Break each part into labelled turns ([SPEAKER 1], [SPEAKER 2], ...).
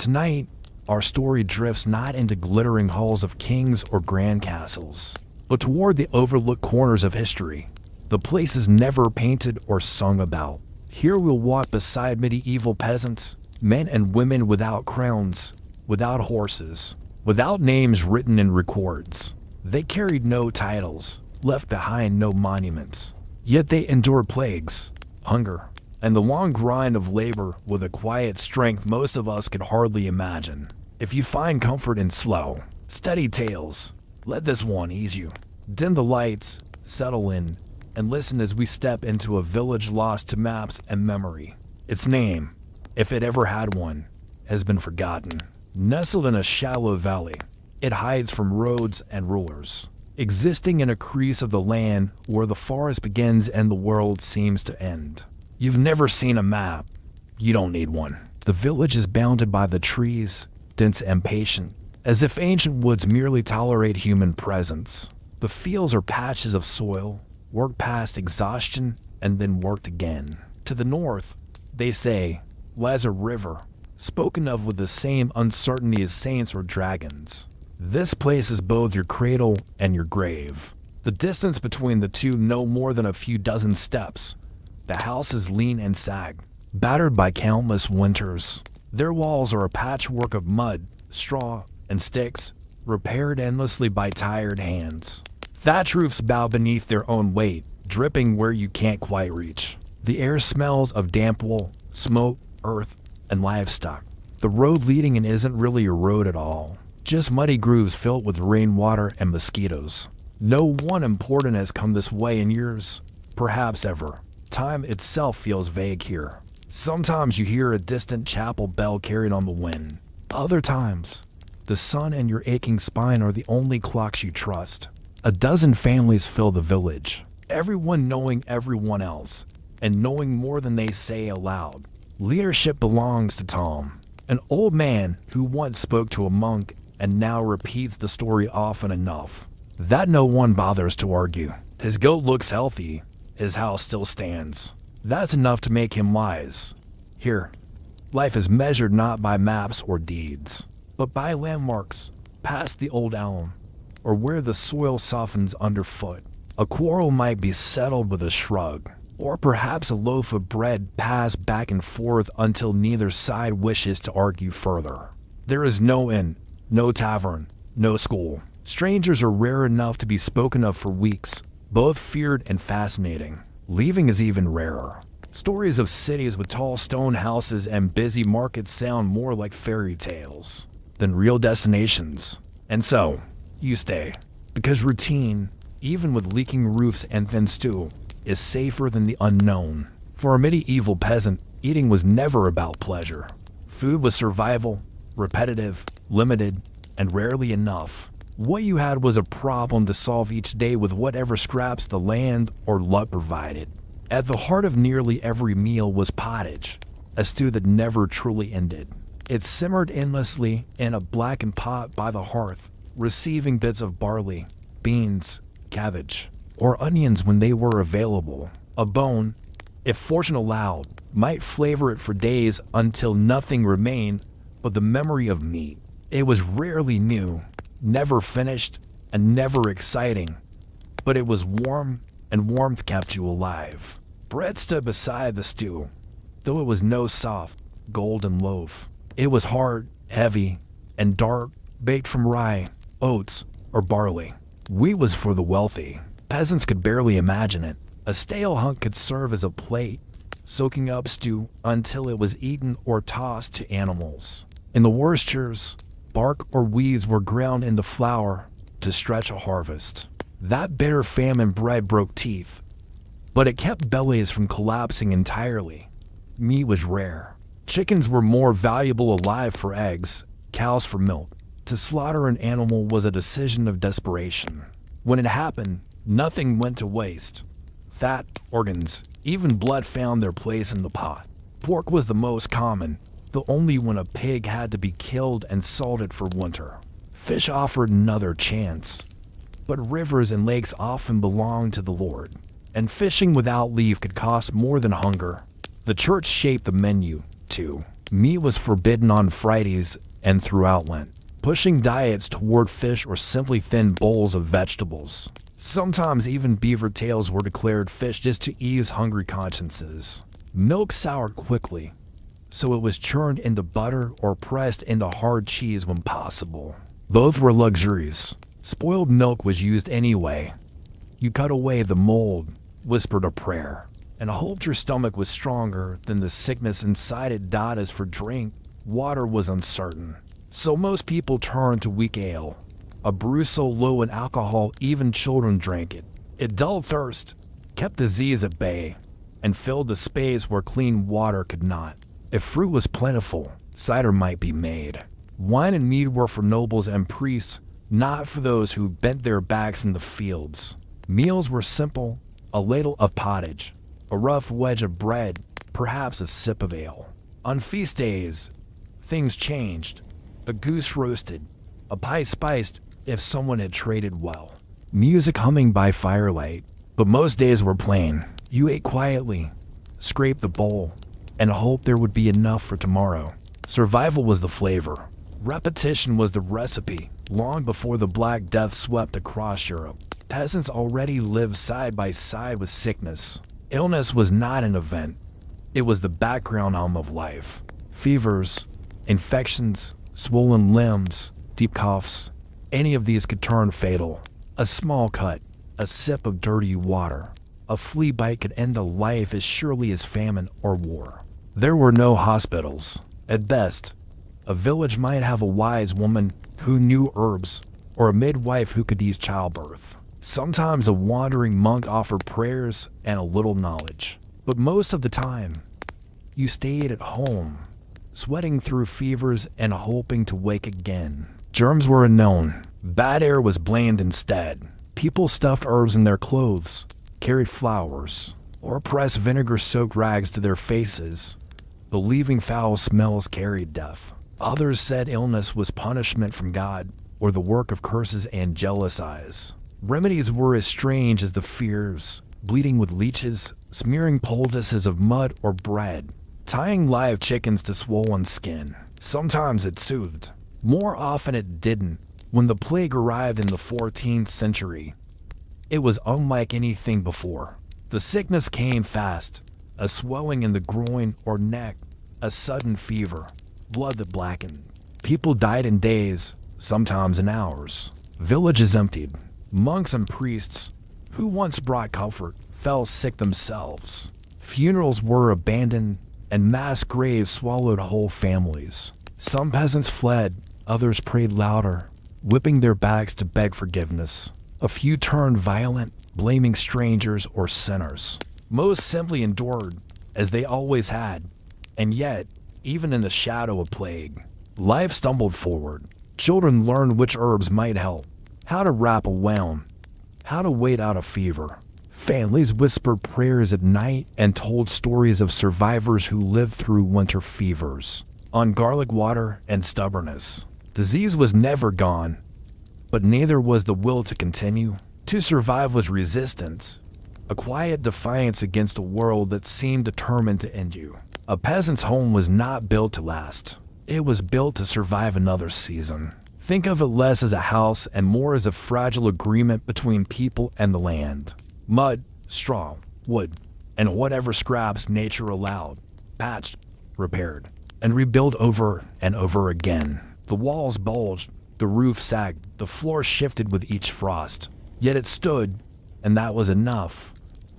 [SPEAKER 1] Tonight, our story drifts not into glittering halls of kings or grand castles, but toward the overlooked corners of history, the places never painted or sung about. Here we'll walk beside medieval peasants, men and women without crowns, without horses, without names written in records. They carried no titles, left behind no monuments. Yet they endured plagues, hunger, and the long grind of labor with a quiet strength most of us could hardly imagine. If you find comfort in slow, steady tales, let this one ease you. Dim the lights, settle in, and listen as we step into a village lost to maps and memory. Its name, if it ever had one, has been forgotten. Nestled in a shallow valley, it hides from roads and rulers, existing in a crease of the land where the forest begins and the world seems to end. You've never seen a map. You don't need one. The village is bounded by the trees, dense and patient, as if ancient woods merely tolerate human presence. The fields are patches of soil, worked past exhaustion, and then worked again. To the north, they say, lies a river, spoken of with the same uncertainty as saints or dragons. This place is both your cradle and your grave. The distance between the two no more than a few dozen steps. The houses lean and sag, battered by countless winters. Their walls are a patchwork of mud, straw, and sticks, repaired endlessly by tired hands. Thatch roofs bow beneath their own weight, dripping where you can't quite reach. The air smells of damp wool, smoke, earth, and livestock. The road leading in isn't really a road at all, just muddy grooves filled with rainwater and mosquitoes. No one important has come this way in years, perhaps ever. Time itself feels vague here. Sometimes you hear a distant chapel bell carried on the wind. Other times, the sun and your aching spine are the only clocks you trust. A dozen families fill the village, everyone knowing everyone else, and knowing more than they say aloud. Leadership belongs to Tom, an old man who once spoke to a monk and now repeats the story often enough that no one bothers to argue. His goat looks healthy. His house still stands. That's enough to make him wise. Here, life is measured not by maps or deeds, but by landmarks past the old elm, or where the soil softens underfoot. A quarrel might be settled with a shrug, or perhaps a loaf of bread passed back and forth until neither side wishes to argue further. There is no inn, no tavern, no school. Strangers are rare enough to be spoken of for weeks, both feared and fascinating. Leaving is even rarer. Stories of cities with tall stone houses and busy markets sound more like fairy tales than real destinations. And so, you stay, because routine, even with leaking roofs and thin stew, is safer than the unknown. For a medieval peasant, eating was never about pleasure. Food was survival, repetitive, limited, and rarely enough. What you had was a problem to solve each day with whatever scraps the land or luck provided. At the heart of nearly every meal was pottage, a stew that never truly ended. It simmered endlessly in a blackened pot by the hearth, receiving bits of barley, beans, cabbage, or onions when they were available. A bone, if fortune allowed, might flavor it for days until nothing remained but the memory of meat. It was rarely new, never finished, and never exciting, but it was warm, and warmth kept you alive. Bread stood beside the stew, though it was no soft, golden loaf. It was hard, heavy, and dark, baked from rye, oats, or barley. Wheat was for the wealthy. Peasants could barely imagine it. A stale hunk could serve as a plate, soaking up stew until it was eaten or tossed to animals. In the worsters, bark or weeds were ground into flour to stretch a harvest. That bitter famine bread broke teeth, but it kept bellies from collapsing entirely. Meat was rare. Chickens were more valuable alive for eggs, cows for milk. To slaughter an animal was a decision of desperation. When it happened, nothing went to waste. Fat, organs, even blood found their place in the pot. Pork was the most common, though only when a pig had to be killed and salted for winter. Fish offered another chance, but rivers and lakes often belonged to the Lord, and fishing without leave could cost more than hunger. The church shaped the menu, too. Meat was forbidden on Fridays and throughout Lent, pushing diets toward fish or simply thin bowls of vegetables. Sometimes even beaver tails were declared fish just to ease hungry consciences. Milk soured quickly, so it was churned into butter or pressed into hard cheese when possible. Both were luxuries. Spoiled milk was used anyway. You cut away the mold, whispered a prayer, and hoped your stomach was stronger than the sickness inside it. As for drink, water was uncertain, so most people turned to weak ale. A brew so low in alcohol even children drank it. It dulled thirst, kept disease at bay, and filled the space where clean water could not. If fruit was plentiful, cider might be made. Wine and mead were for nobles and priests, not for those who bent their backs in the fields. Meals were simple, a ladle of pottage, a rough wedge of bread, perhaps a sip of ale. On feast days, things changed. A goose roasted, a pie spiced if someone had traded well. Music humming by firelight, but most days were plain. You ate quietly, scraped the bowl, and hoped there would be enough for tomorrow. Survival was the flavor. Repetition was the recipe. Long before the Black Death swept across Europe, peasants already lived side by side with sickness. Illness was not an event. It was the background hum of life. Fevers, infections, swollen limbs, deep coughs, any of these could turn fatal. A small cut, a sip of dirty water, a flea bite could end a life as surely as famine or war. There were no hospitals. At best, a village might have a wise woman who knew herbs, or a midwife who could ease childbirth. Sometimes a wandering monk offered prayers and a little knowledge. But most of the time, you stayed at home, sweating through fevers and hoping to wake again. Germs were unknown. Bad air was blamed instead. People stuffed herbs in their clothes, carried flowers, or pressed vinegar-soaked rags to their faces, believing foul smells carried death. Others said illness was punishment from God, or the work of curses and jealous eyes. Remedies were as strange as the fears, bleeding with leeches, smearing poultices of mud or bread, tying live chickens to swollen skin. Sometimes it soothed. More often it didn't. When the plague arrived in the 14th century, it was unlike anything before. The sickness came fast, a swelling in the groin or neck, a sudden fever, blood that blackened. People died in days, sometimes in hours. Villages emptied. Monks and priests, who once brought comfort, fell sick themselves. Funerals were abandoned, and mass graves swallowed whole families. Some peasants fled, others prayed louder, whipping their backs to beg forgiveness. A few turned violent, blaming strangers or sinners. Most simply endured, as they always had. And yet, even in the shadow of plague, life stumbled forward. Children learned which herbs might help, how to wrap a wound, how to wait out a fever. Families whispered prayers at night and told stories of survivors who lived through winter fevers, on garlic water and stubbornness. Disease was never gone, but neither was the will to continue. To survive was resistance, a quiet defiance against a world that seemed determined to end you. A peasant's home was not built to last. It was built to survive another season. Think of it less as a house and more as a fragile agreement between people and the land. Mud, straw, wood, and whatever scraps nature allowed, patched, repaired, and rebuilt over and over again. The walls bulged, the roof sagged, the floor shifted with each frost. Yet it stood, and that was enough.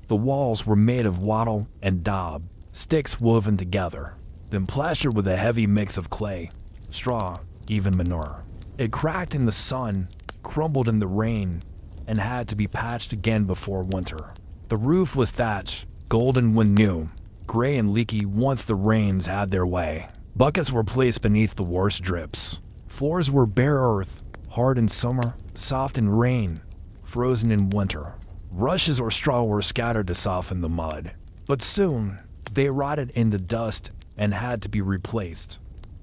[SPEAKER 1] The walls were made of wattle and daub, sticks woven together, then plastered with a heavy mix of clay, straw, even manure. It cracked in the sun, crumbled in the rain, and had to be patched again before winter. The roof was thatch, golden when new, gray and leaky once the rains had their way. Buckets were placed beneath the worst drips. Floors were bare earth, hard in summer, soft in rain, frozen in winter. Rushes or straw were scattered to soften the mud. But soon, they rotted into dust and had to be replaced.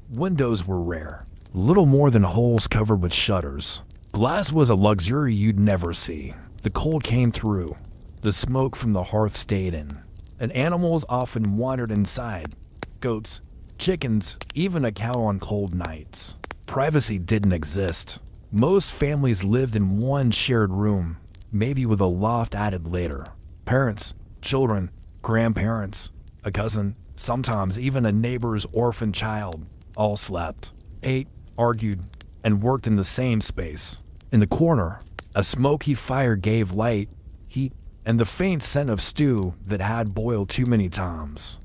[SPEAKER 1] Windows were rare, little more than holes covered with shutters. Glass was a luxury you'd never see. The cold came through. The smoke from the hearth stayed in. And animals often wandered inside. Goats, chickens, even a cow on cold nights. Privacy didn't exist. Most families lived in one shared room, maybe with a loft added later. Parents, children, grandparents, a cousin, sometimes even a neighbor's orphan child, all slept, ate, argued, and worked in the same space. In the corner, a smoky fire gave light, heat, and the faint scent of stew that had boiled too many times.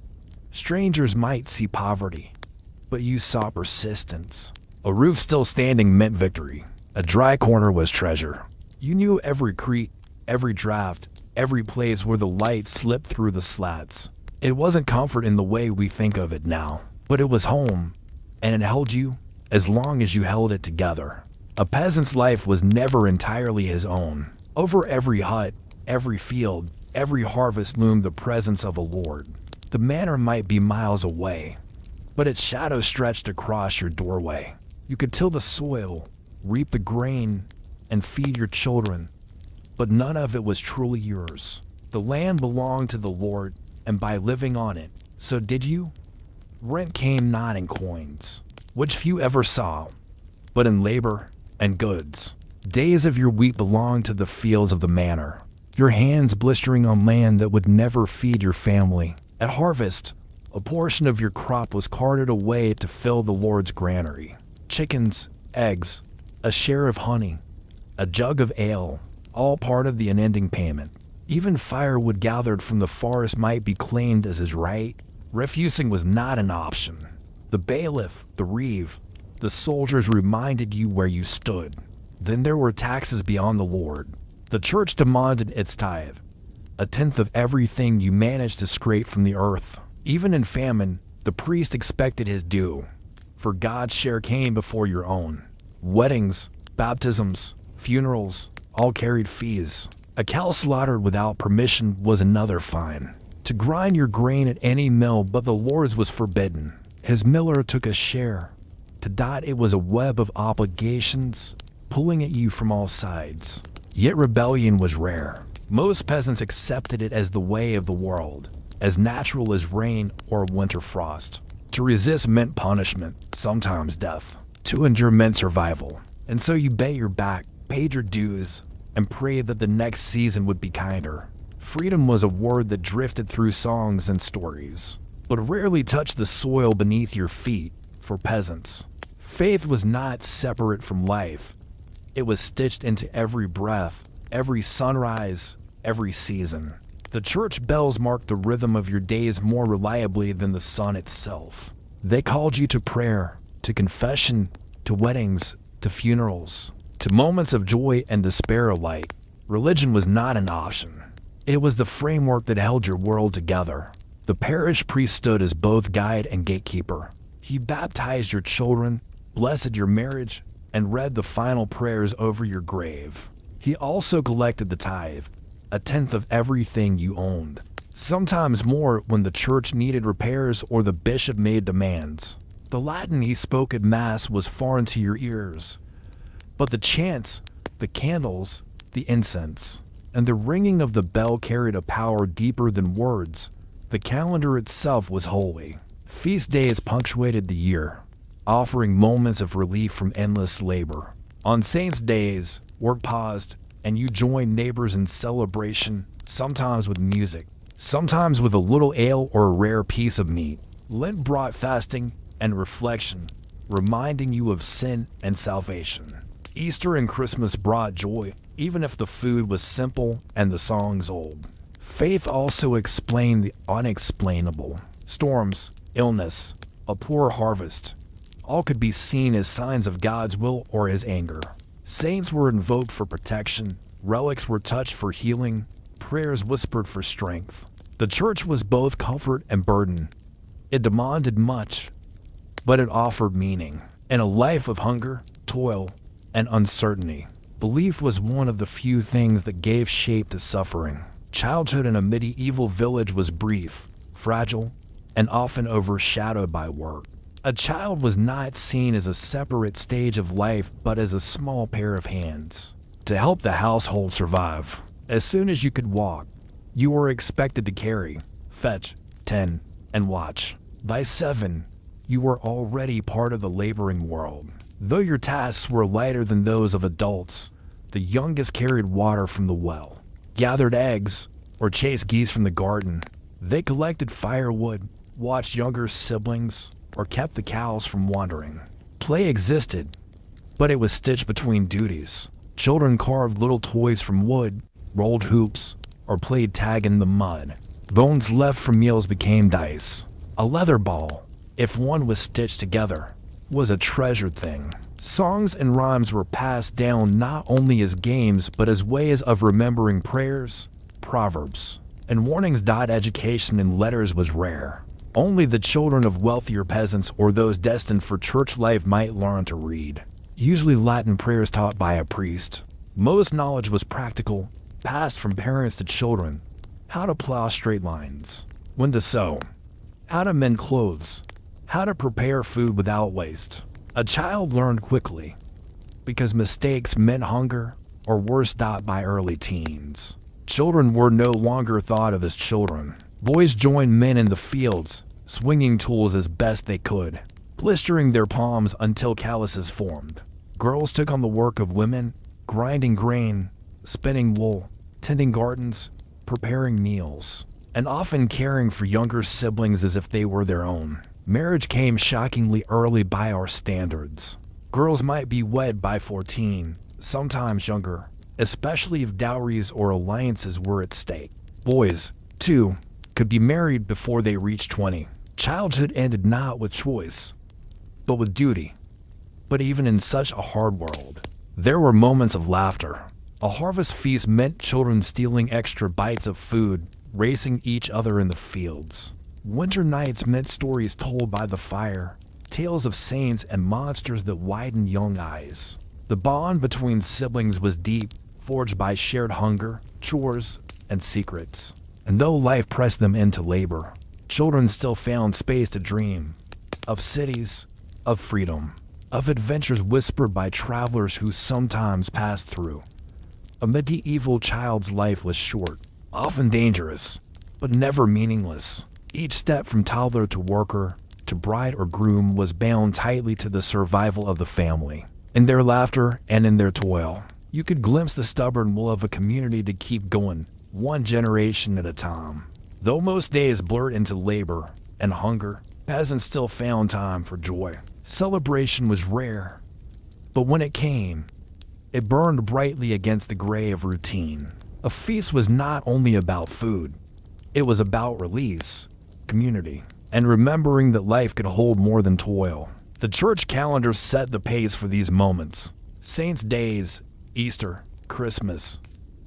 [SPEAKER 1] Strangers might see poverty, but you saw persistence. A roof still standing meant victory. A dry corner was treasure. You knew every creak, every draft, every place where the light slipped through the slats. It wasn't comfort in the way we think of it now, but it was home, and it held you as long as you held it together. A peasant's life was never entirely his own. Over every hut, every field, every harvest loomed the presence of a lord. The manor might be miles away, but its shadow stretched across your doorway. You could till the soil, reap the grain, and feed your children, but none of it was truly yours. The land belonged to the Lord, and by living on it, so did you. Rent came not in coins, which few ever saw, but in labor and goods. Days of your wheat belonged to the fields of the manor, your hands blistering on land that would never feed your family. At harvest, a portion of your crop was carted away to fill the Lord's granary. Chickens, eggs, a share of honey, a jug of ale, all part of the unending payment. Even firewood gathered from the forest might be claimed as his right. Refusing was not an option. The bailiff, the reeve, the soldiers reminded you where you stood. Then there were taxes beyond the Lord. The church demanded its tithe, a tenth of everything you managed to scrape from the earth. Even in famine, the priest expected his due, for God's share came before your own. Weddings, baptisms, funerals, all carried fees. A cow slaughtered without permission was another fine. To grind your grain at any mill but the Lord's was forbidden. His miller took a share. To dot it was a web of obligations, pulling at you from all sides. Yet rebellion was rare. Most peasants accepted it as the way of the world, as natural as rain or winter frost. To resist meant punishment, sometimes death. To endure meant survival. And so you bent your back, paid your dues, and prayed that the next season would be kinder. Freedom was a word that drifted through songs and stories, but rarely touched the soil beneath your feet for peasants. Faith was not separate from life. It was stitched into every breath, every sunrise, every season. The church bells marked the rhythm of your days more reliably than the sun itself. They called you to prayer, to confession, to weddings, to funerals, to moments of joy and despair alike. Religion was not an option. It was the framework that held your world together. The parish priest stood as both guide and gatekeeper. He baptized your children, blessed your marriage, and read the final prayers over your grave. He also collected the tithe, a tenth of everything you owned. Sometimes more when the church needed repairs or the bishop made demands. The Latin he spoke at Mass was foreign to your ears, but the chants, the candles, the incense, and the ringing of the bell carried a power deeper than words. The calendar itself was holy. Feast days punctuated the year, offering moments of relief from endless labor. On saints' days, work paused, and you joined neighbors in celebration, sometimes with music, sometimes with a little ale or a rare piece of meat. Lent brought fasting and reflection, reminding you of sin and salvation. Easter and Christmas brought joy, even if the food was simple and the songs old. Faith also explained the unexplainable. Storms, illness, a poor harvest, all could be seen as signs of God's will or his anger. Saints were invoked for protection, relics were touched for healing, prayers whispered for strength. The church was both comfort and burden. It demanded much, but it offered meaning. In a life of hunger, toil, and uncertainty, belief was one of the few things that gave shape to suffering. Childhood in a medieval village was brief, fragile, and often overshadowed by work. A child was not seen as a separate stage of life, but as a small pair of hands to help the household survive. As soon as you could walk, you were expected to carry, fetch, tend, and watch. By 7, you were already part of the laboring world. Though your tasks were lighter than those of adults, the youngest carried water from the well, gathered eggs, or chased geese from the garden. They collected firewood, watched younger siblings, or kept the cows from wandering. Play existed, but it was stitched between duties. Children carved little toys from wood, rolled hoops, or played tag in the mud. Bones left from meals became dice. A leather ball, if one was stitched together, was a treasured thing. Songs and rhymes were passed down not only as games but as ways of remembering prayers, proverbs, and warnings. Education in letters was rare. Only the children of wealthier peasants or those destined for church life might learn to read, usually Latin prayers taught by a priest. Most knowledge was practical, passed from parents to children: how to plow straight lines, when to sew, how to mend clothes, how to prepare food without waste. A child learned quickly, because mistakes meant hunger or were stopped by early teens. Children were no longer thought of as children. Boys joined men in the fields, swinging tools as best they could, blistering their palms until calluses formed. Girls took on the work of women, grinding grain, spinning wool, tending gardens, preparing meals, and often caring for younger siblings as if they were their own. Marriage came shockingly early by our standards. Girls might be wed by 14, sometimes younger, especially if dowries or alliances were at stake. Boys, too, could be married before they reached 20. Childhood ended not with choice, but with duty. But even in such a hard world, there were moments of laughter. A harvest feast meant children stealing extra bites of food, racing each other in the fields. Winter nights meant stories told by the fire, tales of saints and monsters that widened young eyes. The bond between siblings was deep, forged by shared hunger, chores, and secrets. And though life pressed them into labor, children still found space to dream of cities, of freedom, of adventures whispered by travelers who sometimes passed through. A medieval child's life was short, often dangerous, but never meaningless. Each step from toddler to worker, to bride or groom, was bound tightly to the survival of the family. In their laughter and in their toil, you could glimpse the stubborn will of a community to keep going, one generation at a time. Though most days blurred into labor and hunger, peasants still found time for joy. Celebration was rare, but when it came, it burned brightly against the gray of routine. A feast was not only about food, it was about release, community, and remembering that life could hold more than toil. The church calendar set the pace for these moments. Saints' days, Easter, Christmas.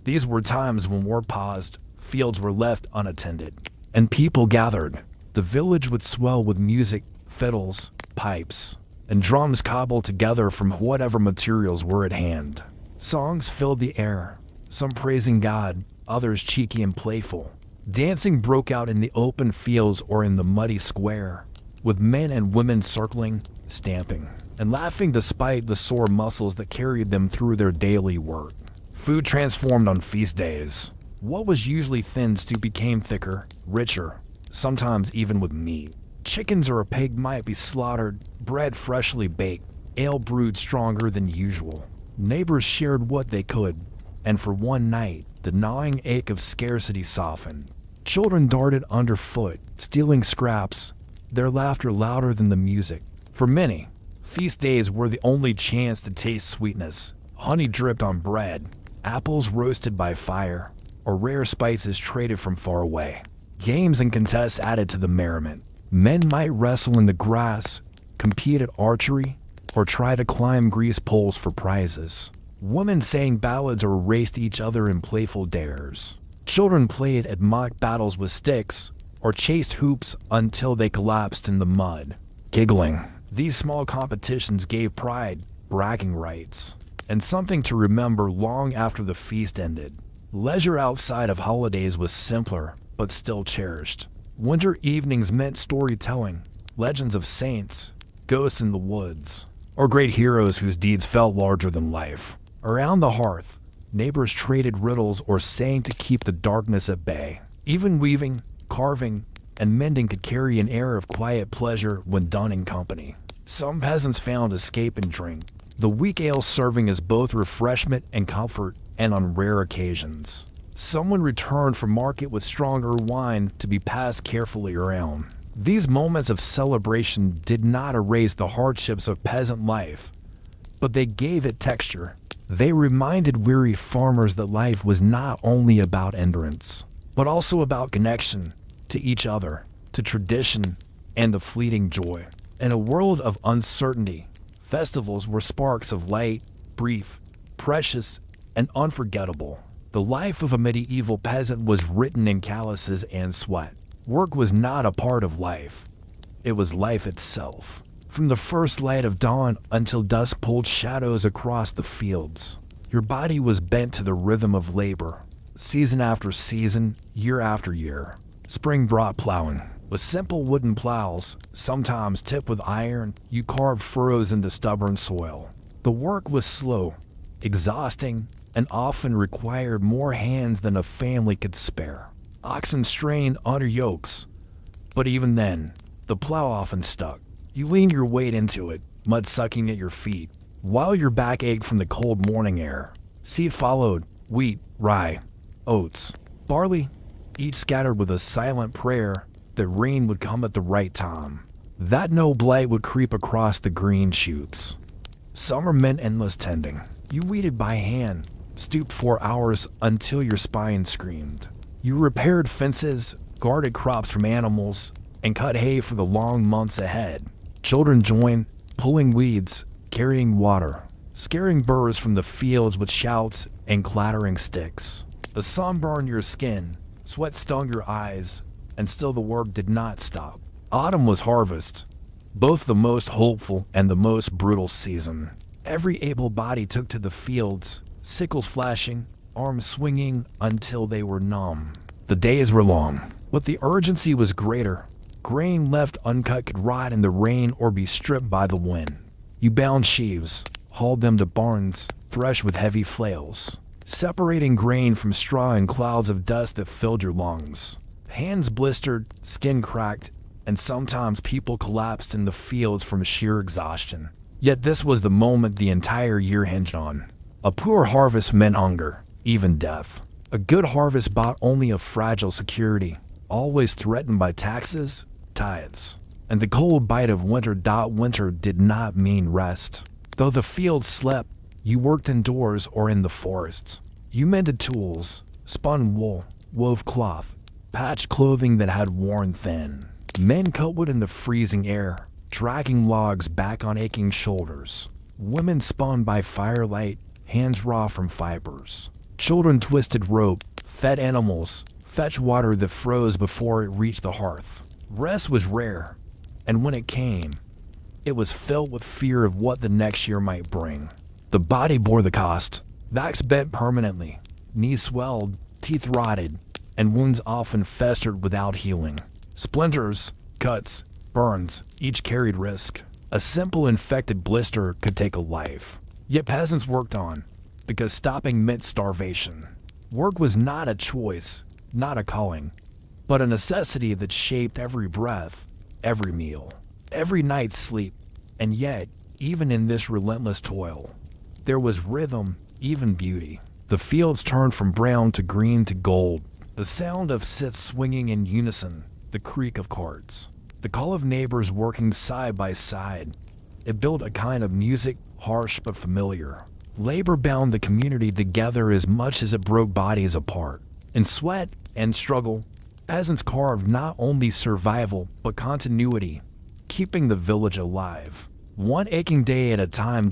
[SPEAKER 1] These were times when war paused, fields were left unattended, and people gathered. The village would swell with music, fiddles, pipes, and drums cobbled together from whatever materials were at hand. Songs filled the air, some praising God, others cheeky and playful. Dancing broke out in the open fields or in the muddy square, with men and women circling, stamping, and laughing despite the sore muscles that carried them through their daily work. Food transformed on feast days. What was usually thin stew became thicker, richer, sometimes even with meat. Chickens or a pig might be slaughtered, bread freshly baked, ale brewed stronger than usual. Neighbors shared what they could, and for one night, the gnawing ache of scarcity softened. Children darted underfoot, stealing scraps, their laughter louder than the music. For many, feast days were the only chance to taste sweetness. Honey dripped on bread, apples roasted by fire, or rare spices traded from far away. Games and contests added to the merriment. Men might wrestle in the grass, compete at archery, or try to climb grease poles for prizes. Women sang ballads or raced each other in playful dares. Children played at mock battles with sticks, or chased hoops until they collapsed in the mud. Giggling, these small competitions gave pride, bragging rights, and something to remember long after the feast ended. Leisure outside of holidays was simpler, but still cherished. Winter evenings meant storytelling, legends of saints, ghosts in the woods, or great heroes whose deeds felt larger than life. Around the hearth, neighbors traded riddles or sang to keep the darkness at bay. Even weaving, carving, and mending could carry an air of quiet pleasure when done in company. Some peasants found escape in drink, the weak ale serving as both refreshment and comfort, and on rare occasions, someone returned from market with stronger wine to be passed carefully around. These moments of celebration did not erase the hardships of peasant life, but they gave it texture. They reminded weary farmers that life was not only about endurance, but also about connection to each other, to tradition, and a fleeting joy. In a world of uncertainty, festivals were sparks of light, brief, precious, and unforgettable. The life of a medieval peasant was written in calluses and sweat. Work was not a part of life. It was life itself. From the first light of dawn until dusk pulled shadows across the fields, your body was bent to the rhythm of labor. Season after season, year after year, spring brought plowing. With simple wooden plows, sometimes tipped with iron, you carved furrows in the stubborn soil. The work was slow, exhausting, and often required more hands than a family could spare. Oxen strained under yokes, but even then, the plow often stuck. You leaned your weight into it, mud sucking at your feet, while your back ached from the cold morning air. Seed followed, wheat, rye, oats, barley, each scattered with a silent prayer that rain would come at the right time, that no blight would creep across the green shoots. Summer meant endless tending. You weeded by hand, stooped for hours until your spine screamed. You repaired fences, guarded crops from animals, and cut hay for the long months ahead. Children joined, pulling weeds, carrying water, scaring birds from the fields with shouts and clattering sticks. The sun burned your skin, sweat stung your eyes, and still the work did not stop. Autumn was harvest, both the most hopeful and the most brutal season. Every able body took to the fields, sickles flashing, arms swinging until they were numb. The days were long, but the urgency was greater. Grain left uncut could rot in the rain or be stripped by the wind. You bound sheaves, hauled them to barns, threshed with heavy flails, separating grain from straw in clouds of dust that filled your lungs. Hands blistered, skin cracked, and sometimes people collapsed in the fields from sheer exhaustion. Yet this was the moment the entire year hinged on. A poor harvest meant hunger, even death. A good harvest bought only a fragile security, always threatened by taxes, tithes. And the cold bite of winter. Winter did not mean rest. Though the fields slept, you worked indoors or in the forests. You mended tools, spun wool, wove cloth, patched clothing that had worn thin. Men cut wood in the freezing air, dragging logs back on aching shoulders. Women spun by firelight, hands raw from fibers. Children twisted rope, fed animals, fetched water that froze before it reached the hearth. Rest was rare, and when it came, it was filled with fear of what the next year might bring. The body bore the cost. Backs bent permanently, knees swelled, teeth rotted, and wounds often festered without healing. Splinters, cuts, burns, each carried risk. A simple infected blister could take a life. Yet peasants worked on, because stopping meant starvation. Work was not a choice, not a calling, but a necessity that shaped every breath, every meal, every night's sleep. And yet, even in this relentless toil, there was rhythm, even beauty. The fields turned from brown to green to gold, the sound of scythes swinging in unison, the creak of carts, the call of neighbors working side by side. It built a kind of music, harsh but familiar. Labor bound the community together as much as it broke bodies apart. In sweat and struggle, peasants carved not only survival but continuity, keeping the village alive. One aching day at a time.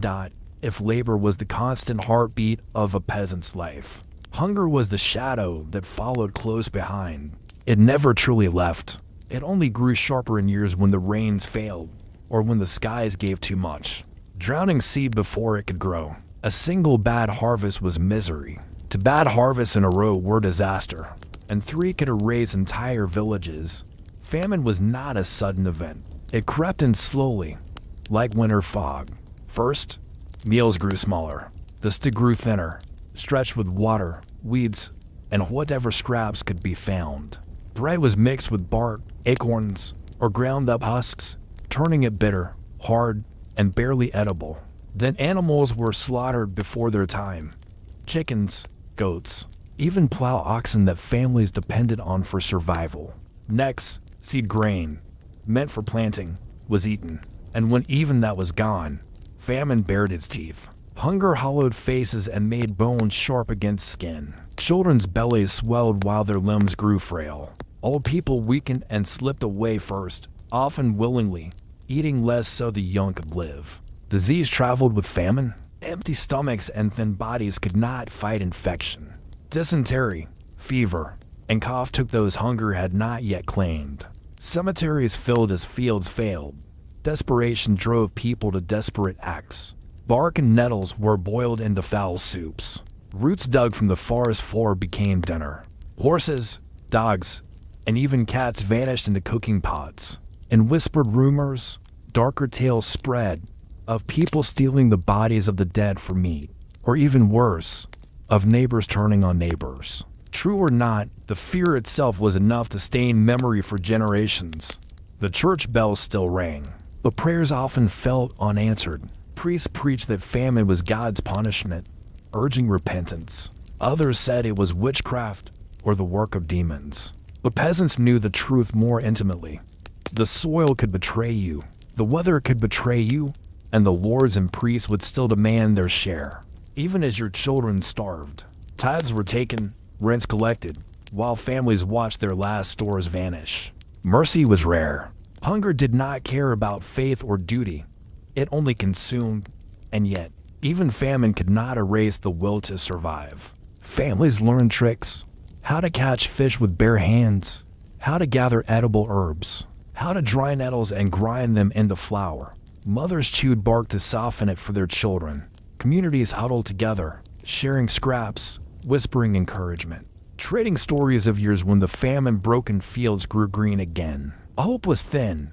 [SPEAKER 1] If labor was the constant heartbeat of a peasant's life, hunger was the shadow that followed close behind. It never truly left. It only grew sharper in years when the rains failed, or when the skies gave too much, drowning seed before it could grow. A single bad harvest was misery. 2 bad harvests in a row were disaster, and 3 could erase entire villages. Famine was not a sudden event. It crept in slowly, like winter fog. First, meals grew smaller. The stick grew thinner, stretched with water, weeds, and whatever scraps could be found. Bread was mixed with bark, acorns, or ground up husks, turning it bitter, hard, and barely edible. Then animals were slaughtered before their time. Chickens, goats, even plow oxen that families depended on for survival. Next, seed grain, meant for planting, was eaten. And when even that was gone, famine bared its teeth. Hunger hollowed faces and made bones sharp against skin. Children's bellies swelled while their limbs grew frail. Old people weakened and slipped away first, often willingly, eating less so the young could live. Disease traveled with famine. Empty stomachs and thin bodies could not fight infection. Dysentery, fever, and cough took those hunger had not yet claimed. Cemeteries filled as fields failed. Desperation drove people to desperate acts. Bark and nettles were boiled into foul soups. Roots dug from the forest floor became dinner. Horses, dogs, and even cats vanished into cooking pots. And whispered rumors, darker tales spread, of people stealing the bodies of the dead for meat, or even worse, of neighbors turning on neighbors. True or not, the fear itself was enough to stain memory for generations. The church bells still rang, but prayers often fell unanswered. Priests preached that famine was God's punishment, urging repentance. Others said it was witchcraft or the work of demons. But peasants knew the truth more intimately. The soil could betray you, the weather could betray you, and the lords and priests would still demand their share, even as your children starved. Tithes were taken, rents collected, while families watched their last stores vanish. Mercy was rare. Hunger did not care about faith or duty. It only consumed, and yet, even famine could not erase the will to survive. Families learned tricks: how to catch fish with bare hands, how to gather edible herbs, how to dry nettles and grind them into flour. Mothers chewed bark to soften it for their children. Communities huddled together, sharing scraps, whispering encouragement, trading stories of years when the famine-broken fields grew green again. Hope was thin,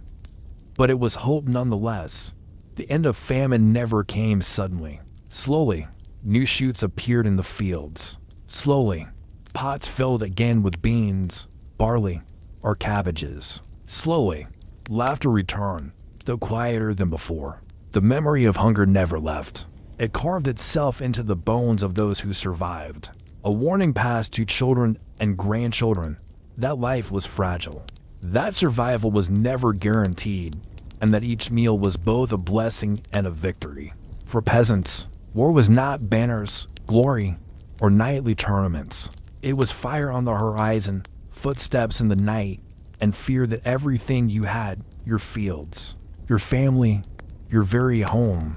[SPEAKER 1] but it was hope nonetheless. The end of famine never came suddenly. Slowly, new shoots appeared in the fields. Slowly, pots filled again with beans, barley, or cabbages. Slowly, laughter returned, though quieter than before. The memory of hunger never left. It carved itself into the bones of those who survived. A warning passed to children and grandchildren that life was fragile, that survival was never guaranteed, and that each meal was both a blessing and a victory. For peasants, war was not banners, glory, or nightly tournaments. It was fire on the horizon, footsteps in the night, and fear that everything you had, your fields, your family, your very home,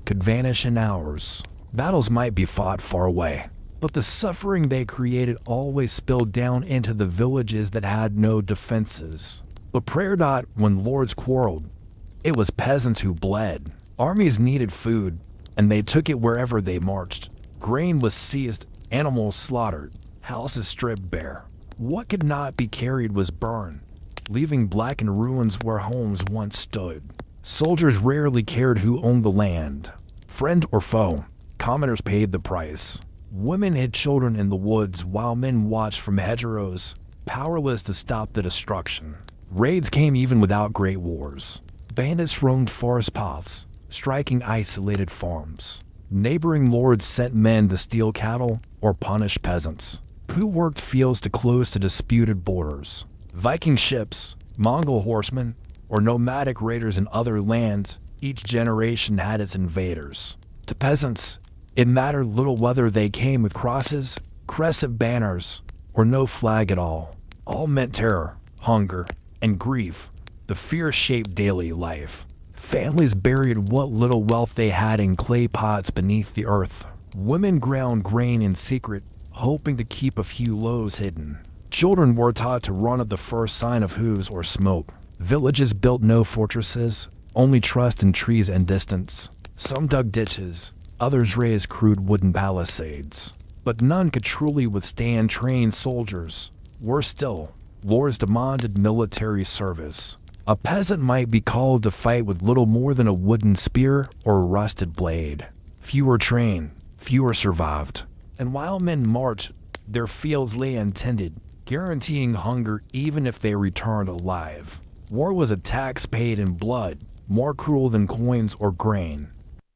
[SPEAKER 1] could vanish in hours. Battles might be fought far away, but the suffering they created always spilled down into the villages that had no defenses. But when lords quarreled, it was peasants who bled. Armies needed food, and they took it wherever they marched. Grain was seized, animals slaughtered, houses stripped bare. What could not be carried was burned, leaving blackened ruins where homes once stood. Soldiers rarely cared who owned the land. Friend or foe, commoners paid the price. Women hid children in the woods while men watched from hedgerows, powerless to stop the destruction. Raids came even without great wars. Bandits roamed forest paths, striking isolated farms. Neighboring lords sent men to steal cattle or punish peasants, who worked fields to close to disputed borders. Viking ships, Mongol horsemen, or nomadic raiders in other lands, each generation had its invaders. To peasants, it mattered little whether they came with crosses, crescent banners, or no flag at all. All meant terror, hunger, and grief. The fear shaped daily life. Families buried what little wealth they had in clay pots beneath the earth. Women ground grain in secret, hoping to keep a few loaves hidden. Children were taught to run at the first sign of hooves or smoke. Villages built no fortresses, only trust in trees and distance. Some dug ditches, others raised crude wooden palisades. But none could truly withstand trained soldiers. Worse still, wars demanded military service. A peasant might be called to fight with little more than a wooden spear or a rusted blade. Fewer trained, fewer survived. And while men marched, their fields lay untended, guaranteeing hunger even if they returned alive. War was a tax paid in blood, more cruel than coins or grain.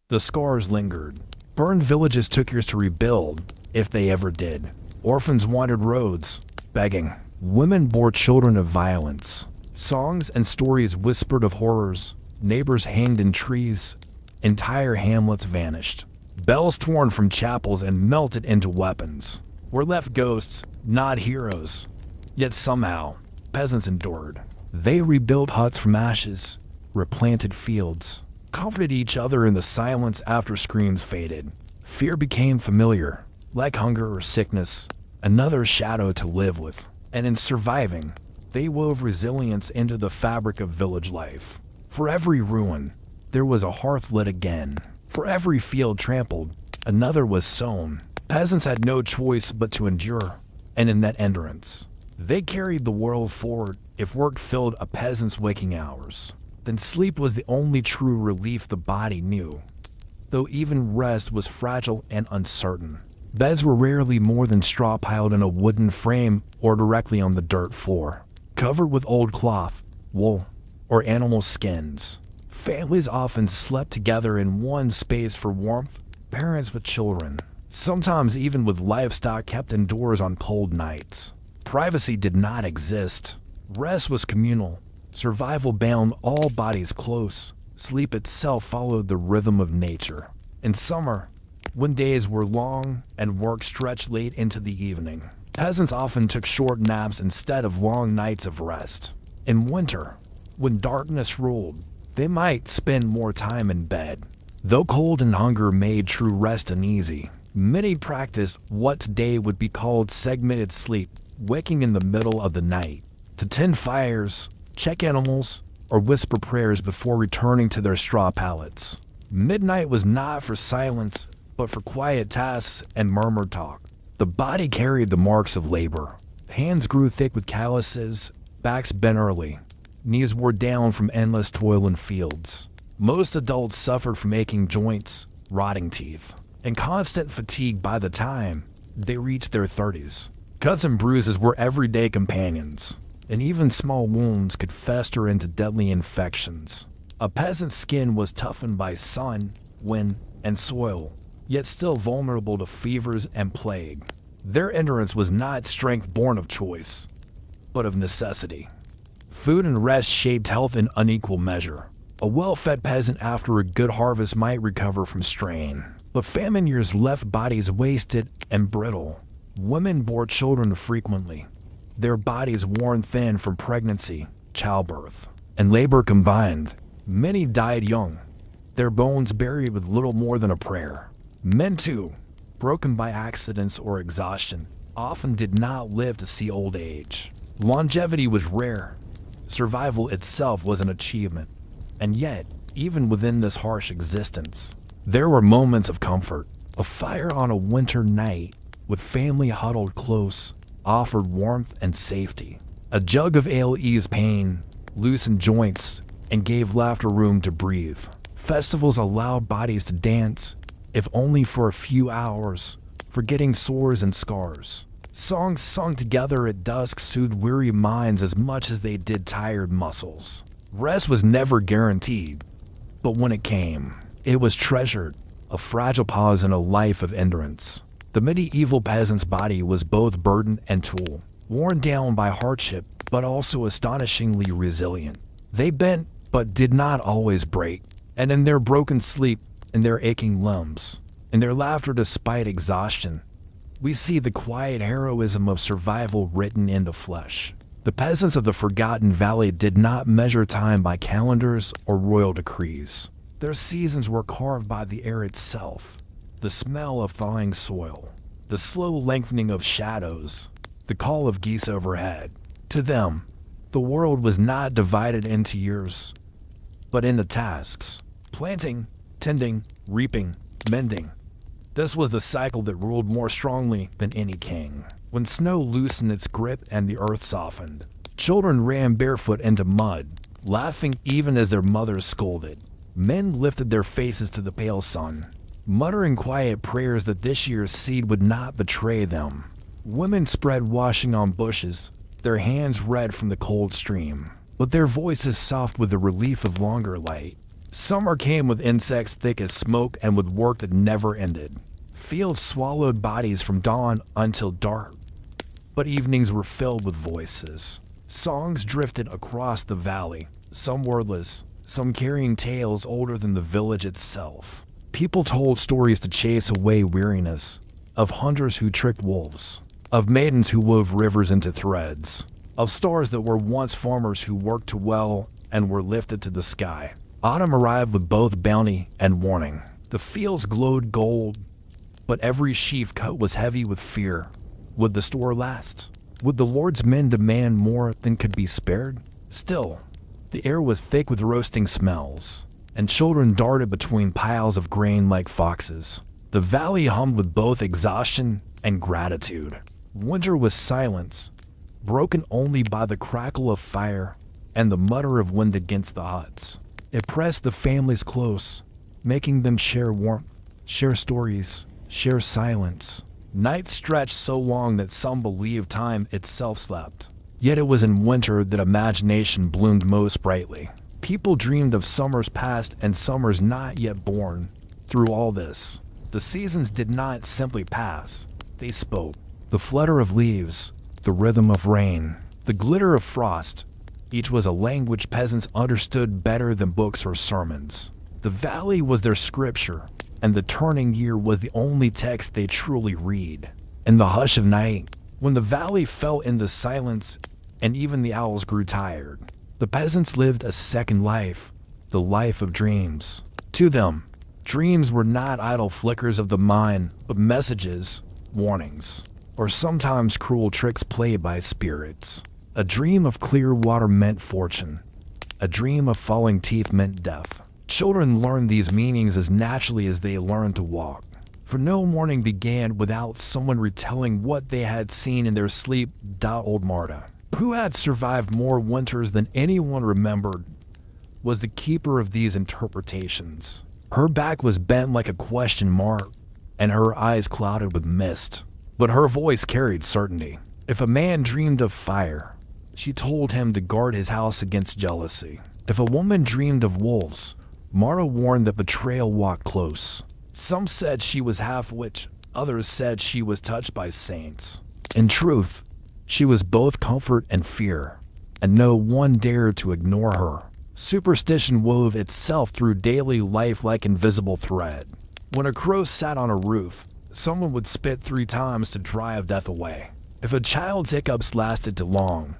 [SPEAKER 1] The scars lingered. Burned villages took years to rebuild, if they ever did. Orphans wandered roads, begging. Women bore children of violence. Songs and stories whispered of horrors. Neighbors hanged in trees. Entire hamlets vanished. Bells torn from chapels and melted into weapons. Were left ghosts, not heroes. Yet somehow, peasants endured. They rebuilt huts from ashes, replanted fields, comforted each other in the silence after screams faded. Fear became familiar, like hunger or sickness, another shadow to live with. And in surviving, they wove resilience into the fabric of village life. For every ruin, there was a hearth lit again. For every field trampled, another was sown. Peasants had no choice but to endure, and in that endurance, they carried the world forward. If work filled a peasant's waking hours, then sleep was the only true relief the body knew. Though even rest was fragile and uncertain. Beds were rarely more than straw piled in a wooden frame or directly on the dirt floor, covered with old cloth, wool, or animal skins. Families often slept together in one space for warmth, parents with children, sometimes even with livestock kept indoors on cold nights. Privacy did not exist. Rest was communal. Survival bound all bodies close. Sleep itself followed the rhythm of nature. In summer, when days were long and work stretched late into the evening, peasants often took short naps instead of long nights of rest. In winter, when darkness ruled, they might spend more time in bed. Though cold and hunger made true rest uneasy, many practiced what today would be called segmented sleep, waking in the middle of the night to tend fires, check animals, or whisper prayers before returning to their straw pallets. Midnight was not for silence, but for quiet tasks and murmured talk. The body carried the marks of labor. Hands grew thick with calluses, backs bent early, knees wore down from endless toil in fields. Most adults suffered from aching joints, rotting teeth, and constant fatigue by the time they reached their 30s. Cuts and bruises were everyday companions, and even small wounds could fester into deadly infections. A peasant's skin was toughened by sun, wind, and soil, yet still vulnerable to fevers and plague. Their endurance was not strength born of choice, but of necessity. Food and rest shaped health in unequal measure. A well-fed peasant after a good harvest might recover from strain, but famine years left bodies wasted and brittle. Women bore children frequently, their bodies worn thin from pregnancy, childbirth, and labor combined. Many died young, their bones buried with little more than a prayer. Men too, broken by accidents or exhaustion, often did not live to see old age. Longevity was rare. Survival itself was an achievement. And yet, even within this harsh existence, there were moments of comfort. A fire on a winter night, with family huddled close, offered warmth and safety. A jug of ale eased pain, loosened joints, and gave laughter room to breathe. Festivals allowed bodies to dance, if only for a few hours, forgetting sores and scars. Songs sung together at dusk soothed weary minds as much as they did tired muscles. Rest was never guaranteed, but when it came, it was treasured, a fragile pause in a life of endurance. The medieval peasant's body was both burden and tool, worn down by hardship, but also astonishingly resilient. They bent, but did not always break, and in their broken sleep, in their aching limbs, in their laughter despite exhaustion, we see the quiet heroism of survival written into flesh. The peasants of the Forgotten Valley did not measure time by calendars or royal decrees. Their seasons were carved by the air itself, the smell of thawing soil, the slow lengthening of shadows, the call of geese overhead. To them, the world was not divided into years, but into tasks: planting, tending, reaping, mending. This was the cycle that ruled more strongly than any king. When snow loosened its grip and the earth softened, children ran barefoot into mud, laughing even as their mothers scolded. Men lifted their faces to the pale sun, muttering quiet prayers that this year's seed would not betray them. Women spread washing on bushes, their hands red from the cold stream, but their voices soft with the relief of longer light. Summer came with insects thick as smoke and with work that never ended. Fields swallowed bodies from dawn until dark, but evenings were filled with voices. Songs drifted across the valley, some wordless, some carrying tales older than the village itself. People told stories to chase away weariness, of hunters who tricked wolves, of maidens who wove rivers into threads, of stars that were once farmers who worked to well and were lifted to the sky. Autumn arrived with both bounty and warning. The fields glowed gold, but every sheaf cut was heavy with fear. Would the store last? Would the Lord's men demand more than could be spared? Still, the air was thick with roasting smells, and children darted between piles of grain like foxes. The valley hummed with both exhaustion and gratitude. Winter was silence, broken only by the crackle of fire and the mutter of wind against the huts. It pressed the families close, making them share warmth, share stories, share silence. Nights stretched so long that some believed time itself slept. Yet it was in winter that imagination bloomed most brightly. People dreamed of summers past and summers not yet born. Through all this, the seasons did not simply pass. They spoke. The flutter of leaves, the rhythm of rain, the glitter of frost. Each was a language peasants understood better than books or sermons. The valley was their scripture, and the turning year was the only text they truly read. In the hush of night, when the valley fell into silence and even the owls grew tired, the peasants lived a second life, the life of dreams. To them, dreams were not idle flickers of the mind, but messages, warnings, or sometimes cruel tricks played by spirits. A dream of clear water meant fortune. A dream of falling teeth meant death. Children learned these meanings as naturally as they learned to walk. For no morning began without someone retelling what they had seen in their sleep. Old Marta, who had survived more winters than anyone remembered, was the keeper of these interpretations. Her back was bent like a question mark, and her eyes clouded with mist. But her voice carried certainty. If a man dreamed of fire, she told him to guard his house against jealousy. If a woman dreamed of wolves, Marta warned that betrayal walked close. Some said she was half witch, others said she was touched by saints. In truth, she was both comfort and fear, and no one dared to ignore her. Superstition wove itself through daily life like invisible thread. When a crow sat on a roof, someone would spit 3 times to drive death away. If a child's hiccups lasted too long,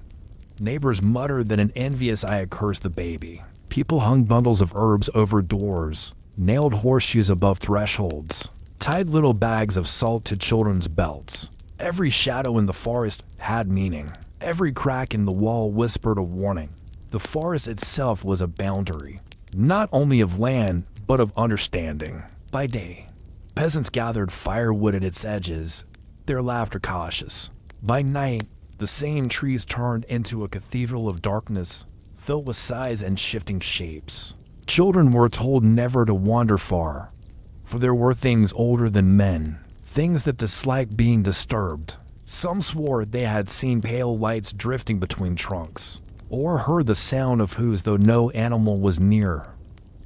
[SPEAKER 1] neighbors muttered that an envious eye had cursed the baby. People hung bundles of herbs over doors, nailed horseshoes above thresholds, tied little bags of salt to children's belts. Every shadow in the forest had meaning. Every crack in the wall whispered a warning. The forest itself was a boundary, not only of land, but of understanding. By day, peasants gathered firewood at its edges, their laughter cautious. By night, the same trees turned into a cathedral of darkness, filled with sighs and shifting shapes. Children were told never to wander far, for there were things older than men, things that disliked being disturbed. Some swore they had seen pale lights drifting between trunks, or heard the sound of hooves though no animal was near.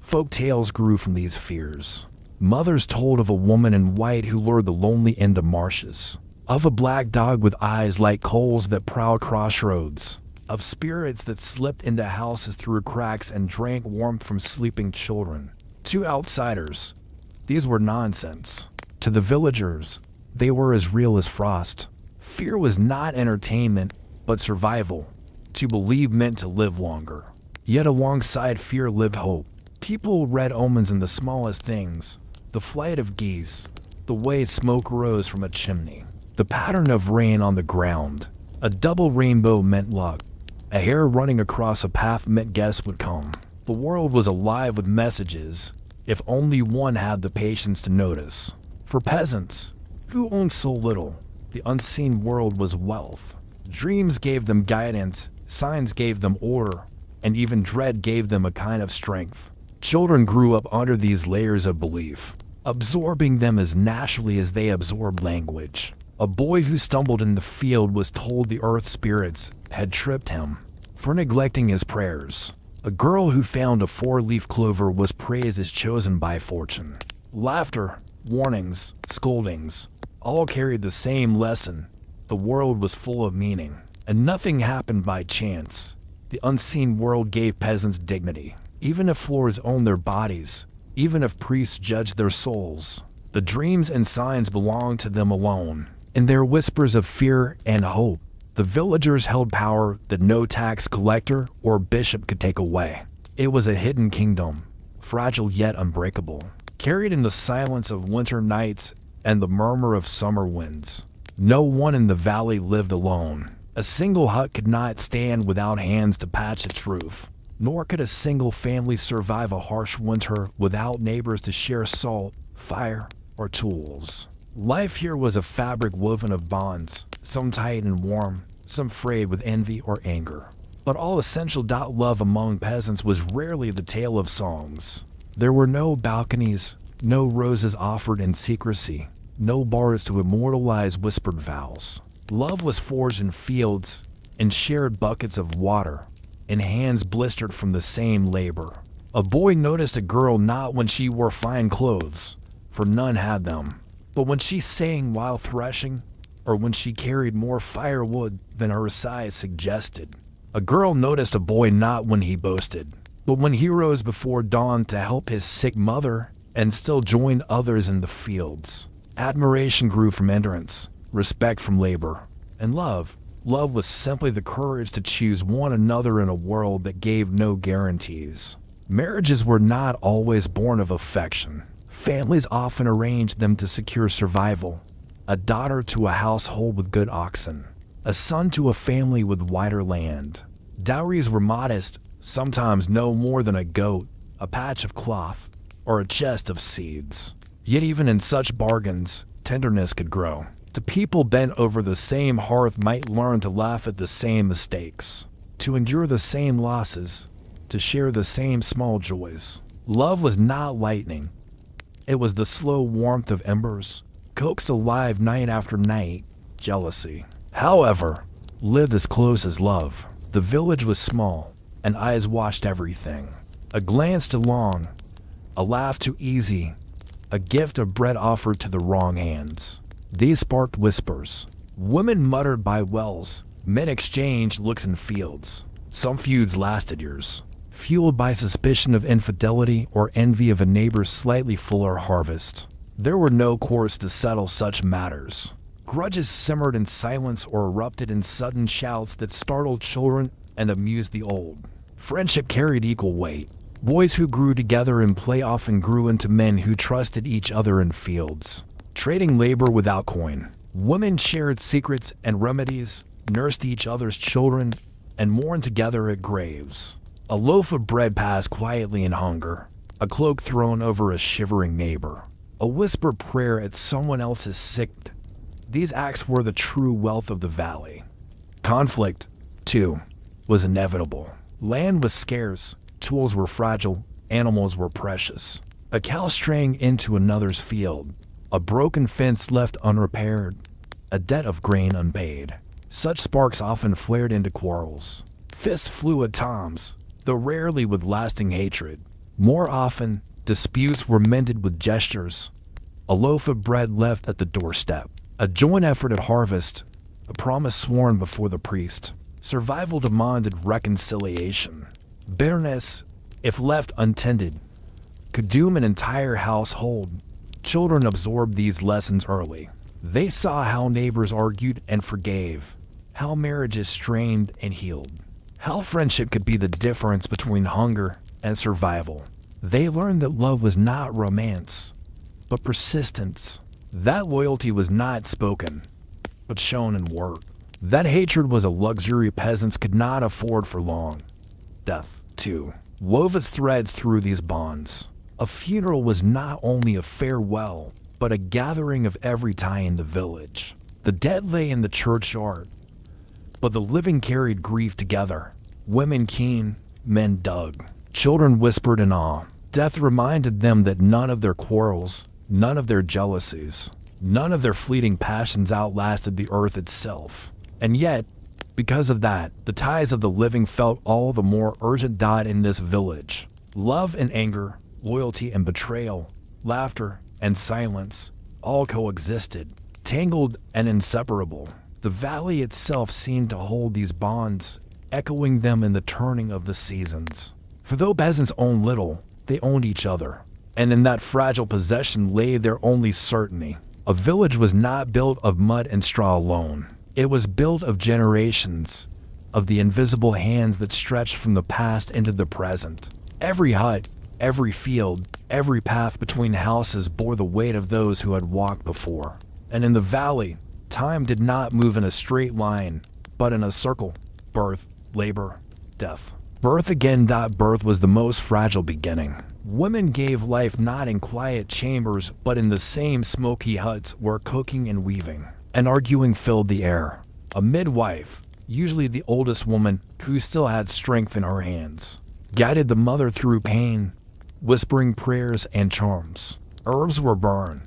[SPEAKER 1] Folk tales grew from these fears. Mothers told of a woman in white who lured the lonely into marshes, of a black dog with eyes like coals that prowled crossroads, of spirits that slipped into houses through cracks and drank warmth from sleeping children. To outsiders, these were nonsense. To the villagers, they were as real as frost. Fear was not entertainment, but survival. To believe meant to live longer. Yet alongside fear lived hope. People read omens in the smallest things. The flight of geese, the way smoke rose from a chimney, the pattern of rain on the ground. A double rainbow meant luck. A hare running across a path meant guests would come. The world was alive with messages, if only one had the patience to notice. For peasants, who owned so little, the unseen world was wealth. Dreams gave them guidance, signs gave them order, and even dread gave them a kind of strength. Children grew up under these layers of belief, absorbing them as naturally as they absorbed language. A boy who stumbled in the field was told the earth spirits had tripped him for neglecting his prayers. A girl who found a four-leaf clover was praised as chosen by fortune. Laughter, warnings, scoldings, all carried the same lesson. The world was full of meaning, and nothing happened by chance. The unseen world gave peasants dignity, even if floors owned their bodies, even if priests judged their souls. The dreams and signs belonged to them alone. In their whispers of fear and hope, the villagers held power that no tax collector or bishop could take away. It was a hidden kingdom, fragile yet unbreakable, carried in the silence of winter nights and the murmur of summer winds. No one in the valley lived alone. A single hut could not stand without hands to patch its roof, nor could a single family survive a harsh winter without neighbors to share salt, fire, or tools. Life here was a fabric woven of bonds, some tight and warm, some frayed with envy or anger. But all essential. Love among peasants was rarely the tale of songs. There were no balconies, no roses offered in secrecy, no bars to immortalize whispered vows. Love was forged in fields, in shared buckets of water, in hands blistered from the same labor. A boy noticed a girl not when she wore fine clothes, for none had them, but when she sang while threshing, or when she carried more firewood than her size suggested. A girl noticed a boy not when he boasted, but when he rose before dawn to help his sick mother and still joined others in the fields. Admiration grew from endurance, respect from labor, and love. Love was simply the courage to choose one another in a world that gave no guarantees. Marriages were not always born of affection. Families often arranged them to secure survival. A daughter to a household with good oxen, a son to a family with wider land. Dowries were modest, sometimes no more than a goat, a patch of cloth, or a chest of seeds. Yet even in such bargains, tenderness could grow. The people bent over the same hearth might learn to laugh at the same mistakes, to endure the same losses, to share the same small joys. Love was not lightning. It was the slow warmth of embers, coaxed alive night after night. Jealousy, however, lived as close as love. The village was small, and eyes watched everything. A glance too long, a laugh too easy, a gift of bread offered to the wrong hands. These sparked whispers. Women muttered by wells, men exchanged looks in fields. Some feuds lasted years, fueled by suspicion of infidelity or envy of a neighbor's slightly fuller harvest. There were no courts to settle such matters. Grudges simmered in silence or erupted in sudden shouts that startled children and amused the old. Friendship carried equal weight. Boys who grew together in play often grew into men who trusted each other in fields, trading labor without coin. Women shared secrets and remedies, nursed each other's children, and mourned together at graves. A loaf of bread passed quietly in hunger, a cloak thrown over a shivering neighbor, a whispered prayer at someone else's sick. These acts were the true wealth of the valley. Conflict, too, was inevitable. Land was scarce, tools were fragile, animals were precious. A cow straying into another's field, a broken fence left unrepaired, a debt of grain unpaid. Such sparks often flared into quarrels. Fists flew at times, though rarely with lasting hatred. More often, disputes were mended with gestures. A loaf of bread left at the doorstep, a joint effort at harvest, a promise sworn before the priest. Survival demanded reconciliation. Bitterness, if left untended, could doom an entire household. Children absorbed these lessons early. They saw how neighbors argued and forgave, how marriages strained and healed, how friendship could be the difference between hunger and survival. They learned that love was not romance, but persistence. That loyalty was not spoken, but shown in work. That hatred was a luxury peasants could not afford for long. Death, too, wove its threads through these bonds. A funeral was not only a farewell, but a gathering of every tie in the village. The dead lay in the churchyard, but the living carried grief together. Women keen, men dug. Children whispered in awe. Death reminded them that none of their quarrels, none of their jealousies, None of their fleeting passions outlasted the earth itself. And yet, because of that, the ties of the living felt all the more urgent. In this village, love and anger, loyalty and betrayal, laughter and silence all coexisted, tangled and inseparable. The valley itself seemed to hold these bonds, echoing them in the turning of the seasons. For though peasants owned little, they owned each other, and in that fragile possession lay their only certainty. A village was not built of mud and straw alone. It was built of generations, of the invisible hands that stretched from the past into the present. Every hut, every field, every path between houses bore the weight of those who had walked before. And in the valley, time did not move in a straight line, but in a circle. Birth, labor, death. Birth again. Birth was the most fragile beginning. Women gave life not in quiet chambers, but in the same smoky huts where cooking and weaving and arguing filled the air. A midwife, usually the oldest woman who still had strength in her hands, guided the mother through pain, whispering prayers and charms. Herbs were burned,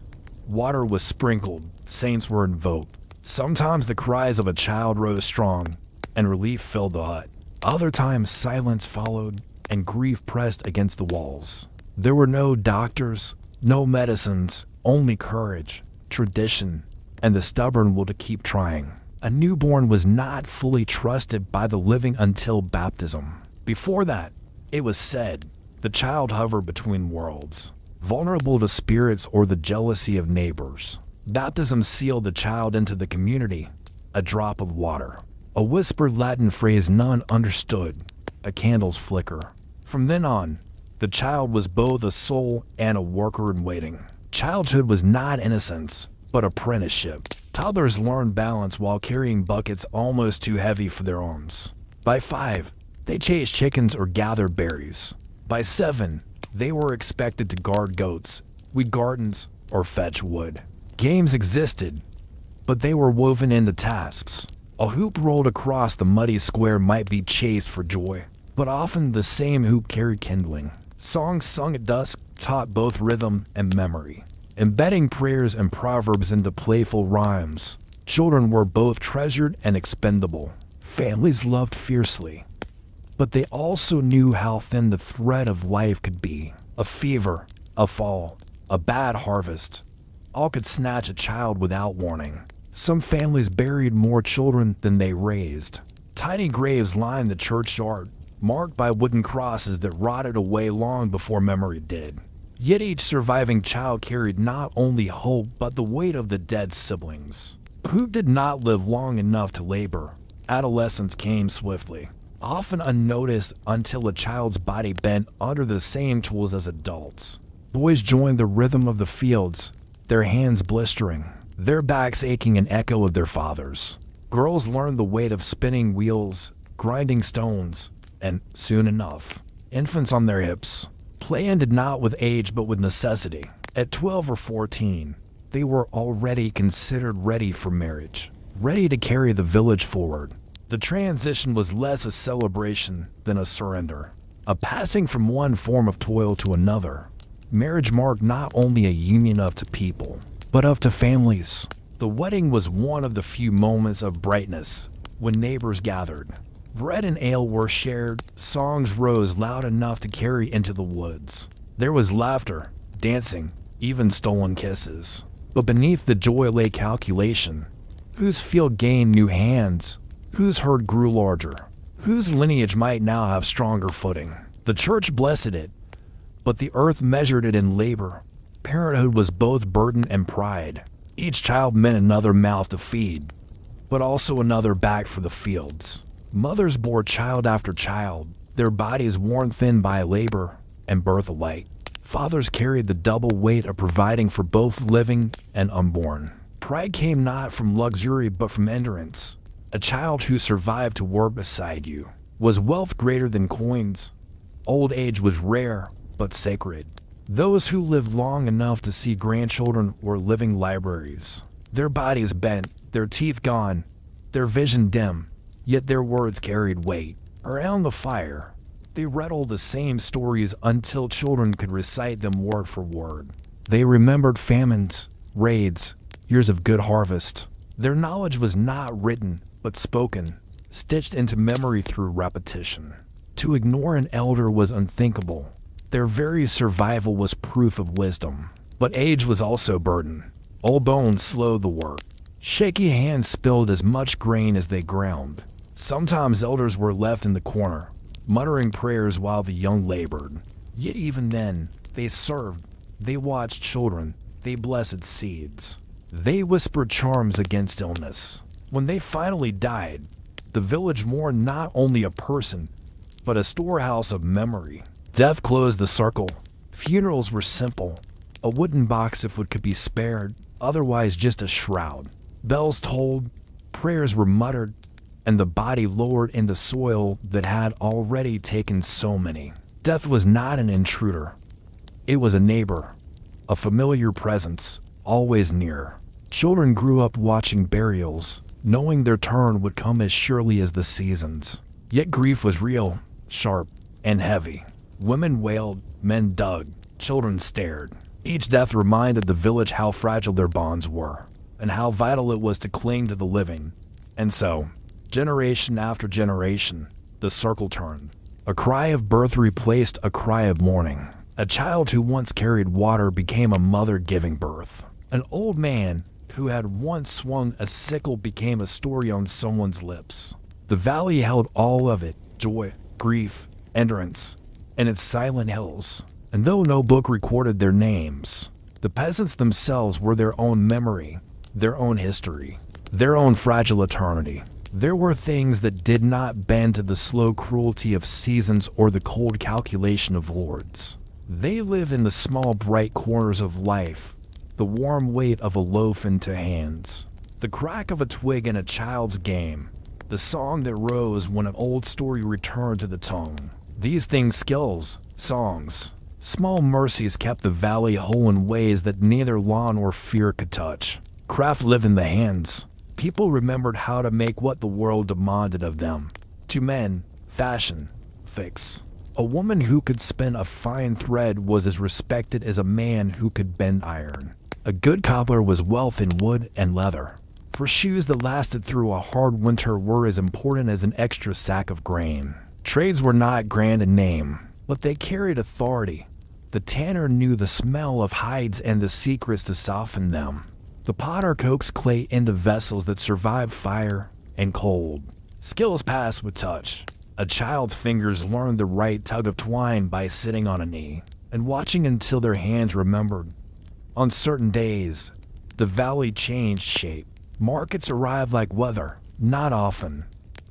[SPEAKER 1] water was sprinkled, saints were invoked. Sometimes the cries of a child rose strong, and relief filled the hut. Other times silence followed, and grief pressed against the walls. There were no doctors, no medicines, only courage, tradition, and the stubborn will to keep trying. A newborn was not fully trusted by the living until baptism. Before that, it was said, the child hovered between worlds, vulnerable to spirits or the jealousy of neighbors. Baptism sealed the child into the community, a drop of water, a whispered Latin phrase none understood, a candle's flicker. From then on, the child was both a soul and a worker in waiting. Childhood was not innocence, but apprenticeship. Toddlers learned balance while carrying buckets almost too heavy for their arms. By 5, they chased chickens or gathered berries. By 7, they were expected to guard goats, weed gardens, or fetch wood. Games existed, but they were woven into tasks. A hoop rolled across the muddy square might be chased for joy, but often the same hoop carried kindling. Songs sung at dusk taught both rhythm and memory, embedding prayers and proverbs into playful rhymes. Children were both treasured and expendable. Families loved fiercely, but they also knew how thin the thread of life could be. A fever, a fall, a bad harvest, all could snatch a child without warning. Some families buried more children than they raised. Tiny graves lined the churchyard, marked by wooden crosses that rotted away long before memory did. Yet each surviving child carried not only hope but the weight of the dead siblings, who did not live long enough to labor. Adolescence came swiftly, often unnoticed until a child's body bent under the same tools as adults. Boys joined the rhythm of the fields, their hands blistering, their backs aching an echo of their fathers. Girls learned the weight of spinning wheels, grinding stones, and, soon enough, infants on their hips. Play ended not with age but with necessity. At 12 or 14, they were already considered ready for marriage, ready to carry the village forward. The transition was less a celebration than a surrender, a passing from one form of toil to another. Marriage marked not only a union of two people, but of two families. The wedding was one of the few moments of brightness when neighbors gathered. Bread and ale were shared, songs rose loud enough to carry into the woods. There was laughter, dancing, even stolen kisses. But beneath the joy lay calculation. Whose field gained new hands? Whose herd grew larger? Whose lineage might now have stronger footing? The church blessed it, but the earth measured it in labor. Parenthood was both burden and pride. Each child meant another mouth to feed, but also another back for the fields. Mothers bore child after child, their bodies worn thin by labor and birth alike. Fathers carried the double weight of providing for both living and unborn. Pride came not from luxury but from endurance. A child who survived to work beside you was wealth greater than coins. Old age was rare but sacred. Those who lived long enough to see grandchildren were living libraries. Their bodies bent, their teeth gone, their vision dim, yet their words carried weight. Around the fire, they rattled the same stories until children could recite them word for word. They remembered famines, raids, years of good harvest. Their knowledge was not written, but spoken, stitched into memory through repetition. To ignore an elder was unthinkable. Their very survival was proof of wisdom. But age was also burden. Old bones slowed the work. Shaky hands spilled as much grain as they ground. Sometimes elders were left in the corner, muttering prayers while the young labored. Yet even then, they served. They watched children. They blessed seeds. They whispered charms against illness. When they finally died, the village mourned not only a person, but a storehouse of memory. Death closed the circle. Funerals were simple. A wooden box if it could be spared, otherwise just a shroud. Bells tolled, prayers were muttered, and the body lowered into soil that had already taken so many. Death was not an intruder. It was a neighbor, a familiar presence, always near. Children grew up watching burials, knowing their turn would come as surely as the seasons. Yet grief was real, sharp, and heavy. Women wailed, men dug, children stared. Each death reminded the village how fragile their bonds were, and how vital it was to cling to the living. And so, generation after generation, the circle turned. A cry of birth replaced a cry of mourning. A child who once carried water became a mother giving birth. An old man who had once swung a sickle became a story on someone's lips. The valley held all of it, joy, grief, endurance, and its silent hills. And though no book recorded their names, the peasants themselves were their own memory, their own history, their own fragile eternity. There were things that did not bend to the slow cruelty of seasons or the cold calculation of lords. They live in the small bright corners of life, the warm weight of a loaf into hands, the crack of a twig in a child's game, the song that rose when an old story returned to the tongue. These things, skills, songs, small mercies kept the valley whole in ways that neither law nor fear could touch. Craft lived in the hands. People remembered how to make what the world demanded of them. To men, fashion, fix. A woman who could spin a fine thread was as respected as a man who could bend iron. A good cobbler was wealth in wood and leather, for shoes that lasted through a hard winter were as important as an extra sack of grain. Trades were not grand in name, but they carried authority. The tanner knew the smell of hides and the secrets to soften them. The potter coaxed clay into vessels that survived fire and cold. Skills passed with touch. A child's fingers learned the right tug of twine by sitting on a knee and watching until their hands remembered. On certain days, the valley changed shape. Markets arrived like weather, not often,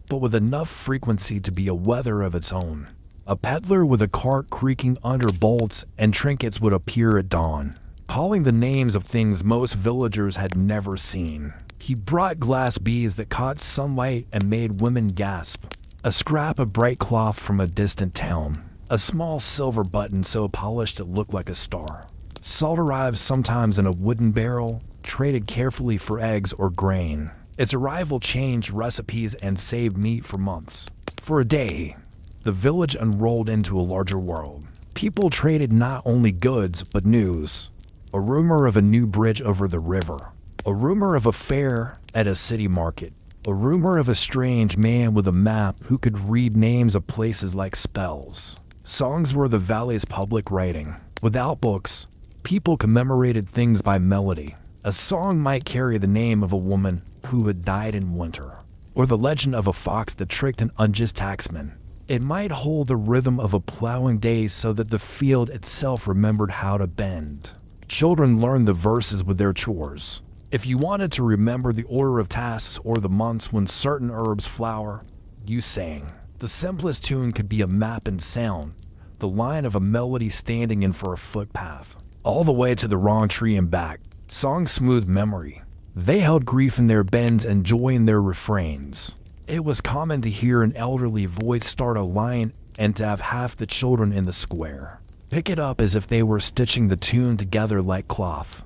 [SPEAKER 1] but with enough frequency to be a weather of its own. A peddler with a cart creaking under bolts and trinkets would appear at dawn, calling the names of things most villagers had never seen. He brought glass beads that caught sunlight and made women gasp, a scrap of bright cloth from a distant town, a small silver button so polished it looked like a star. Salt arrived sometimes in a wooden barrel, traded carefully for eggs or grain. Its arrival changed recipes and saved meat for months. For a day, the village unrolled into a larger world. People traded not only goods, but news. A rumor of a new bridge over the river. A rumor of a fair at a city market. A rumor of a strange man with a map who could read names of places like spells. Songs were the valley's public writing. Without books, people commemorated things by melody. A song might carry the name of a woman who had died in winter, or the legend of a fox that tricked an unjust taxman. It might hold the rhythm of a plowing day so that the field itself remembered how to bend. Children learned the verses with their chores. If you wanted to remember the order of tasks or the months when certain herbs flower, you sang. The simplest tune could be a map in sound, the line of a melody standing in for a footpath, all the way to the wrong tree and back. Songs smoothed memory. They held grief in their bends and joy in their refrains. It was common to hear an elderly voice start a line and to have half the children in the square pick it up as if they were stitching the tune together like cloth.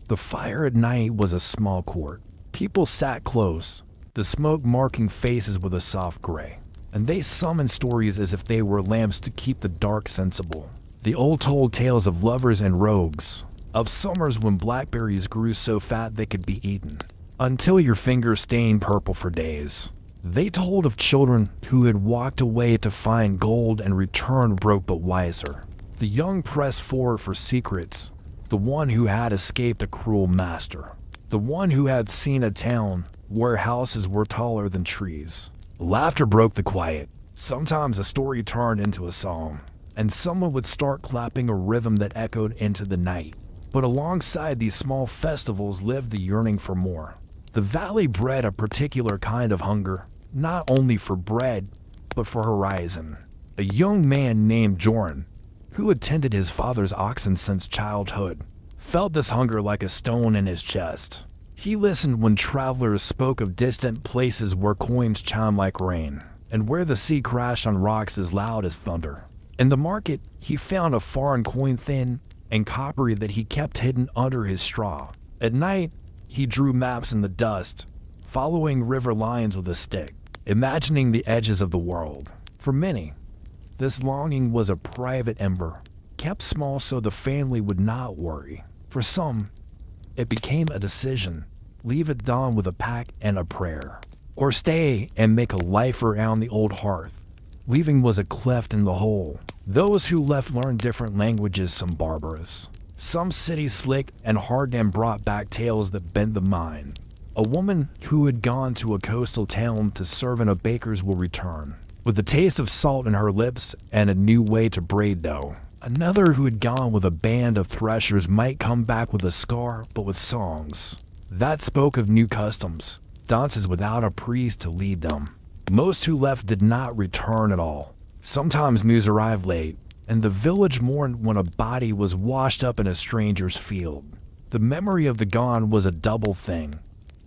[SPEAKER 1] The fire at night was a small court. People sat close, the smoke marking faces with a soft gray, and they summoned stories as if they were lamps to keep the dark sensible. The old told tales of lovers and rogues, of summers when blackberries grew so fat they could be eaten, until your fingers stained purple for days. They told of children who had walked away to find gold and returned broke but wiser. The young pressed forward for secrets, the one who had escaped a cruel master, the one who had seen a town where houses were taller than trees. Laughter broke the quiet. Sometimes a story turned into a song, and someone would start clapping a rhythm that echoed into the night. But alongside these small festivals lived the yearning for more. The valley bred a particular kind of hunger, not only for bread, but for horizon. A young man named Joran, who had tended his father's oxen since childhood, felt this hunger like a stone in his chest. He listened when travelers spoke of distant places where coins chime like rain, and where the sea crashed on rocks as loud as thunder. In the market, he found a foreign coin thin and coppery that he kept hidden under his straw. At night, he drew maps in the dust, following river lines with a stick, imagining the edges of the world. For many, this longing was a private ember, kept small so the family would not worry. For some, it became a decision: leave at dawn with a pack and a prayer, or stay and make a life around the old hearth. Leaving was a cleft in the hole. Those who left learned different languages, some barbarous, some city slick and hard, and brought back tales that bent the mind. A woman who had gone to a coastal town to serve in a baker's will return, with the taste of salt in her lips and a new way to braid dough. Another who had gone with a band of threshers might come back with a scar, but with songs that spoke of new customs, dances without a priest to lead them. Most who left did not return at all. Sometimes news arrived late, and the village mourned when a body was washed up in a stranger's field. The memory of the gone was a double thing: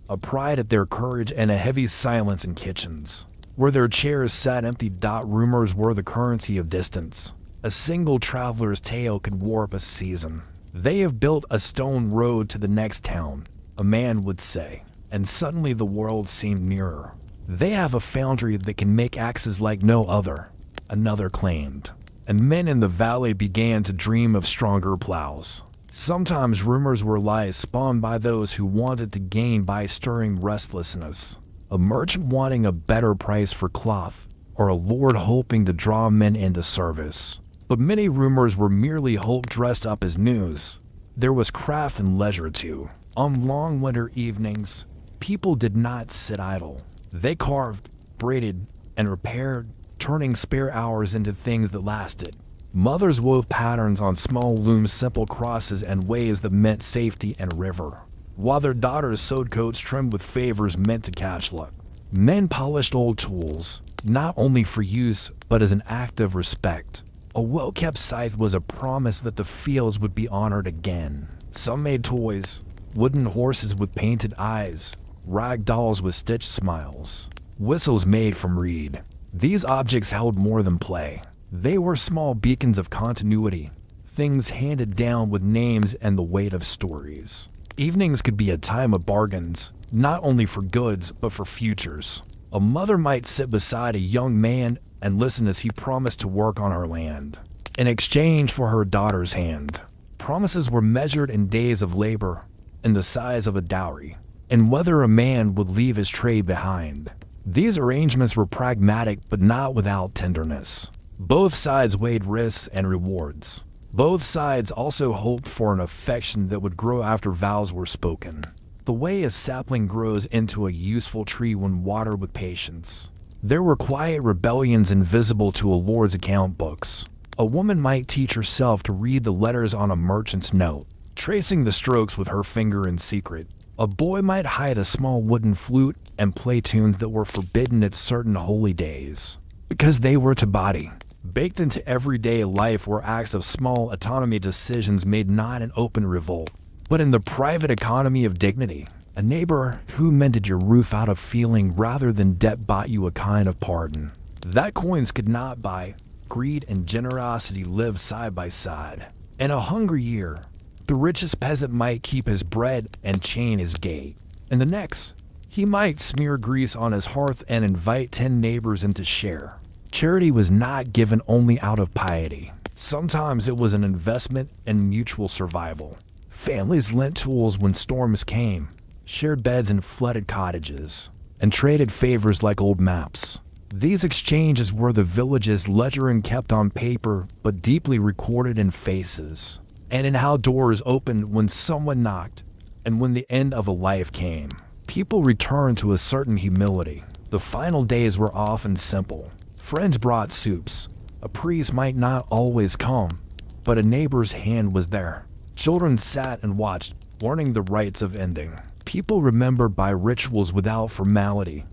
[SPEAKER 1] a pride at their courage and a heavy silence in kitchens, where their chairs sat empty. Rumors were the currency of distance. A single traveler's tale could warp a season. They have built a stone road to the next town, a man would say, and suddenly the world seemed nearer. They have a foundry that can make axes like no other, another claimed. And men in the valley began to dream of stronger plows. Sometimes rumors were lies spawned by those who wanted to gain by stirring restlessness. A merchant wanting a better price for cloth, or a lord hoping to draw men into service. But many rumors were merely hope dressed up as news. There was craft and leisure too. On long winter evenings, people did not sit idle. They carved, braided, and repaired, turning spare hours into things that lasted. Mothers wove patterns on small looms, simple crosses and waves that meant safety and river, while their daughters sewed coats trimmed with favors meant to catch luck. Men polished old tools, not only for use, but as an act of respect. A well-kept scythe was a promise that the fields would be honored again. Some made toys: wooden horses with painted eyes, rag dolls with stitched smiles, whistles made from reed. These objects held more than play. They were small beacons of continuity, things handed down with names and the weight of stories. Evenings could be a time of bargains, not only for goods, but for futures. A mother might sit beside a young man and listen as he promised to work on her land, in exchange for her daughter's hand. Promises were measured in days of labor, in the size of a dowry, and whether a man would leave his trade behind. These arrangements were pragmatic, but not without tenderness. Both sides weighed risks and rewards. Both sides also hoped for an affection that would grow after vows were spoken, the way a sapling grows into a useful tree when watered with patience. There were quiet rebellions invisible to a lord's account books. A woman might teach herself to read the letters on a merchant's note, tracing the strokes with her finger in secret. A boy might hide a small wooden flute and play tunes that were forbidden at certain holy days, because they were tabadi. Baked into everyday life were acts of small autonomy, decisions made not in open revolt, but in the private economy of dignity. A neighbor who mended your roof out of feeling rather than debt bought you a kind of pardon that coins could not buy. Greed and generosity lived side by side. In a hungry year, the richest peasant might keep his bread and chain his gate. In the next, he might smear grease on his hearth and invite 10 neighbors in to share. Charity was not given only out of piety. Sometimes it was an investment in mutual survival. Families lent tools when storms came, shared beds in flooded cottages, and traded favors like old maps. These exchanges were the village's ledger and kept on paper, but deeply recorded in faces, and in how doors opened when someone knocked, and when the end of a life came. People returned to a certain humility. The final days were often simple. Friends brought soups. A priest might not always come, but a neighbor's hand was there. Children sat and watched, learning the rites of ending. People remembered by rituals without formality,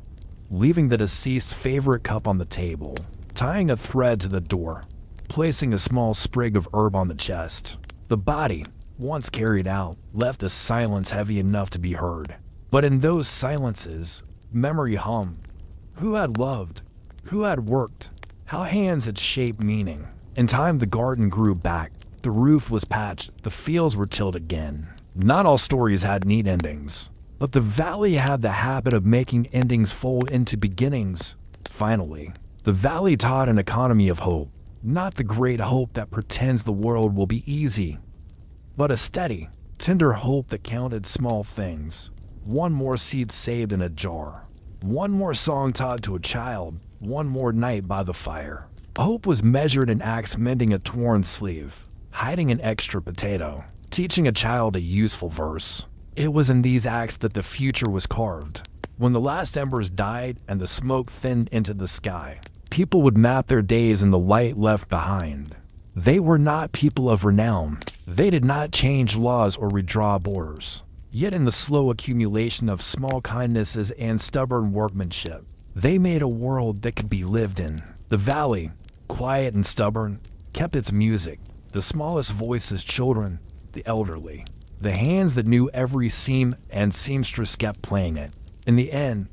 [SPEAKER 1] leaving the deceased's favorite cup on the table, tying a thread to the door, placing a small sprig of herb on the chest. The body, once carried out, left a silence heavy enough to be heard. But in those silences, memory hummed. Who had loved? Who had worked? How hands had shaped meaning. In time, the garden grew back. The roof was patched. The fields were tilled again. Not all stories had neat endings, but the valley had the habit of making endings fold into beginnings. Finally, the valley taught an economy of hope, not the great hope that pretends the world will be easy, but a steady, tender hope that counted small things. One more seed saved in a jar, one more song taught to a child, one more night by the fire. Hope was measured in acts: mending a torn sleeve, hiding an extra potato, teaching a child a useful verse. It was in these acts that the future was carved. When the last embers died and the smoke thinned into the sky, people would map their days in the light left behind. They were not people of renown. They did not change laws or redraw borders. Yet in the slow accumulation of small kindnesses and stubborn workmanship, they made a world that could be lived in. The valley, quiet and stubborn, kept its music. The smallest voices, children, the elderly. The hands that knew every seam and seamstress kept playing it. In the end,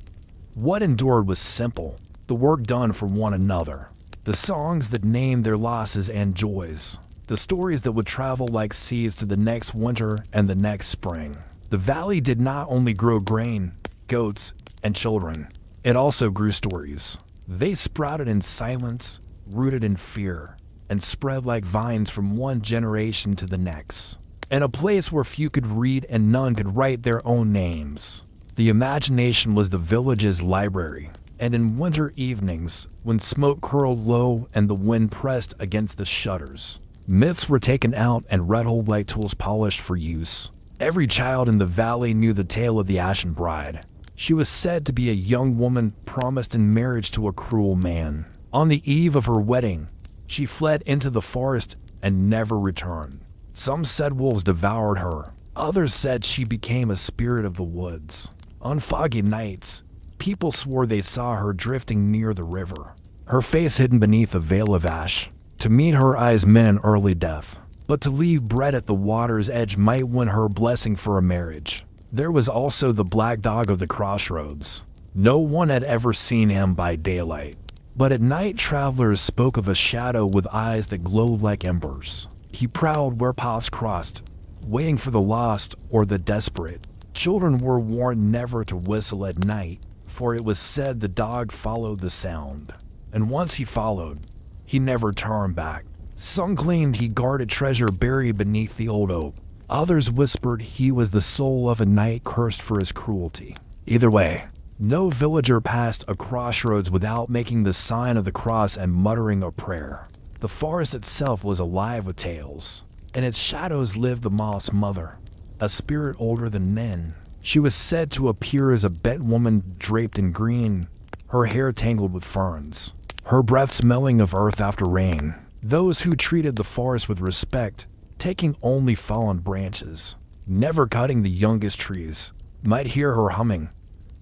[SPEAKER 1] what endured was simple, the work done for one another. The songs that named their losses and joys. The stories that would travel like seeds to the next winter and the next spring. The valley did not only grow grain, goats, and children. It also grew stories. They sprouted in silence, rooted in fear, and spread like vines from one generation to the next. In a place where few could read and none could write their own names. The imagination was the village's library, and in winter evenings, when smoke curled low and the wind pressed against the shutters, myths were taken out and rattled like tools polished for use. Every child in the valley knew the tale of the Ashen Bride. She was said to be a young woman promised in marriage to a cruel man. On the eve of her wedding, she fled into the forest and never returned. Some said wolves devoured her. Others said she became a spirit of the woods. On foggy nights, people swore they saw her drifting near the river, her face hidden beneath a veil of ash. To meet her eyes meant early death, but to leave bread at the water's edge might win her blessing for a marriage. There was also the black dog of the crossroads. No one had ever seen him by daylight, but at night travelers spoke of a shadow with eyes that glowed like embers. He prowled where paths crossed, waiting for the lost or the desperate. Children were warned never to whistle at night, for it was said the dog followed the sound. And once he followed, he never turned back. Some claimed he guarded treasure buried beneath the old oak. Others whispered he was the soul of a knight cursed for his cruelty. Either way, no villager passed a crossroads without making the sign of the cross and muttering a prayer. The forest itself was alive with tales. In its shadows lived the moth's mother, a spirit older than men. She was said to appear as a bent woman draped in green, her hair tangled with ferns, her breath smelling of earth after rain. Those who treated the forest with respect, taking only fallen branches, never cutting the youngest trees, might hear her humming,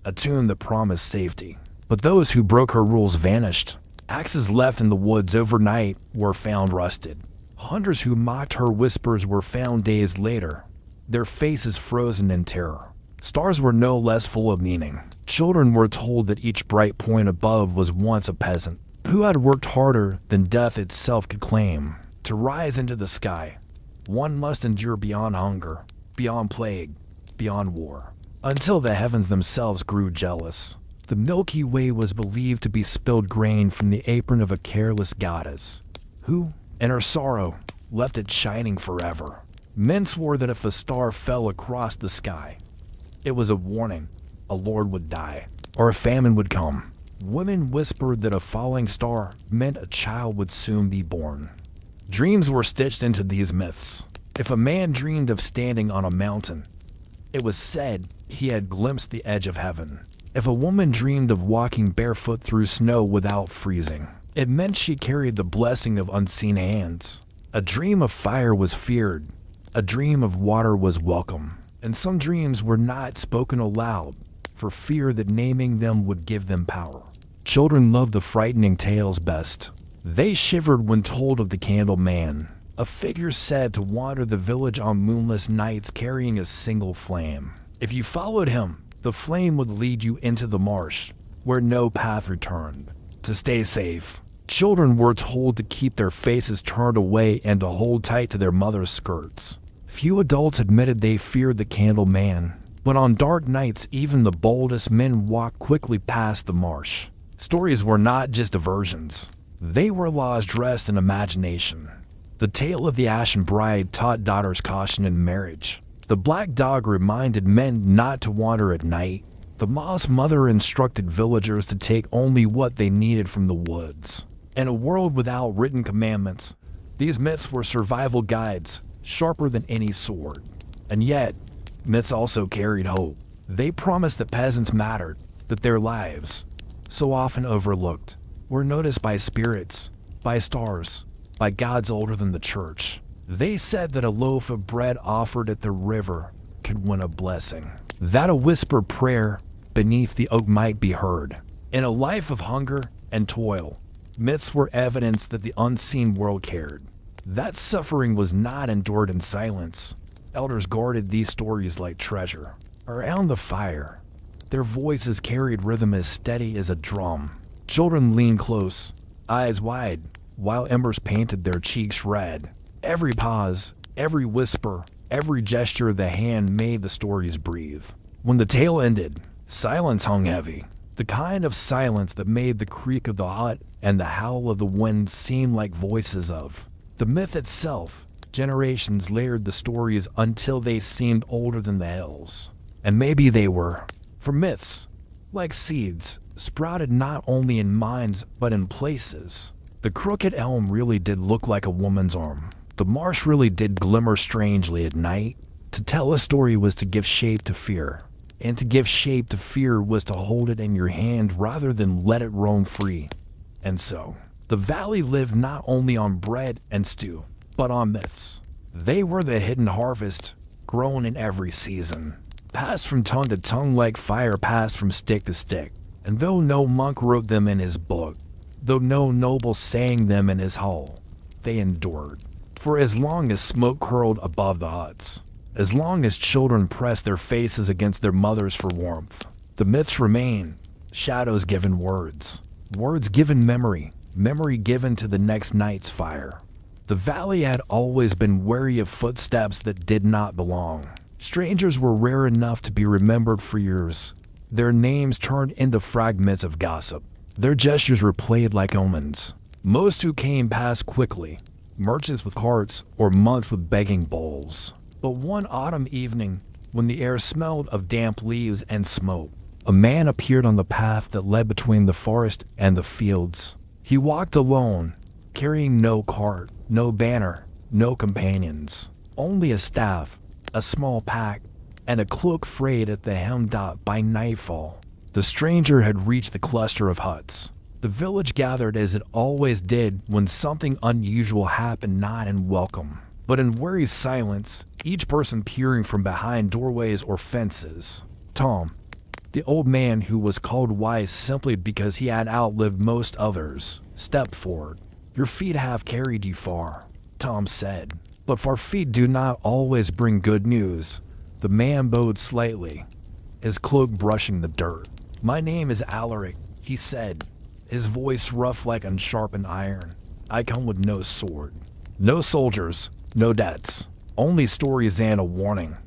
[SPEAKER 1] a tune that promised safety. But those who broke her rules vanished. Axes left in the woods overnight were found rusted. Hunters who mocked her whispers were found days later, their faces frozen in terror. Stars were no less full of meaning. Children were told that each bright point above was once a peasant, who had worked harder than death itself could claim. To rise into the sky, one must endure beyond hunger, beyond plague, beyond war, until the heavens themselves grew jealous. The Milky Way was believed to be spilled grain from the apron of a careless goddess, who, in her sorrow, left it shining forever. Men swore that if a star fell across the sky, it was a warning a lord would die, or a famine would come. Women whispered that a falling star meant a child would soon be born. Dreams were stitched into these myths. If a man dreamed of standing on a mountain, it was said he had glimpsed the edge of heaven. If a woman dreamed of walking barefoot through snow without freezing, it meant she carried the blessing of unseen hands. A dream of fire was feared. A dream of water was welcome. And some dreams were not spoken aloud, for fear that naming them would give them power. Children loved the frightening tales best. They shivered when told of the Candle Man, a figure said to wander the village on moonless nights carrying a single flame. If you followed him, the flame would lead you into the marsh, where no path returned. To stay safe, children were told to keep their faces turned away and to hold tight to their mother's skirts. Few adults admitted they feared the Candle Man, but on dark nights even the boldest men walked quickly past the marsh. Stories were not just diversions. They were laws dressed in imagination. The tale of the Ashen Bride taught daughters caution in marriage. The Black Dog reminded men not to wander at night. The Moss Mother instructed villagers to take only what they needed from the woods. In a world without written commandments, these myths were survival guides, sharper than any sword. And yet, myths also carried hope. They promised that peasants mattered, that their lives, so often overlooked, were noticed by spirits, by stars, by gods older than the church. They said that a loaf of bread offered at the river could win a blessing, that a whispered prayer beneath the oak might be heard. In a life of hunger and toil, myths were evidence that the unseen world cared. That suffering was not endured in silence. Elders guarded these stories like treasure. Around the fire, their voices carried rhythm as steady as a drum. Children leaned close, eyes wide, while embers painted their cheeks red. Every pause, every whisper, every gesture of the hand made the stories breathe. When the tale ended, silence hung heavy. The kind of silence that made the creak of the hut and the howl of the wind seem like voices of the myth itself. Generations layered the stories until they seemed older than the hills. And maybe they were. For myths, like seeds, sprouted not only in minds but in places. The crooked elm really did look like a woman's arm. The marsh really did glimmer strangely at night. To tell a story was to give shape to fear. And to give shape to fear was to hold it in your hand rather than let it roam free. And so, the valley lived not only on bread and stew, but on myths. They were the hidden harvest, grown in every season, passed from tongue to tongue like fire passed from stick to stick. And though no monk wrote them in his book, though no noble sang them in his hall, they endured. For as long as smoke curled above the huts, as long as children pressed their faces against their mothers for warmth, the myths remain, shadows given words, words given memory, memory given to the next night's fire. The valley had always been wary of footsteps that did not belong. Strangers were rare enough to be remembered for years. Their names turned into fragments of gossip. Their gestures were played like omens. Most who came passed quickly, merchants with carts or monks with begging bowls. But one autumn evening, when the air smelled of damp leaves and smoke, a man appeared on the path that led between the forest and the fields. He walked alone, carrying no cart, no banner, no companions, only a staff, a small pack, and a cloak frayed at the hem. By nightfall, the stranger had reached the cluster of huts. The village gathered as it always did when something unusual happened, not in welcome, but in wary silence, each person peering from behind doorways or fences. Tom, the old man who was called wise simply because he had outlived most others, stepped forward. "Your feet have carried you far," Tom said. "But far feet do not always bring good news." The man bowed slightly, his cloak brushing the dirt. "My name is Alaric," he said, his voice rough like unsharpened iron. "I come with no sword, no soldiers, no debts, only stories and a warning."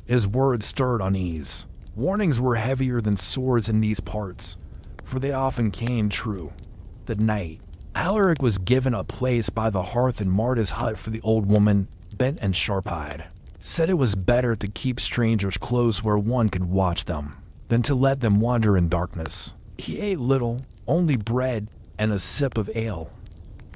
[SPEAKER 1] His words stirred unease. Warnings were heavier than swords in these parts, for they often came true. That night, Alaric was given a place by the hearth in Marta's hut for the old woman, bent and sharp-eyed. said it was better to keep strangers close where one could watch them than to let them wander in darkness. He ate little, only bread and a sip of ale.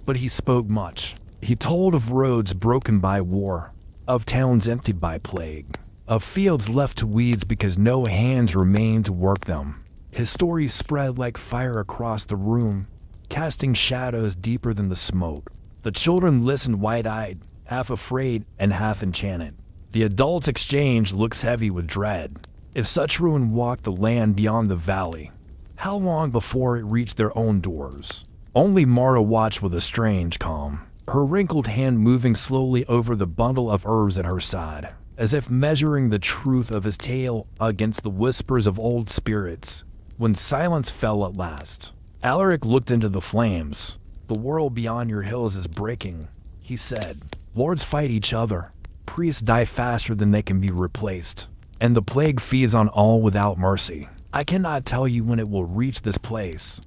[SPEAKER 1] But he spoke much. He told of roads broken by war, of towns emptied by plague, of fields left to weeds because no hands remained to work them. His story spread like fire across the room, casting shadows deeper than the smoke. The children listened wide-eyed, half afraid and half enchanted. The adults' exchange looks heavy with dread. If such ruin walked the land beyond the valley, how long before it reached their own doors? Only Marta watched with a strange calm, her wrinkled hand moving slowly over the bundle of herbs at her side, as if measuring the truth of his tale against the whispers of old spirits. When silence fell at last, Alaric looked into the flames. "The world beyond your hills is breaking," he said. "Lords fight each other. Priests die faster than they can be replaced, and the plague feeds on all without mercy. I cannot tell you when it will reach this place,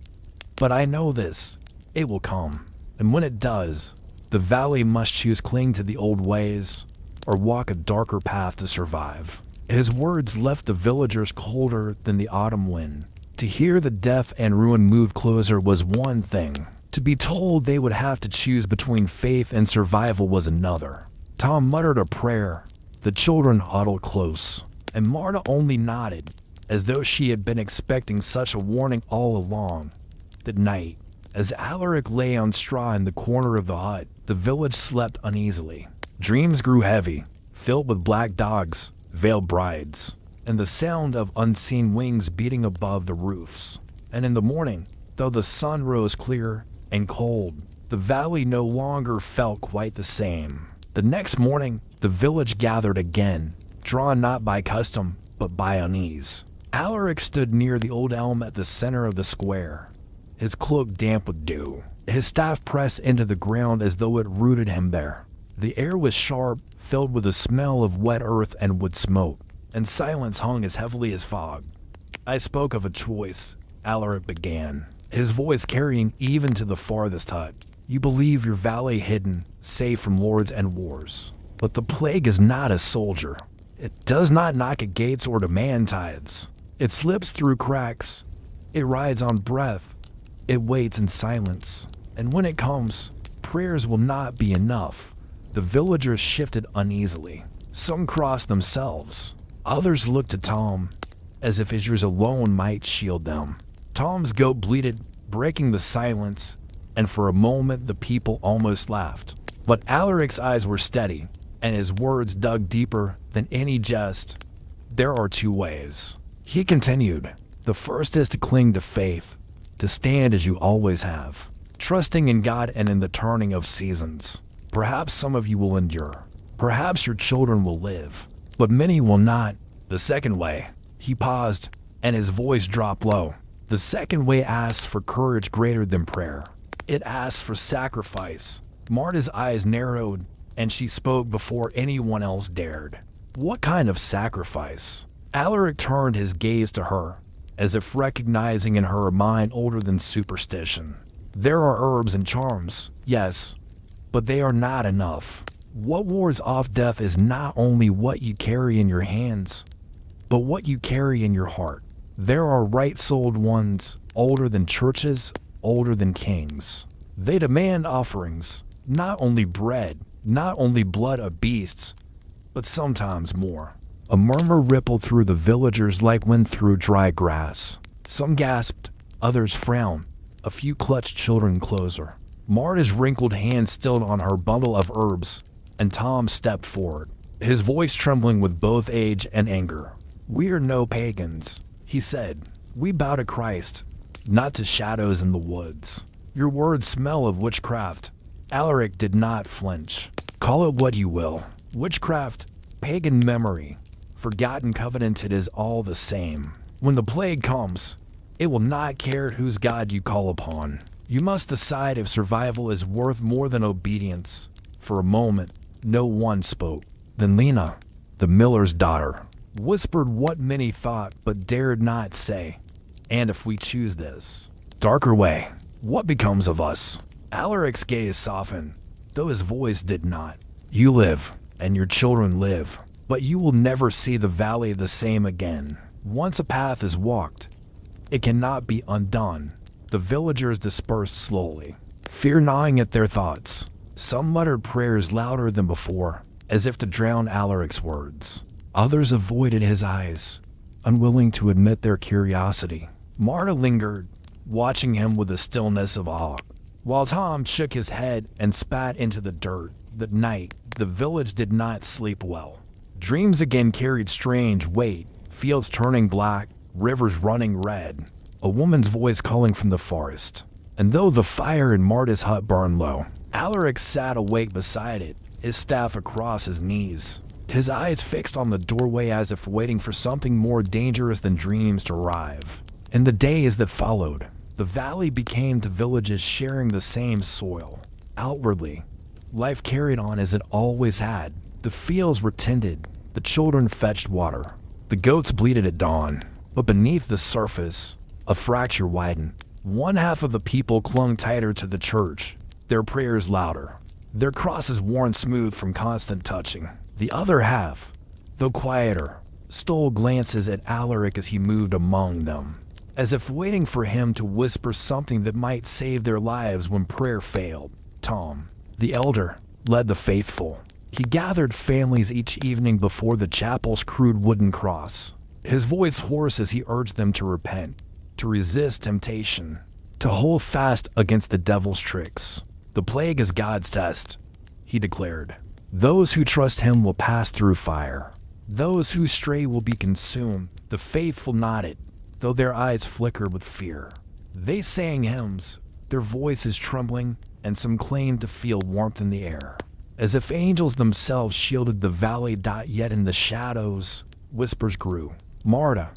[SPEAKER 1] but I know this: it will come. And when it does, the valley must choose cling to the old ways or walk a darker path to survive." His words left the villagers colder than the autumn wind. To hear the death and ruin move closer was one thing. To be told they would have to choose between faith and survival was another. Tom muttered a prayer. The children huddled close, and Marta only nodded, as though she had been expecting such a warning all along. That night, as Alaric lay on straw in the corner of the hut, the village slept uneasily. Dreams grew heavy, filled with black dogs, veiled brides, and the sound of unseen wings beating above the roofs. And in the morning, though the sun rose clear and cold, the valley no longer felt quite the same. The next morning, the village gathered again, drawn not by custom, but by unease. Alaric stood near the old elm at the center of the square, his cloak damp with dew, his staff pressed into the ground as though it rooted him there. The air was sharp, filled with the smell of wet earth and wood smoke, and silence hung as heavily as fog. "I spoke of a choice," Alaric began, his voice carrying even to the farthest hut. "You believe your valley hidden, safe from lords and wars. But the plague is not a soldier. It does not knock at gates or demand tithes. It slips through cracks. It rides on breath. It waits in silence. And when it comes, prayers will not be enough." The villagers shifted uneasily. Some crossed themselves. Others looked to Tom, as if his ears alone might shield them. Tom's goat bleated, breaking the silence, and for a moment the people almost laughed. But Alaric's eyes were steady, and his words dug deeper than any jest. "There are two ways," he continued. "The first is to cling to faith, to stand as you always have, trusting in God and in the turning of seasons. Perhaps some of you will endure. Perhaps your children will live, but many will not. The second way," he paused, and his voice dropped low. "The second way asks for courage greater than prayer. It asks for sacrifice." Marta's eyes narrowed, and she spoke before anyone else dared. "What kind of sacrifice?" Alaric turned his gaze to her, as if recognizing in her a mind older than superstition. "There are herbs and charms, yes, but they are not enough. What wards off death is not only what you carry in your hands, but what you carry in your heart. There are right-souled ones, older than churches, older than kings. They demand offerings, not only bread, not only blood of beasts, but sometimes more." A murmur rippled through the villagers like wind through dry grass. Some gasped, others frowned. A few clutched children closer. Marta's wrinkled hand stilled on her bundle of herbs, and Tom stepped forward, his voice trembling with both age and anger. "We are no pagans," he said. "We bow to Christ, not to shadows in the woods. Your words smell of witchcraft." Alaric did not flinch. "Call it what you will. Witchcraft, pagan memory, forgotten covenant, it is all the same. When the plague comes, it will not care whose God you call upon. You must decide if survival is worth more than obedience." For a moment, no one spoke. Then Lena, the miller's daughter, whispered what many thought but dared not say. "And if we choose this darker way, what becomes of us?" Alaric's gaze softened, though his voice did not. "You live, and your children live. but you will never see the valley the same again. Once a path is walked, it cannot be undone. The villagers dispersed slowly, fear gnawing at their thoughts. Some muttered prayers louder than before, as if to drown Alaric's words. Others avoided his eyes, unwilling to admit their curiosity. Marta lingered, watching him with the stillness of awe, while Tom shook his head and spat into the dirt. That night, the village did not sleep well. Dreams again carried strange weight, fields turning black, rivers running red, a woman's voice calling from the forest. And though the fire in Marta's hut burned low, Alaric sat awake beside it, his staff across his knees, his eyes fixed on the doorway as if waiting for something more dangerous than dreams to arrive. In the days that followed, the valley became two villages sharing the same soil. Outwardly, life carried on as it always had. The fields were tended, the children fetched water, the goats bleated at dawn. But beneath the surface, a fracture widened. One half of the people clung tighter to the church, their prayers louder, their crosses worn smooth from constant touching. The other half, though quieter, stole glances at Alaric as he moved among them, as if waiting for him to whisper something that might save their lives when prayer failed. Tom, the elder, led the faithful. He gathered families each evening before the chapel's crude wooden cross, his voice hoarse as he urged them to repent, to resist temptation, to hold fast against the devil's tricks. The plague is God's test, he declared. Those who trust him will pass through fire. Those who stray will be consumed. The faithful nodded, though their eyes flickered with fear. They sang hymns, their voices trembling, and some claimed to feel warmth in the air, as if angels themselves shielded the valley. Yet in the shadows, whispers grew. Marta,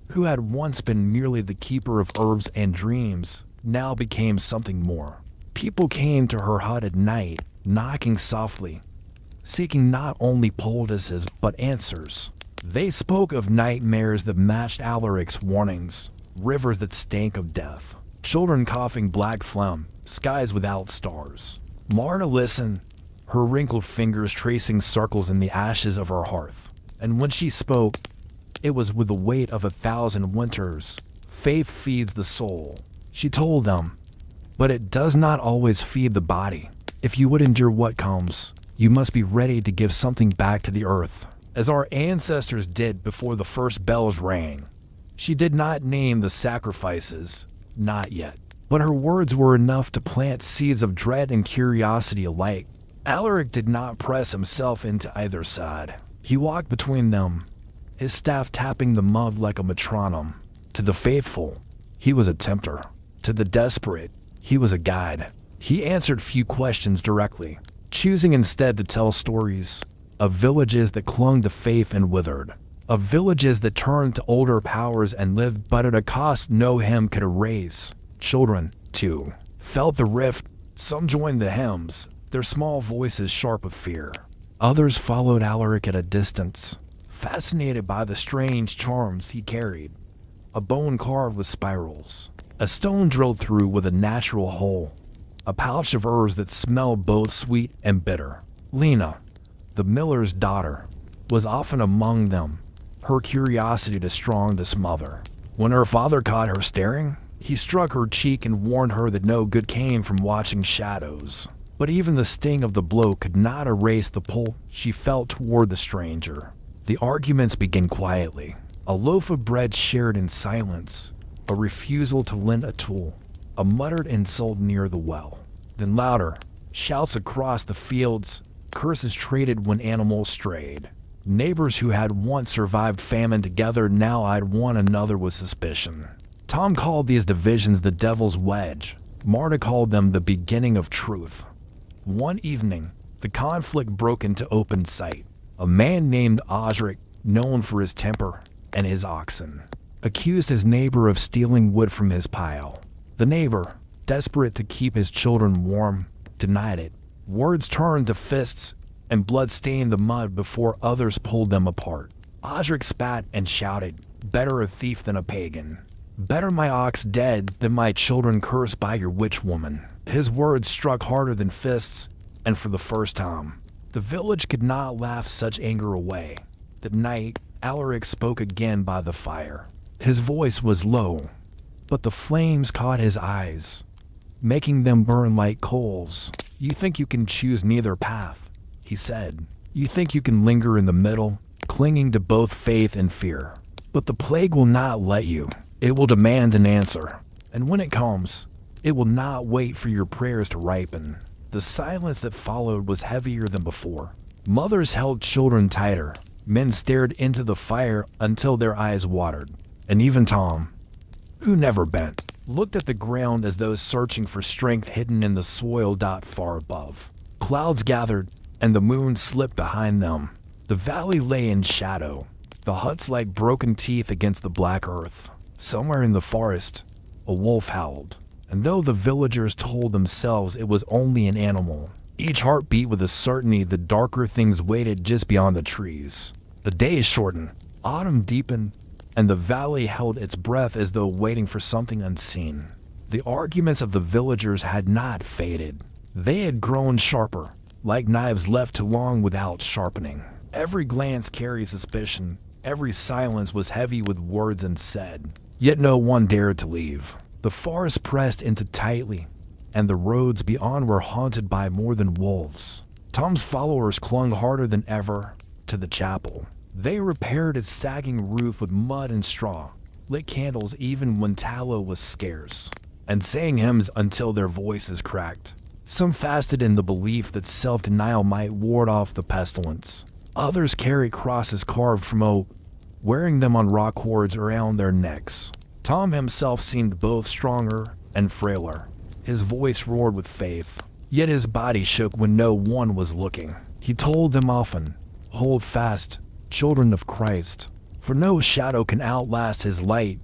[SPEAKER 1] who had once been merely the keeper of herbs and dreams, now became something more. People came to her hut at night, knocking softly, seeking not only poultices but answers. They spoke of nightmares that matched Alaric's warnings, rivers that stank of death, children coughing black phlegm, skies without stars. Marta listened, her wrinkled fingers tracing circles in the ashes of her hearth. And when she spoke, it was with the weight of 1,000 winters. Faith feeds the soul, she told them, but it does not always feed the body. If you would endure what comes, you must be ready to give something back to the earth, as our ancestors did before the first bells rang. She did not name the sacrifices, not yet, but her words were enough to plant seeds of dread and curiosity alike. Alaric did not press himself into either side. He walked between them, his staff tapping the mud like a metronome. To the faithful, he was a tempter. To the desperate, he was a guide. He answered few questions directly, choosing instead to tell stories of villages that clung to faith and withered, of villages that turned to older powers and lived but at a cost no hymn could erase. Children, too, felt the rift. Some joined the hymns, their small voices sharp with fear. Others followed Alaric at a distance, fascinated by the strange charms he carried. A bone carved with spirals, a stone drilled through with a natural hole, a pouch of herbs that smelled both sweet and bitter. Lena, the miller's daughter, was often among them, her curiosity too strong to smother. When her father caught her staring, he struck her cheek and warned her that no good came from watching shadows. But even the sting of the blow could not erase the pull she felt toward the stranger. The arguments began quietly, a loaf of bread shared in silence, a refusal to lend a tool, a muttered insult near the well. Then louder, shouts across the fields, curses traded when animals strayed. Neighbors who had once survived famine together now eyed one another with suspicion. Tom called these divisions the devil's wedge. Marta called them the beginning of truth. One evening, the conflict broke into open sight. A man named Osric, known for his temper and his oxen, accused his neighbor of stealing wood from his pile. The neighbor, desperate to keep his children warm, denied it. Words turned to fists, and blood stained the mud before others pulled them apart. Osric spat and shouted, "Better a thief than a pagan. Better my ox dead than my children cursed by your witch woman." His words struck harder than fists, and for the first time, the village could not laugh such anger away. That night, Alaric spoke again by the fire. His voice was low, but the flames caught his eyes, making them burn like coals. "You think you can choose neither path," he said. "You think you can linger in the middle, clinging to both faith and fear. But the plague will not let you. It will demand an answer. And when it comes, it will not wait for your prayers to ripen." The silence that followed was heavier than before. Mothers held children tighter. Men stared into the fire until their eyes watered. And even Tom, who never bent, looked at the ground as though searching for strength hidden in the soil far above. Clouds gathered, and the moon slipped behind them. The valley lay in shadow, the huts like broken teeth against the black earth. Somewhere in the forest, a wolf howled, and though the villagers told themselves it was only an animal, each heart beat with a certainty that darker things waited just beyond the trees. The days shortened, autumn deepened, and the valley held its breath as though waiting for something unseen. The arguments of the villagers had not faded. They had grown sharper, like knives left too long without sharpening. Every glance carried suspicion. Every silence was heavy with words unsaid. Yet no one dared to leave. The forest pressed into tightly, and the roads beyond were haunted by more than wolves. Tom's followers clung harder than ever to the chapel. They repaired its sagging roof with mud and straw, lit candles even when tallow was scarce, and sang hymns until their voices cracked. Some fasted in the belief that self-denial might ward off the pestilence. Others carried crosses carved from oak, wearing them on rock cords around their necks. Tom himself seemed both stronger and frailer. His voice roared with faith, yet his body shook when no one was looking. He told them often, "Hold fast, children of Christ, for no shadow can outlast his light,"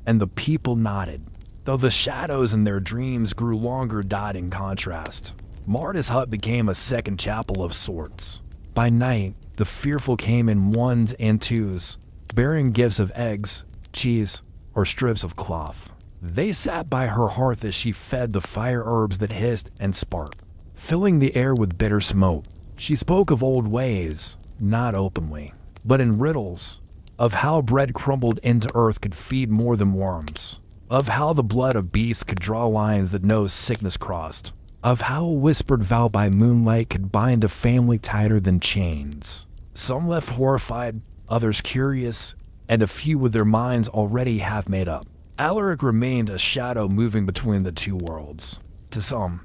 [SPEAKER 1] and the people nodded, though the shadows in their dreams grew longer in contrast. Marta's hut became a second chapel of sorts. By night, the fearful came in ones and twos, bearing gifts of eggs, cheese, or strips of cloth. They sat by her hearth as she fed the fire herbs that hissed and sparked, filling the air with bitter smoke. She spoke of old ways, not openly, but in riddles, of how bread crumbled into earth could feed more than worms, of how the blood of beasts could draw lines that no sickness crossed, of how a whispered vow by moonlight could bind a family tighter than chains. Some left horrified, others curious, and a few with their minds already half made up. Alaric remained a shadow moving between the two worlds. To some,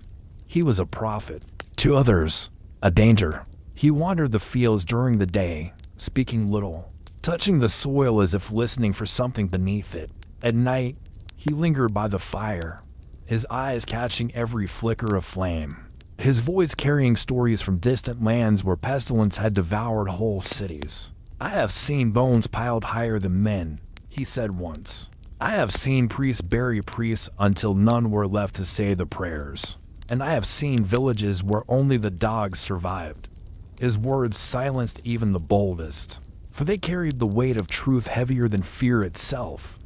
[SPEAKER 1] he was a prophet. To others, a danger. He wandered the fields during the day, speaking little, touching the soil as if listening for something beneath it. At night, he lingered by the fire, his eyes catching every flicker of flame, his voice carrying stories from distant lands where pestilence had devoured whole cities. "I have seen bones piled higher than men," he said once. "I have seen priests bury priests until none were left to say the prayers. And I have seen villages where only the dogs survived." His words silenced even the boldest, for they carried the weight of truth heavier than fear itself.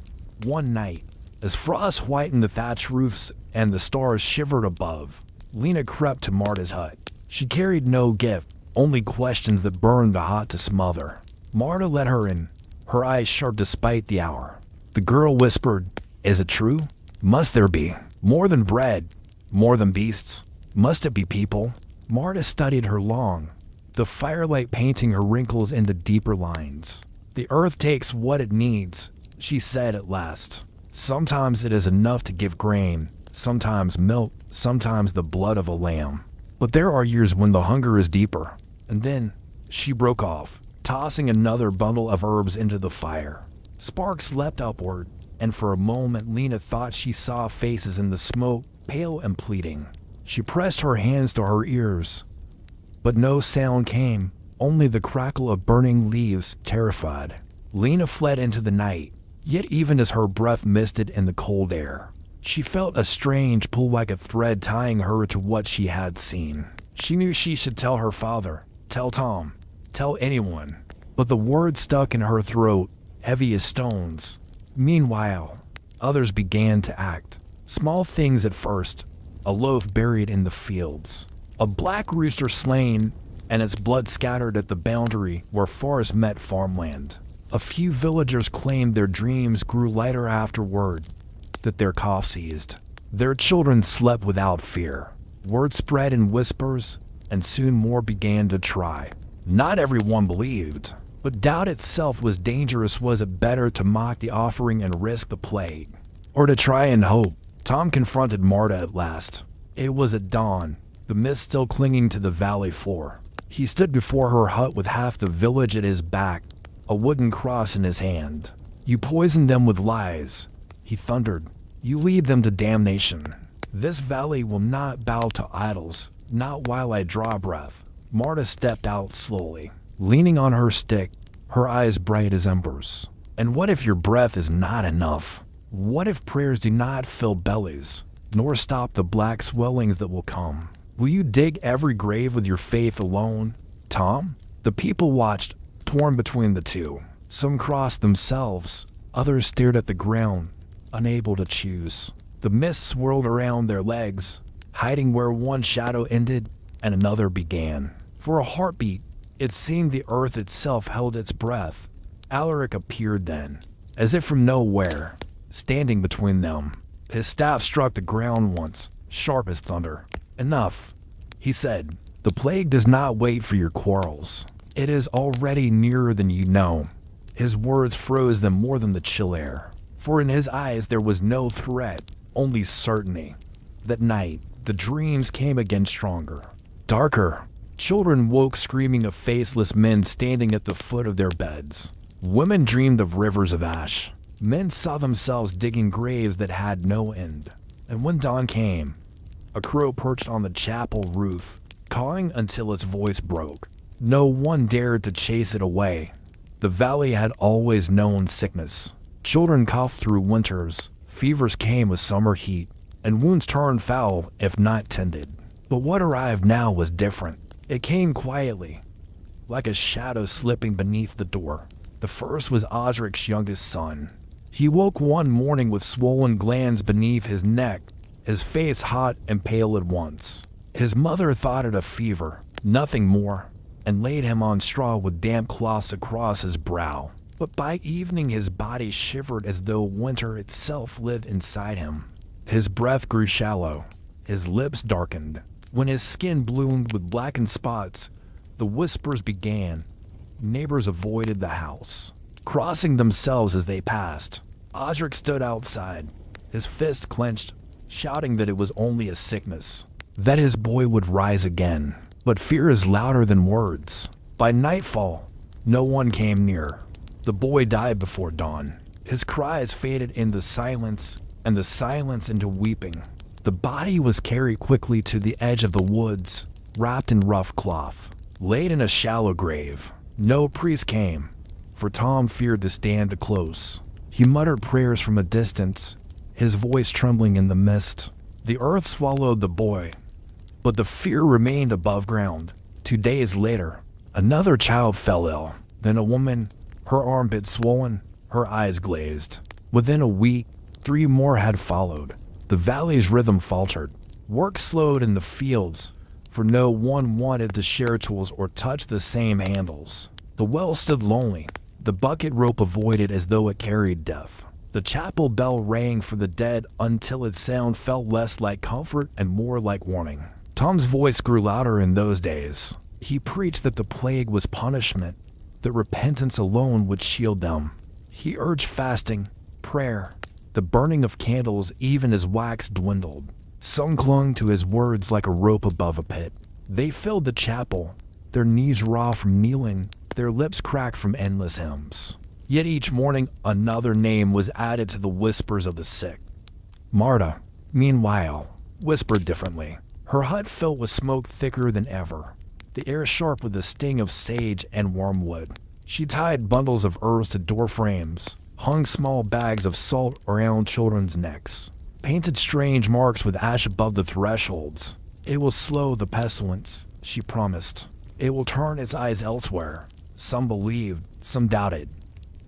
[SPEAKER 1] One night, as frost whitened the thatch roofs and the stars shivered above, Lena crept to Marta's hut. She carried no gift, only questions that burned the hot to smother. Marta let her in, her eyes sharp despite the hour. The girl whispered, "Is it true? Must there be more than bread, more than beasts? Must it be people?" Marta studied her long, the firelight painting her wrinkles into deeper lines. "The earth takes what it needs," she said at last. "Sometimes it is enough to give grain, sometimes milk, sometimes the blood of a lamb. But there are years when the hunger is deeper." And then she broke off, tossing another bundle of herbs into the fire. Sparks leapt upward, and for a moment Lena thought she saw faces in the smoke, pale and pleading. She pressed her hands to her ears, but no sound came, only the crackle of burning leaves, terrified. Lena fled into the night, yet even as her breath misted in the cold air, she felt a strange pull like a thread tying her to what she had seen. She knew she should tell her father, tell Tom, tell anyone, but the words stuck in her throat, heavy as stones. Meanwhile, others began to act. Small things at first, a loaf buried in the fields, a black rooster slain, and its blood scattered at the boundary where forest met farmland. A few villagers claimed their dreams grew lighter afterward, that their cough ceased. Their children slept without fear. Word spread in whispers, and soon more began to try. Not everyone believed, but doubt itself was dangerous. Was it better to mock the offering and risk the plague, or to try and hope? Tom confronted Marta at last. It was at dawn, the mist still clinging to the valley floor. He stood before her hut with half the village at his back, a wooden cross in his hand. You poisoned them with lies, he thundered. You lead them to damnation. This valley will not bow to idols, not while I draw breath. Marta stepped out slowly, leaning on her stick, her eyes bright as embers. And what if your breath is not enough? What if prayers do not fill bellies, nor stop the black swellings that will come? Will you dig every grave with your faith alone, Tom? The people watched, torn between the two. Some crossed themselves, others stared at the ground, unable to choose. The mist swirled around their legs, hiding where one shadow ended and another began. For a heartbeat, it seemed the earth itself held its breath. Alaric appeared then, as if from nowhere, standing between them. His staff struck the ground once, sharp as thunder. Enough, he said. The plague does not wait for your quarrels. It is already nearer than you know. His words froze them more than the chill air, for in his eyes there was no threat, only certainty. That night, the dreams came again stronger, darker. Children woke screaming of faceless men standing at the foot of their beds. Women dreamed of rivers of ash. Men saw themselves digging graves that had no end. And when dawn came, a crow perched on the chapel roof, cawing until its voice broke. No one dared to chase it away. The valley had always known sickness. Children coughed through winters, fevers came with summer heat, and wounds turned foul if not tended. But what arrived now was different. It came quietly, like a shadow slipping beneath the door. The first was Osric's youngest son. He woke one morning with swollen glands beneath his neck, his face hot and pale at once. His mother thought it a fever, nothing more, and laid him on straw with damp cloths across his brow. But by evening his body shivered as though winter itself lived inside him. His breath grew shallow, his lips darkened. When his skin bloomed with blackened spots, the whispers began. Neighbors avoided the house, crossing themselves as they passed. Osric stood outside, his fist clenched, shouting that it was only a sickness, that his boy would rise again. But fear is louder than words. By nightfall, no one came near. The boy died before dawn. His cries faded in the silence, and the silence into weeping. The body was carried quickly to the edge of the woods, wrapped in rough cloth, laid in a shallow grave. No priest came, for Tom feared to stand close. He muttered prayers from a distance, his voice trembling in the mist. The earth swallowed the boy, but the fear remained above ground. 2 days later, another child fell ill. Then a woman, her armpit swollen, her eyes glazed. Within a week, 3 more had followed. The valley's rhythm faltered. Work slowed in the fields, for no one wanted to share tools or touch the same handles. The well stood lonely, the bucket rope avoided as though it carried death. The chapel bell rang for the dead until its sound felt less like comfort and more like warning. Tom's voice grew louder in those days. He preached that the plague was punishment, that repentance alone would shield them. He urged fasting, prayer, the burning of candles even as wax dwindled. Some clung to his words like a rope above a pit. They filled the chapel, their knees raw from kneeling, their lips cracked from endless hymns. Yet each morning another name was added to the whispers of the sick. Marta, meanwhile, whispered differently. Her hut filled with smoke thicker than ever, the air sharp with the sting of sage and wormwood. She tied bundles of herbs to door frames, hung small bags of salt around children's necks, painted strange marks with ash above the thresholds. It will slow the pestilence, she promised. It will turn its eyes elsewhere. Some believed, some doubted,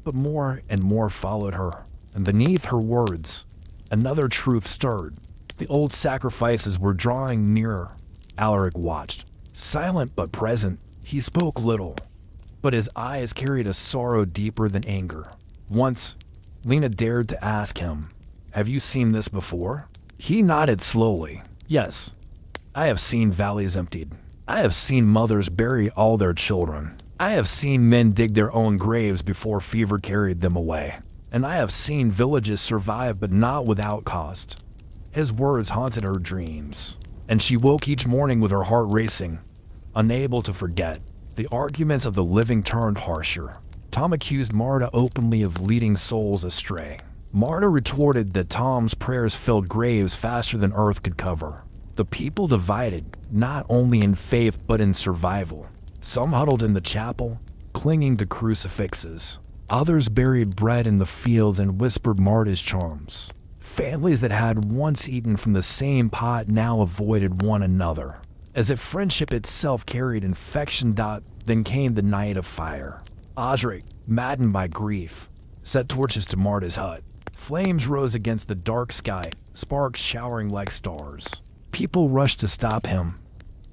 [SPEAKER 1] but more and more followed her. And beneath her words, another truth stirred. The old sacrifices were drawing nearer. Alaric watched, silent but present. He spoke little, but his eyes carried a sorrow deeper than anger. Once, Lena dared to ask him, "Have you seen this before?" He nodded slowly. "Yes, I have seen valleys emptied. I have seen mothers bury all their children. I have seen men dig their own graves before fever carried them away. And I have seen villages survive but not without cost." His words haunted her dreams, and she woke each morning with her heart racing, unable to forget. The arguments of the living turned harsher. Tom accused Marta openly of leading souls astray. Marta retorted that Tom's prayers filled graves faster than earth could cover. The people divided, not only in faith but in survival. Some huddled in the chapel, clinging to crucifixes. Others buried bread in the fields and whispered Marta's charms. Families that had once eaten from the same pot now avoided one another, as if friendship itself carried infection. Then came the night of fire. Osric, maddened by grief, set torches to Marta's hut. Flames rose against the dark sky, sparks showering like stars. People rushed to stop him,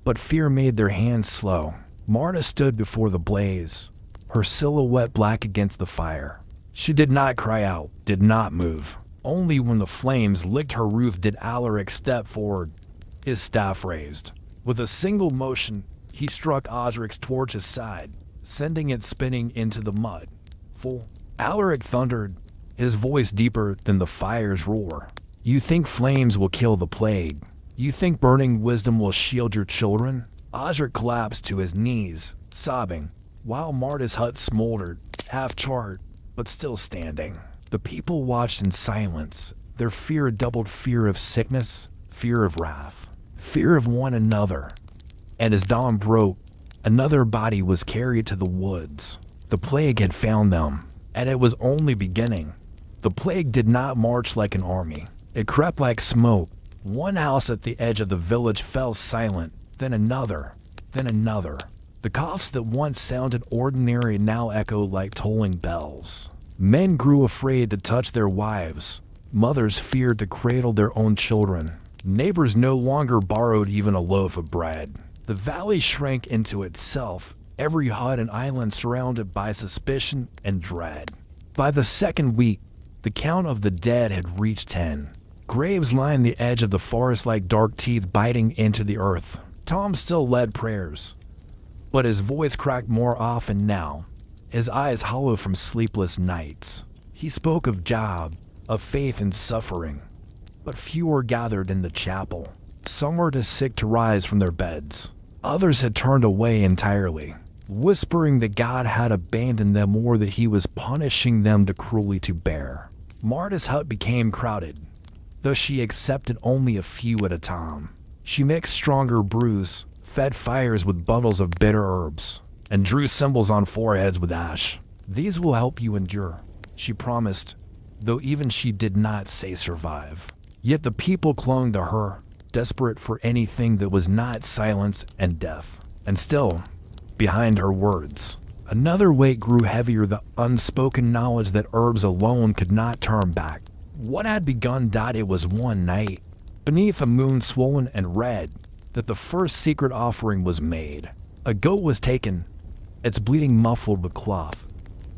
[SPEAKER 1] but fear made their hands slow. Marta stood before the blaze, her silhouette black against the fire. She did not cry out, did not move. Only when the flames licked her roof did Alaric step forward, his staff raised. With a single motion, he struck Osric's torch aside, sending it spinning into the mud. Full. Alaric thundered, his voice deeper than the fire's roar. "You think flames will kill the plague? You think burning wisdom will shield your children?" Osric collapsed to his knees, sobbing, while Marta's hut smoldered, half-charred, but still standing. The people watched in silence, their fear doubled fear of sickness, fear of wrath, fear of one another. And as dawn broke, another body was carried to the woods. The plague had found them, and it was only beginning. The plague did not march like an army. It crept like smoke. One house at the edge of the village fell silent, then another, then another. The coughs that once sounded ordinary now echoed like tolling bells. Men grew afraid to touch their wives. Mothers feared to cradle their own children. Neighbors no longer borrowed even a loaf of bread. The valley shrank into itself, every hut and island surrounded by suspicion and dread. By the second week, the count of the dead had reached 10. Graves lined the edge of the forest like dark teeth biting into the earth. Tom still led prayers, but his voice cracked more often now, his eyes hollow from sleepless nights. He spoke of Job, of faith and suffering, but few were gathered in the chapel. Some were too sick to rise from their beds. Others had turned away entirely, whispering that God had abandoned them or that he was punishing them too cruelly to bear. Marta's hut became crowded, though she accepted only a few at a time. She mixed stronger brews, fed fires with bundles of bitter herbs, and drew symbols on foreheads with ash. "These will help you endure," she promised, though even she did not say survive. Yet the people clung to her, desperate for anything that was not silence and death. And still, behind her words, another weight grew heavier, the unspoken knowledge that herbs alone could not turn back. What had begun? It was one night, beneath a moon swollen and red, that the first secret offering was made. A goat was taken, its bleeding muffled with cloth,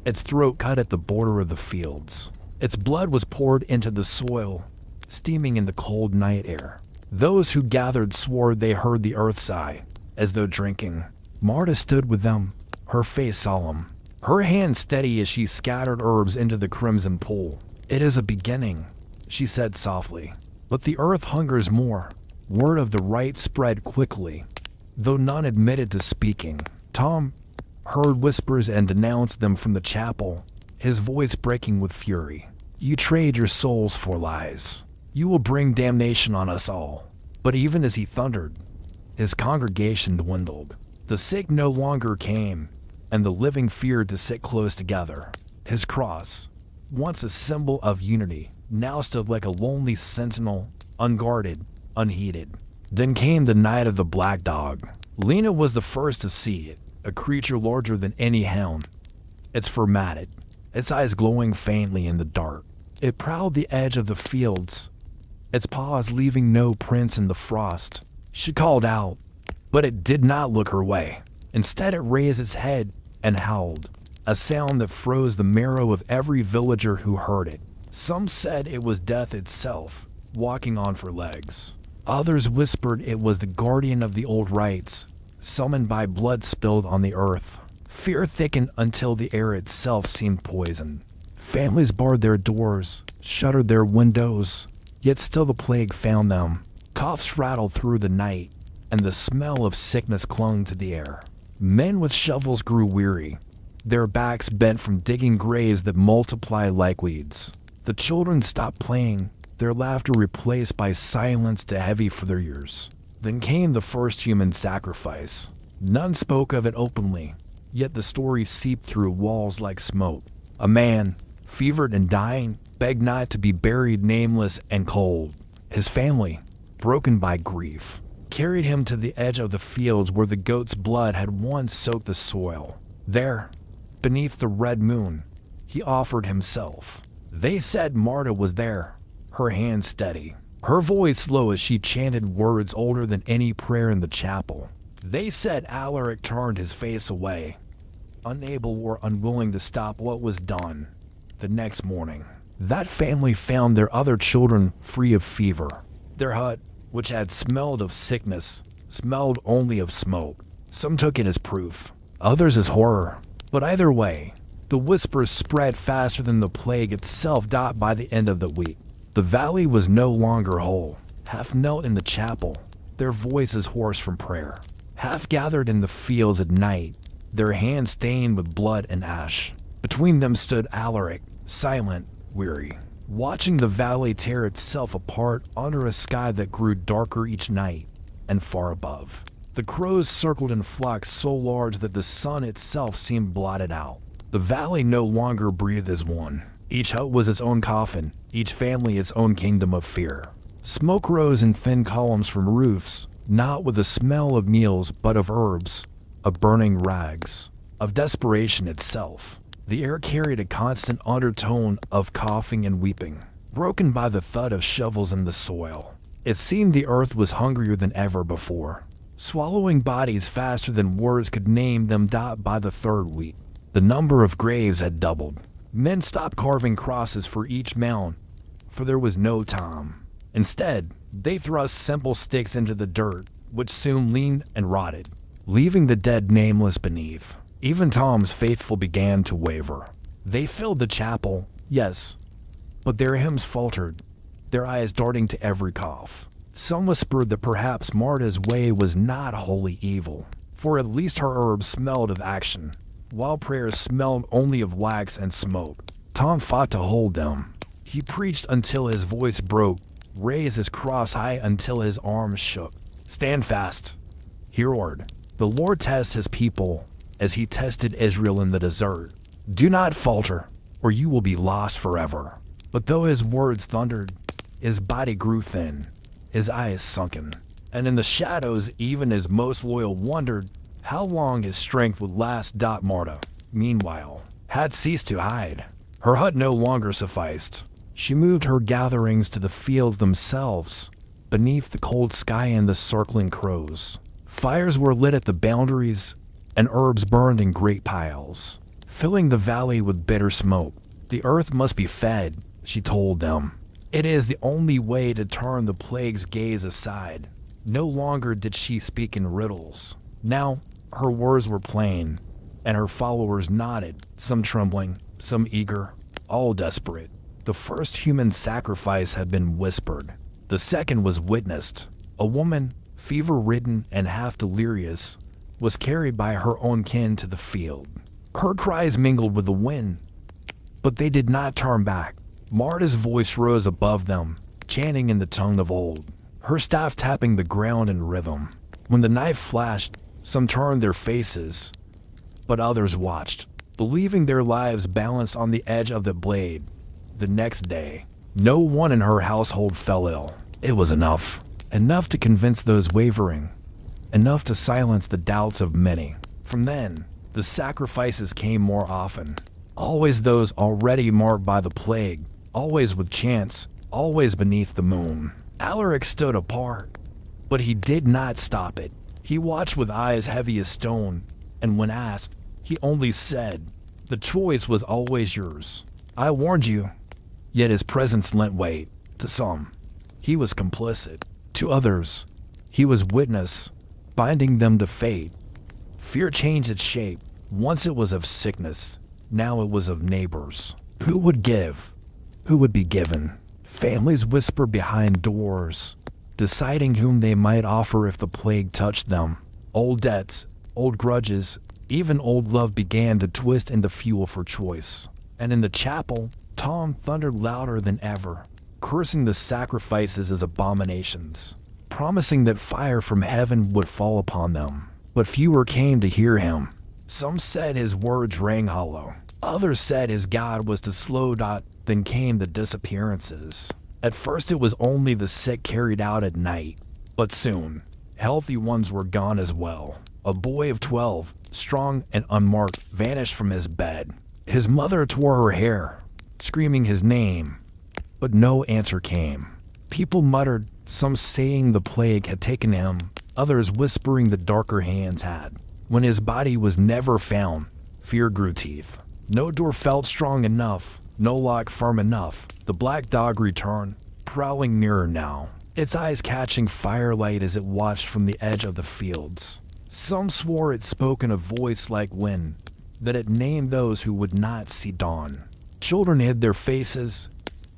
[SPEAKER 1] its throat cut at the border of the fields. Its blood was poured into the soil, steaming in the cold night air. Those who gathered swore they heard the earth sigh, as though drinking. Marta stood with them, her face solemn, her hand steady as she scattered herbs into the crimson pool. "It is a beginning," she said softly, "but the earth hungers more." Word of the rite spread quickly, though none admitted to speaking. Tom heard whispers and denounced them from the chapel, his voice breaking with fury. "You trade your souls for lies. You will bring damnation on us all." But even as he thundered, his congregation dwindled. The sick no longer came, and the living feared to sit close together. His cross, once a symbol of unity, now stood like a lonely sentinel, unguarded, unheeded. Then came the night of the black dog. Lena was the first to see it, a creature larger than any hound. Its fur matted, its eyes glowing faintly in the dark. It prowled the edge of the fields, its paws leaving no prints in the frost. She called out, but it did not look her way. Instead, it raised its head and howled, a sound that froze the marrow of every villager who heard it. Some said it was death itself, walking on four legs. Others whispered it was the guardian of the old rites, summoned by blood spilled on the earth. Fear thickened until the air itself seemed poison. Families barred their doors, shuttered their windows, yet still the plague found them. Coughs rattled through the night, and the smell of sickness clung to the air. Men with shovels grew weary, their backs bent from digging graves that multiply like weeds. The children stopped playing, their laughter replaced by silence too heavy for their ears. Then came the first human sacrifice. None spoke of it openly, yet the story seeped through walls like smoke. A man, fevered and dying, begged not to be buried nameless and cold. His family, broken by grief, carried him to the edge of the fields where the goat's blood had once soaked the soil. There, beneath the red moon, he offered himself. They said Marta was there, her hand steady, her voice low as she chanted words older than any prayer in the chapel. They said Alaric turned his face away, unable or unwilling to stop what was done. The next morning, that family found their other children free of fever. Their hut, which had smelled of sickness, smelled only of smoke. Some took it as proof, others as horror. But either way, the whispers spread faster than the plague itself. By the end of the week, the valley was no longer whole. Half knelt in the chapel, their voices hoarse from prayer. Half gathered in the fields at night, their hands stained with blood and ash. Between them stood Alaric, silent, weary, watching the valley tear itself apart under a sky that grew darker each night. And far above, the crows circled in flocks so large that the sun itself seemed blotted out. The valley no longer breathed as one. Each hut was its own coffin, each family its own kingdom of fear. Smoke rose in thin columns from roofs, not with the smell of meals but of herbs, of burning rags, of desperation itself. The air carried a constant undertone of coughing and weeping, broken by the thud of shovels in the soil. It seemed the earth was hungrier than ever before, swallowing bodies faster than words could name them. By the third week, the number of graves had doubled. Men stopped carving crosses for each mound, for there was no time. Instead, they thrust simple sticks into the dirt, which soon leaned and rotted, leaving the dead nameless beneath. Even Tom's faithful began to waver. They filled the chapel, yes, but their hymns faltered, their eyes darting to every cough. Some whispered that perhaps Marta's way was not wholly evil, for at least her herbs smelled of action, while prayers smelled only of wax and smoke. Tom fought to hold them. He preached until his voice broke, raised his cross high until his arms shook. "Stand fast," he roared. "The Lord tests his people as he tested Israel in the desert. Do not falter, or you will be lost forever." But though his words thundered, his body grew thin, his eyes sunken, and in the shadows even his most loyal wondered how long his strength would last. Marta, meanwhile, had ceased to hide. Her hut no longer sufficed. She moved her gatherings to the fields themselves, beneath the cold sky and the circling crows. Fires were lit at the boundaries, and herbs burned in great piles, filling the valley with bitter smoke. The earth must be fed, she told them. It is the only way to turn the plague's gaze aside. No longer did she speak in riddles. Now, her words were plain, and her followers nodded, some trembling, some eager, all desperate. The first human sacrifice had been whispered. The second was witnessed. A woman, fever-ridden and half delirious, was carried by her own kin to the field. Her cries mingled with the wind, but they did not turn back. Marta's voice rose above them, chanting in the tongue of old, her staff tapping the ground in rhythm. When the knife flashed, some turned their faces, but others watched, believing their lives balanced on the edge of the blade. The next day, no one in her household fell ill. It was enough. Enough to convince those wavering. Enough to silence the doubts of many. From then, the sacrifices came more often. Always those already marked by the plague. Always with chance. Always beneath the moon. Alaric stood apart, but he did not stop it. He watched with eyes heavy as stone, and when asked, he only said, "The choice was always yours. I warned you." Yet his presence lent weight. To some, he was complicit. To others, he was witness, binding them to fate. Fear changed its shape. Once it was of sickness, now it was of neighbors. Who would give? Who would be given? Families whisper behind doors, deciding whom they might offer if the plague touched them. Old debts, old grudges, even old love began to twist into fuel for choice. And in the chapel, Tom thundered louder than ever, cursing the sacrifices as abominations, promising that fire from heaven would fall upon them. But fewer came to hear him. Some said his words rang hollow. Others said his God was too slow. Then came the disappearances. At first it was only the sick carried out at night, but soon, healthy ones were gone as well. A boy of 12, strong and unmarked, vanished from his bed. His mother tore her hair, screaming his name, but no answer came. People muttered, some saying the plague had taken him, others whispering the darker hands had. When his body was never found, fear grew teeth. No door felt strong enough, no lock firm enough. The black dog returned, prowling nearer now, its eyes catching firelight as it watched from the edge of the fields. Some swore it spoke in a voice like wind, that it named those who would not see dawn. Children hid their faces,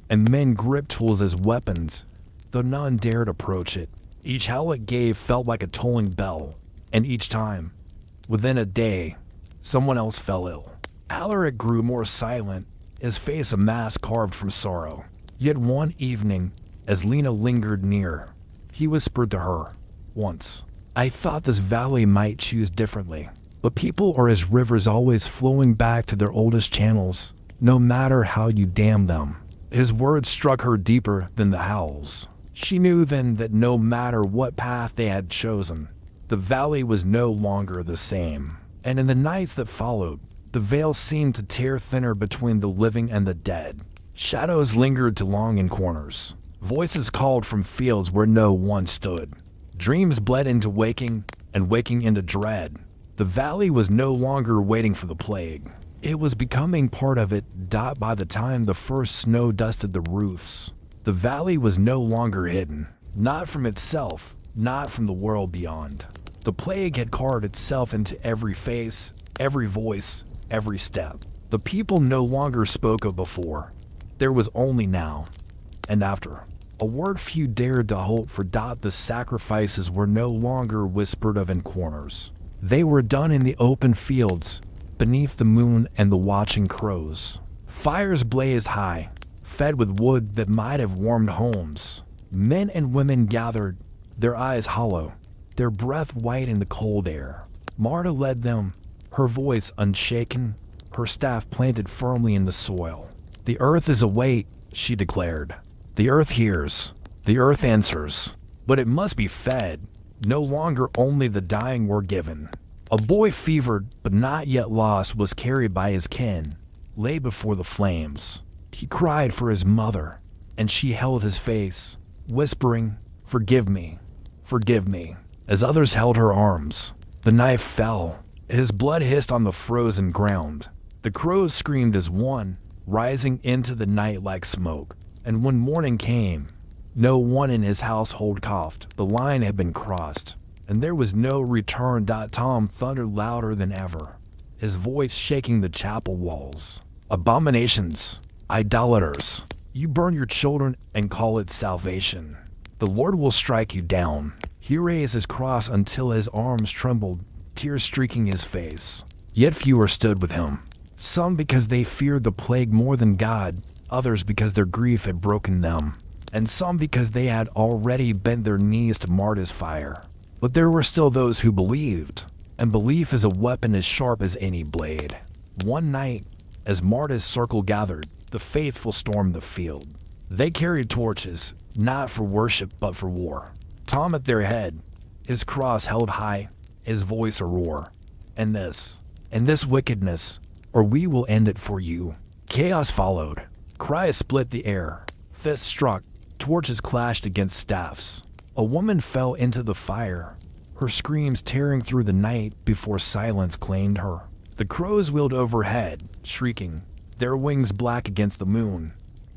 [SPEAKER 1] and men gripped tools as weapons, though none dared approach it. Each howl it gave felt like a tolling bell, and each time, within a day, someone else fell ill. Alaric grew more silent, his face a mask carved from sorrow. Yet one evening, as Lena lingered near, he whispered to her, once, "I thought this valley might choose differently, but people are as rivers always flowing back to their oldest channels, no matter how you dam them." His words struck her deeper than the howls. She knew then that no matter what path they had chosen, the valley was no longer the same. And in the nights that followed, the veil seemed to tear thinner between the living and the dead. Shadows lingered too long in corners. Voices called from fields where no one stood. Dreams bled into waking, and waking into dread. The valley was no longer waiting for the plague. It was becoming part of it. By the time the first snow dusted the roofs, the valley was no longer hidden. Not from itself, not from the world beyond. The plague had carved itself into every face, every voice, every step. The people no longer spoke of before. There was only now and after. A word few dared to hope for. The sacrifices were no longer whispered of in corners. They were done in the open fields, beneath the moon and the watching crows. Fires blazed high, fed with wood that might have warmed homes. Men and women gathered, their eyes hollow, their breath white in the cold air. Marta led them, her voice unshaken, her staff planted firmly in the soil. "The earth is awake," she declared. "The earth hears, the earth answers, but it must be fed. No longer only the dying were given." A boy fevered, but not yet lost, was carried by his kin, lay before the flames. He cried for his mother, and she held his face, whispering, "Forgive me, forgive me." As others held her arms, the knife fell. His blood hissed on the frozen ground. The crows screamed as one, rising into the night like smoke. And when morning came, no one in his household coughed. The line had been crossed, and there was no return. Tom thundered louder than ever, his voice shaking the chapel walls. "Abominations, idolaters, you burn your children and call it salvation. The Lord will strike you down." He raised his cross until his arms trembled, tears streaking his face. Yet fewer stood with him. Some because they feared the plague more than God, others because their grief had broken them, and some because they had already bent their knees to Marta's fire. But there were still those who believed, and belief is a weapon as sharp as any blade. One night, as Marta's circle gathered, the faithful stormed the field. They carried torches, not for worship but for war. Tom at their head, his cross held high, his voice a roar. And this wickedness, or we will end it for you." Chaos followed. Cries split the air. Fists struck. Torches clashed against staffs. A woman fell into the fire, her screams tearing through the night before silence claimed her. The crows wheeled overhead, shrieking, their wings black against the moon.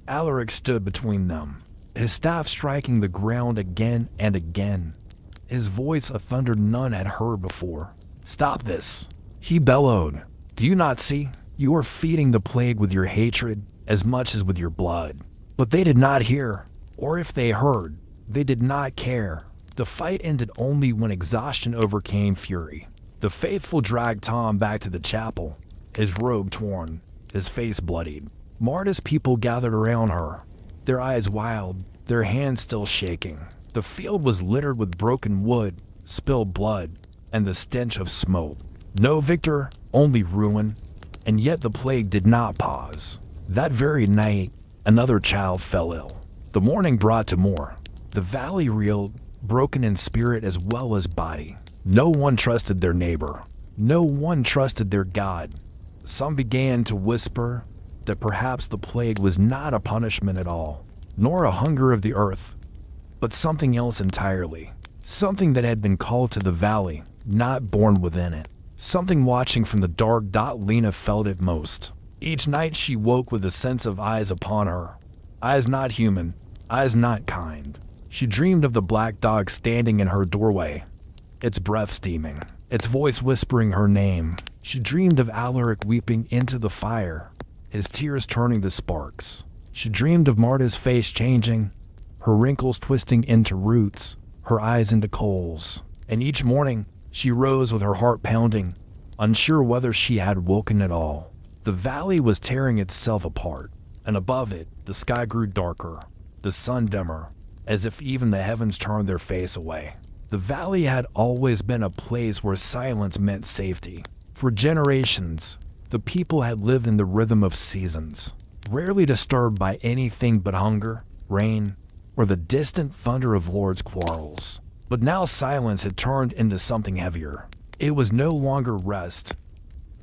[SPEAKER 1] Alaric stood between them, his staff striking the ground again and again, his voice a thunder none had heard before. "Stop this," he bellowed. "Do you not see? You are feeding the plague with your hatred as much as with your blood." But they did not hear, or if they heard, they did not care. The fight ended only when exhaustion overcame fury. The faithful dragged Tom back to the chapel, his robe torn, his face bloodied. Marta's people gathered around her, their eyes wild, their hands still shaking. The field was littered with broken wood, spilled blood, and the stench of smoke. No victor, only ruin, and yet the plague did not pause. That very night, another child fell ill. The morning brought to more. The valley reeled, broken in spirit as well as body. No one trusted their neighbor. No one trusted their God. Some began to whisper that perhaps the plague was not a punishment at all, nor a hunger of the earth, but something else entirely. Something that had been called to the valley, not born within it. Something watching from the dark. Lena felt it most. Each night she woke with a sense of eyes upon her. Eyes not human, eyes not kind. She dreamed of the black dog standing in her doorway, its breath steaming, its voice whispering her name. She dreamed of Alaric weeping into the fire, his tears turning to sparks. She dreamed of Marta's face changing, her wrinkles twisting into roots, her eyes into coals. And each morning, she rose with her heart pounding, unsure whether she had woken at all. The valley was tearing itself apart, and above it, the sky grew darker, the sun dimmer, as if even the heavens turned their face away. The valley had always been a place where silence meant safety. For generations, the people had lived in the rhythm of seasons, rarely disturbed by anything but hunger, rain, or the distant thunder of lords' quarrels. But now silence had turned into something heavier. It was no longer rest.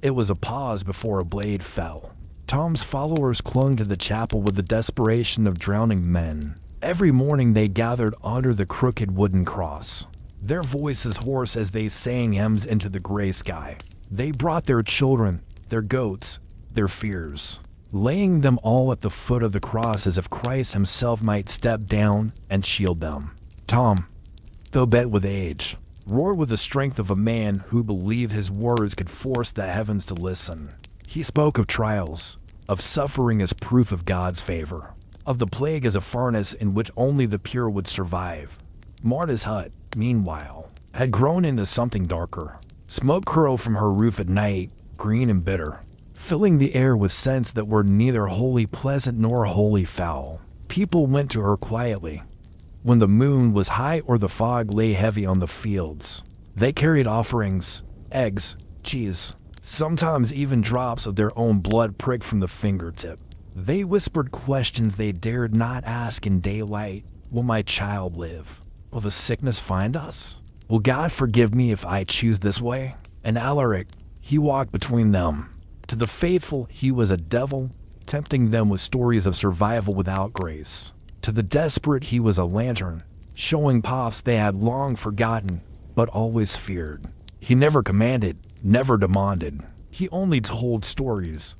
[SPEAKER 1] It was a pause before a blade fell. Tom's followers clung to the chapel with the desperation of drowning men. Every morning they gathered under the crooked wooden cross, their voices hoarse as they sang hymns into the gray sky. They brought their children, their goats, their fears, laying them all at the foot of the cross as if Christ himself might step down and shield them. Tom, though bent with age, roared with the strength of a man who believed his words could force the heavens to listen. He spoke of trials, of suffering as proof of God's favor, of the plague as a furnace in which only the pure would survive. Marta's hut, meanwhile, had grown into something darker. Smoke curled from her roof at night, green and bitter, filling the air with scents that were neither wholly pleasant nor wholly foul. People went to her quietly, when the moon was high or the fog lay heavy on the fields. They carried offerings, eggs, cheese, sometimes even drops of their own blood pricked from the fingertip. They whispered questions they dared not ask in daylight. Will my child live? Will the sickness find us? Will God forgive me if I choose this way? And Alaric, he walked between them. To the faithful, he was a devil, tempting them with stories of survival without grace. To the desperate, he was a lantern, showing paths they had long forgotten, but always feared. He never commanded, never demanded. He only told stories.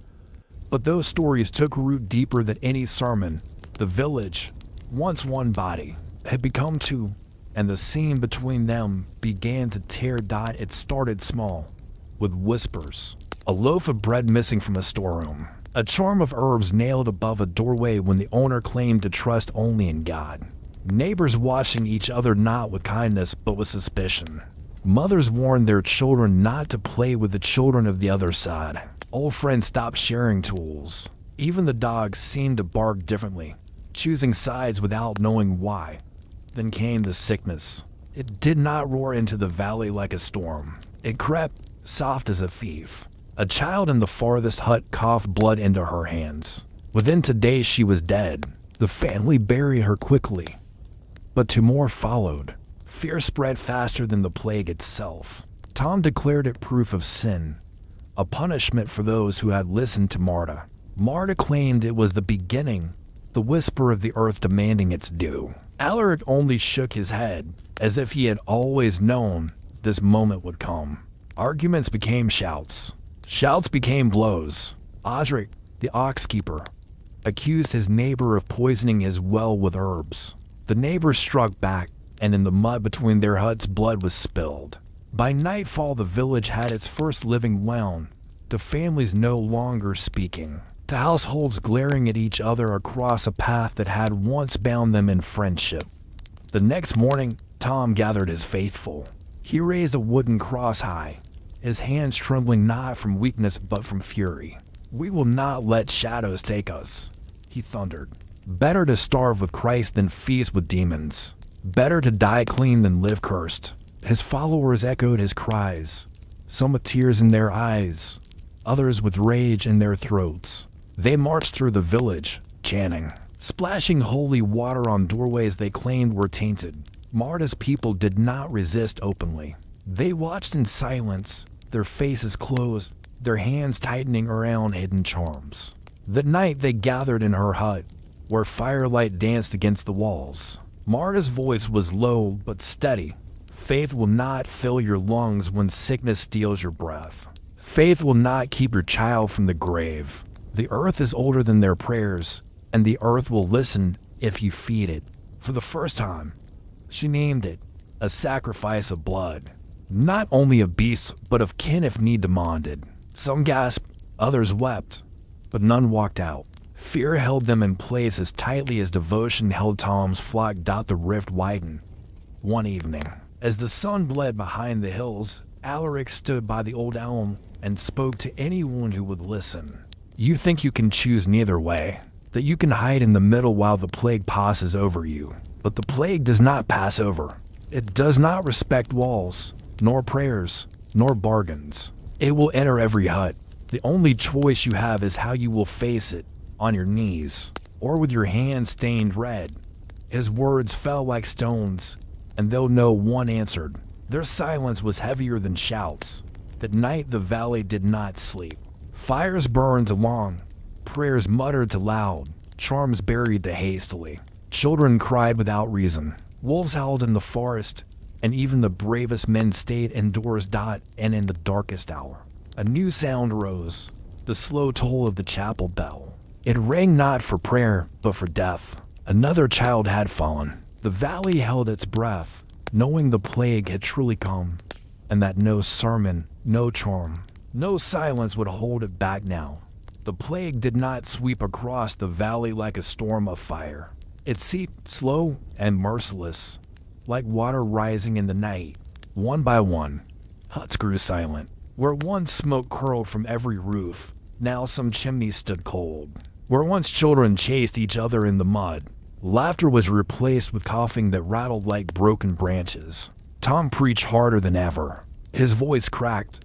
[SPEAKER 1] But those stories took root deeper than any sermon. The village, once one body, had become two, and the seam between them began to tear. It started small, with whispers. A loaf of bread missing from a storeroom. A charm of herbs nailed above a doorway when the owner claimed to trust only in God. Neighbors watching each other not with kindness but with suspicion. Mothers warned their children not to play with the children of the other side. Old friends stopped sharing tools. Even the dogs seemed to bark differently, choosing sides without knowing why. Then came the sickness. It did not roar into the valley like a storm. It crept, soft as a thief. A child in the farthest hut coughed blood into her hands. Within 2 days she was dead. The family buried her quickly. But 2 more followed. Fear spread faster than the plague itself. Tom declared it proof of sin, a punishment for those who had listened to Marta. Marta claimed it was the beginning, the whisper of the earth demanding its due. Alaric only shook his head, as if he had always known this moment would come. Arguments became shouts. Shouts became blows. Odric, the ox keeper, accused his neighbor of poisoning his well with herbs. The neighbor struck back, and in the mud between their huts blood was spilled. By nightfall the village had its first living wound, the families no longer speaking, the households glaring at each other across a path that had once bound them in friendship. The next morning, Tom gathered his faithful. He raised a wooden cross high, his hands trembling not from weakness but from fury. "We will not let shadows take us," he thundered. "Better to starve with Christ than feast with demons. Better to die clean than live cursed." His followers echoed his cries, some with tears in their eyes, others with rage in their throats. They marched through the village, chanting, splashing holy water on doorways they claimed were tainted. Marta's people did not resist openly. They watched in silence, their faces closed, their hands tightening around hidden charms. That night they gathered in her hut, where firelight danced against the walls. Marta's voice was low but steady. "Faith will not fill your lungs when sickness steals your breath. Faith will not keep your child from the grave. The earth is older than their prayers, and the earth will listen if you feed it." For the first time, she named it a sacrifice of blood. Not only of beasts, but of kin if need demanded. Some gasped, others wept, but none walked out. Fear held them in place as tightly as devotion held Tom's flock. The rift widened. One evening, as the sun bled behind the hills, Alaric stood by the old elm and spoke to anyone who would listen. "You think you can choose neither way, that you can hide in the middle while the plague passes over you. But the plague does not pass over. It does not respect walls, nor prayers, nor bargains. It will enter every hut. The only choice you have is how you will face it, on your knees, or with your hands stained red." His words fell like stones, and though no one answered, their silence was heavier than shouts. That night the valley did not sleep. Fires burned along, prayers muttered to loud, charms buried to hastily. Children cried without reason. Wolves howled in the forest, and even the bravest men stayed indoors. And in the darkest hour, a new sound rose, the slow toll of the chapel bell. It rang not for prayer, but for death. Another child had fallen. The valley held its breath, knowing the plague had truly come, and that no sermon, no charm, no silence would hold it back now. The plague did not sweep across the valley like a storm of fire. It seeped slow and merciless, like water rising in the night. One by one, huts grew silent. Where once smoke curled from every roof, now some chimneys stood cold. Where once children chased each other in the mud, laughter was replaced with coughing that rattled like broken branches. Tom preached harder than ever. His voice cracked,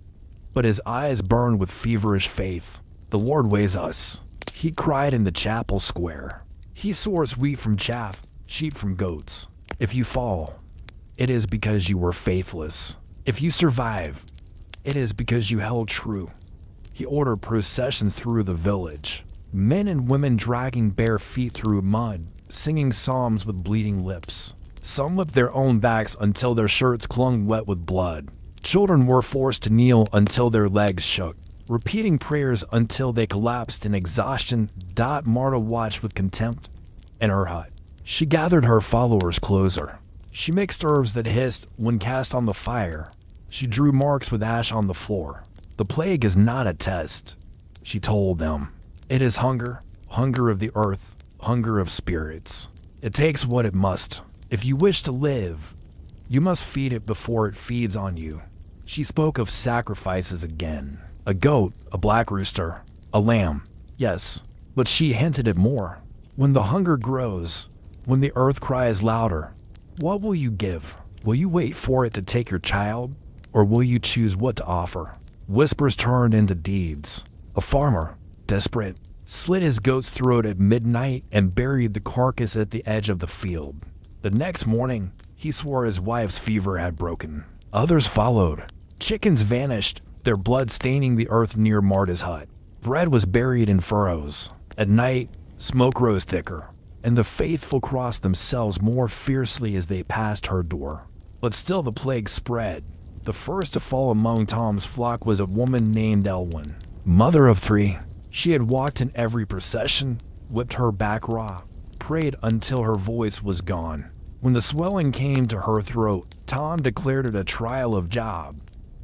[SPEAKER 1] but his eyes burned with feverish faith. "The Lord weighs us," he cried in the chapel square. "He sorts wheat from chaff, sheep from goats. If you fall, it is because you were faithless. If you survive, it is because you held true." He ordered processions through the village, men and women dragging bare feet through mud, singing psalms with bleeding lips. Some whipped their own backs until their shirts clung wet with blood. Children were forced to kneel until their legs shook, repeating prayers until they collapsed in exhaustion. Marta watched with contempt in her hut. She gathered her followers closer. She mixed herbs that hissed when cast on the fire. She drew marks with ash on the floor. "The plague is not a test," she told them. "It is hunger, hunger of the earth, hunger of spirits. It takes what it must. If you wish to live, you must feed it before it feeds on you." She spoke of sacrifices again. A goat, a black rooster, a lamb. Yes, but she hinted at more. When the hunger grows, when the earth cries louder, what will you give? Will you wait for it to take your child, or will you choose what to offer? Whispers turned into deeds. A farmer, desperate, slit his goat's throat at midnight and buried the carcass at the edge of the field. The next morning, he swore his wife's fever had broken. Others followed. Chickens vanished, their blood staining the earth near Marta's hut. Bread was buried in furrows. At night, smoke rose thicker, and the faithful crossed themselves more fiercely as they passed her door. But still the plague spread. The first to fall among Tom's flock was a woman named Elwyn, mother of 3. She had walked in every procession, whipped her back raw, prayed until her voice was gone. When the swelling came to her throat, Tom declared it a trial of job.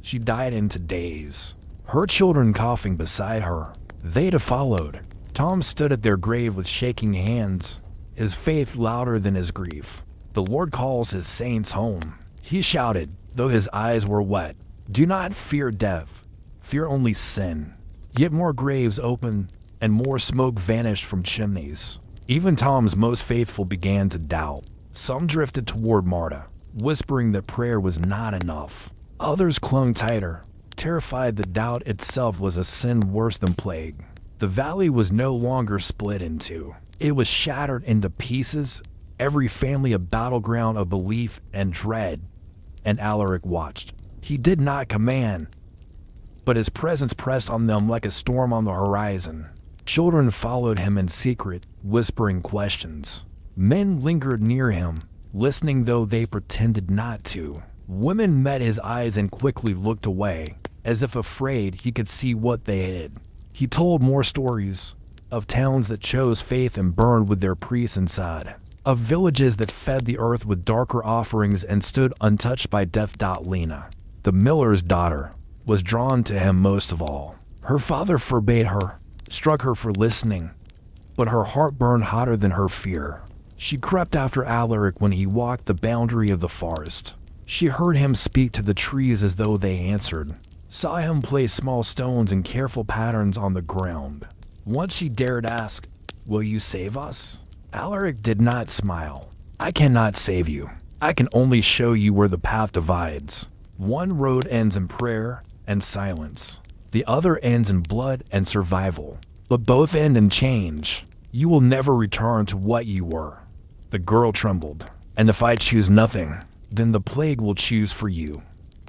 [SPEAKER 1] She died into days, her children coughing beside her. They'd have followed. Tom stood at their grave with shaking hands, his faith louder than his grief. The Lord calls his saints home. He shouted, though his eyes were wet, "Do not fear death, fear only sin." Yet more graves opened, and more smoke vanished from chimneys. Even Tom's most faithful began to doubt. Some drifted toward Marta, whispering that prayer was not enough. Others clung tighter, terrified that doubt itself was a sin worse than plague. The valley was no longer split in two. It was shattered into pieces, every family a battleground of belief and dread. And Alaric watched. He did not command, but his presence pressed on them like a storm on the horizon. Children followed him in secret, whispering questions. Men lingered near him, listening though they pretended not to. Women met his eyes and quickly looked away, as if afraid he could see what they hid. He told more stories, of towns that chose faith and burned with their priests inside, of villages that fed the earth with darker offerings and stood untouched by death. Lena, the miller's daughter, was drawn to him most of all. Her father forbade her, struck her for listening, but her heart burned hotter than her fear. She crept after Alaric when he walked the boundary of the forest. She heard him speak to the trees as though they answered, saw him place small stones in careful patterns on the ground. Once she dared ask, "Will you save us?" Alaric did not smile. "I cannot save you. I can only show you where the path divides. One road ends in prayer and silence. The other ends in blood and survival. But both end in change. You will never return to what you were." The girl trembled. "And if I choose nothing, then the plague will choose for you."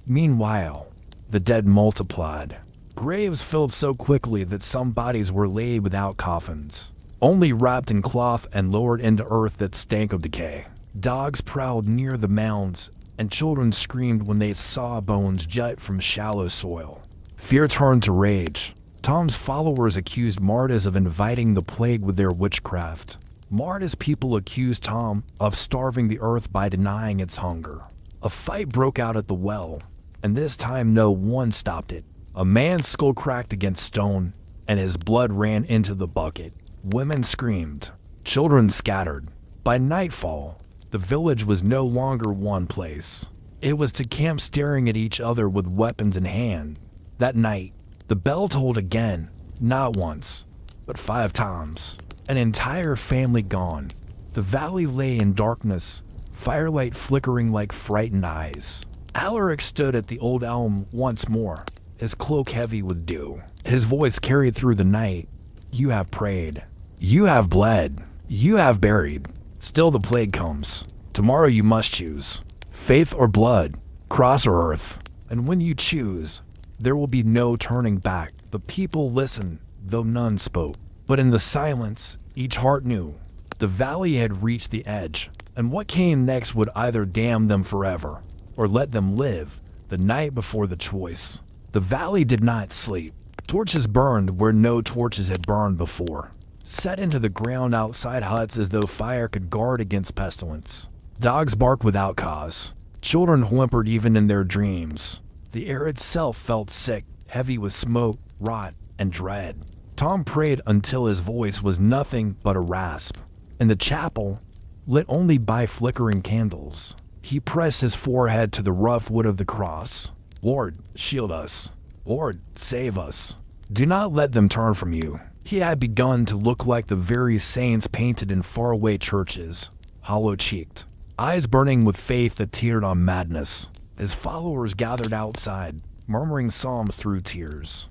[SPEAKER 1] Meanwhile, the dead multiplied. Graves filled so quickly that some bodies were laid without coffins, only wrapped in cloth and lowered into earth that stank of decay. Dogs prowled near the mounds, and children screamed when they saw bones jut from shallow soil. Fear turned to rage. Tom's followers accused Martas of inviting the plague with their witchcraft. Marta's people accused Tom of starving the earth by denying its hunger. A fight broke out at the well, and this time no one stopped it. A man's skull cracked against stone, and his blood ran into the bucket. Women screamed. Children scattered. By nightfall, the village was no longer one place. It was to camp staring at each other with weapons in hand. That night, the bell tolled again, not once, but 5 times. An entire family gone. The valley lay in darkness, firelight flickering like frightened eyes. Alaric stood at the old elm once more, his cloak heavy with dew. His voice carried through the night. "You have prayed. You have bled. You have buried. Still the plague comes. Tomorrow you must choose. Faith or blood, cross or earth. And when you choose, there will be no turning back." The people listened, though none spoke. But in the silence, each heart knew. The valley had reached the edge, and what came next would either damn them forever, or let them live the night before the choice. The valley did not sleep. Torches burned where no torches had burned before, set into the ground outside huts as though fire could guard against pestilence. Dogs barked without cause. Children whimpered even in their dreams. The air itself felt sick, heavy with smoke, rot, and dread. Tom prayed until his voice was nothing but a rasp. In the chapel, lit only by flickering candles, he pressed his forehead to the rough wood of the cross. "Lord, shield us. Lord, save us. Do not let them turn from you." He had begun to look like the very saints painted in faraway churches, hollow-cheeked, eyes burning with faith that teetered on madness. His followers gathered outside, murmuring psalms through tears.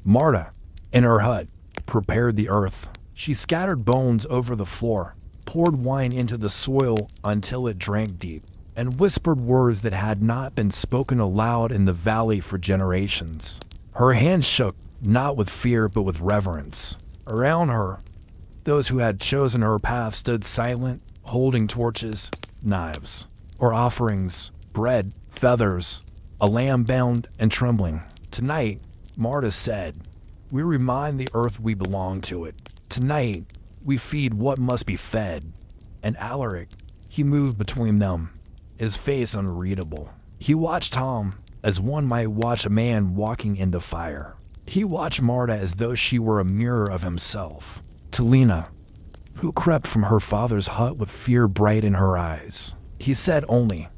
[SPEAKER 1] Marta, in her hut, prepared the earth. She scattered bones over the floor, poured wine into the soil until it drank deep, and whispered words that had not been spoken aloud in the valley for generations. Her hands shook, not with fear but with reverence. Around her, those who had chosen her path stood silent, holding torches, knives, or offerings, bread, feathers, a lamb bound and trembling. Tonight, Marta said, we remind the earth we belong to it. Tonight, we feed what must be fed. And Alaric, he moved between them, his face unreadable. He watched Tom as one might watch a man walking into fire. He watched Marta as though she were a mirror of himself. To Lena, who crept from her father's hut with fear bright in her eyes, he said only,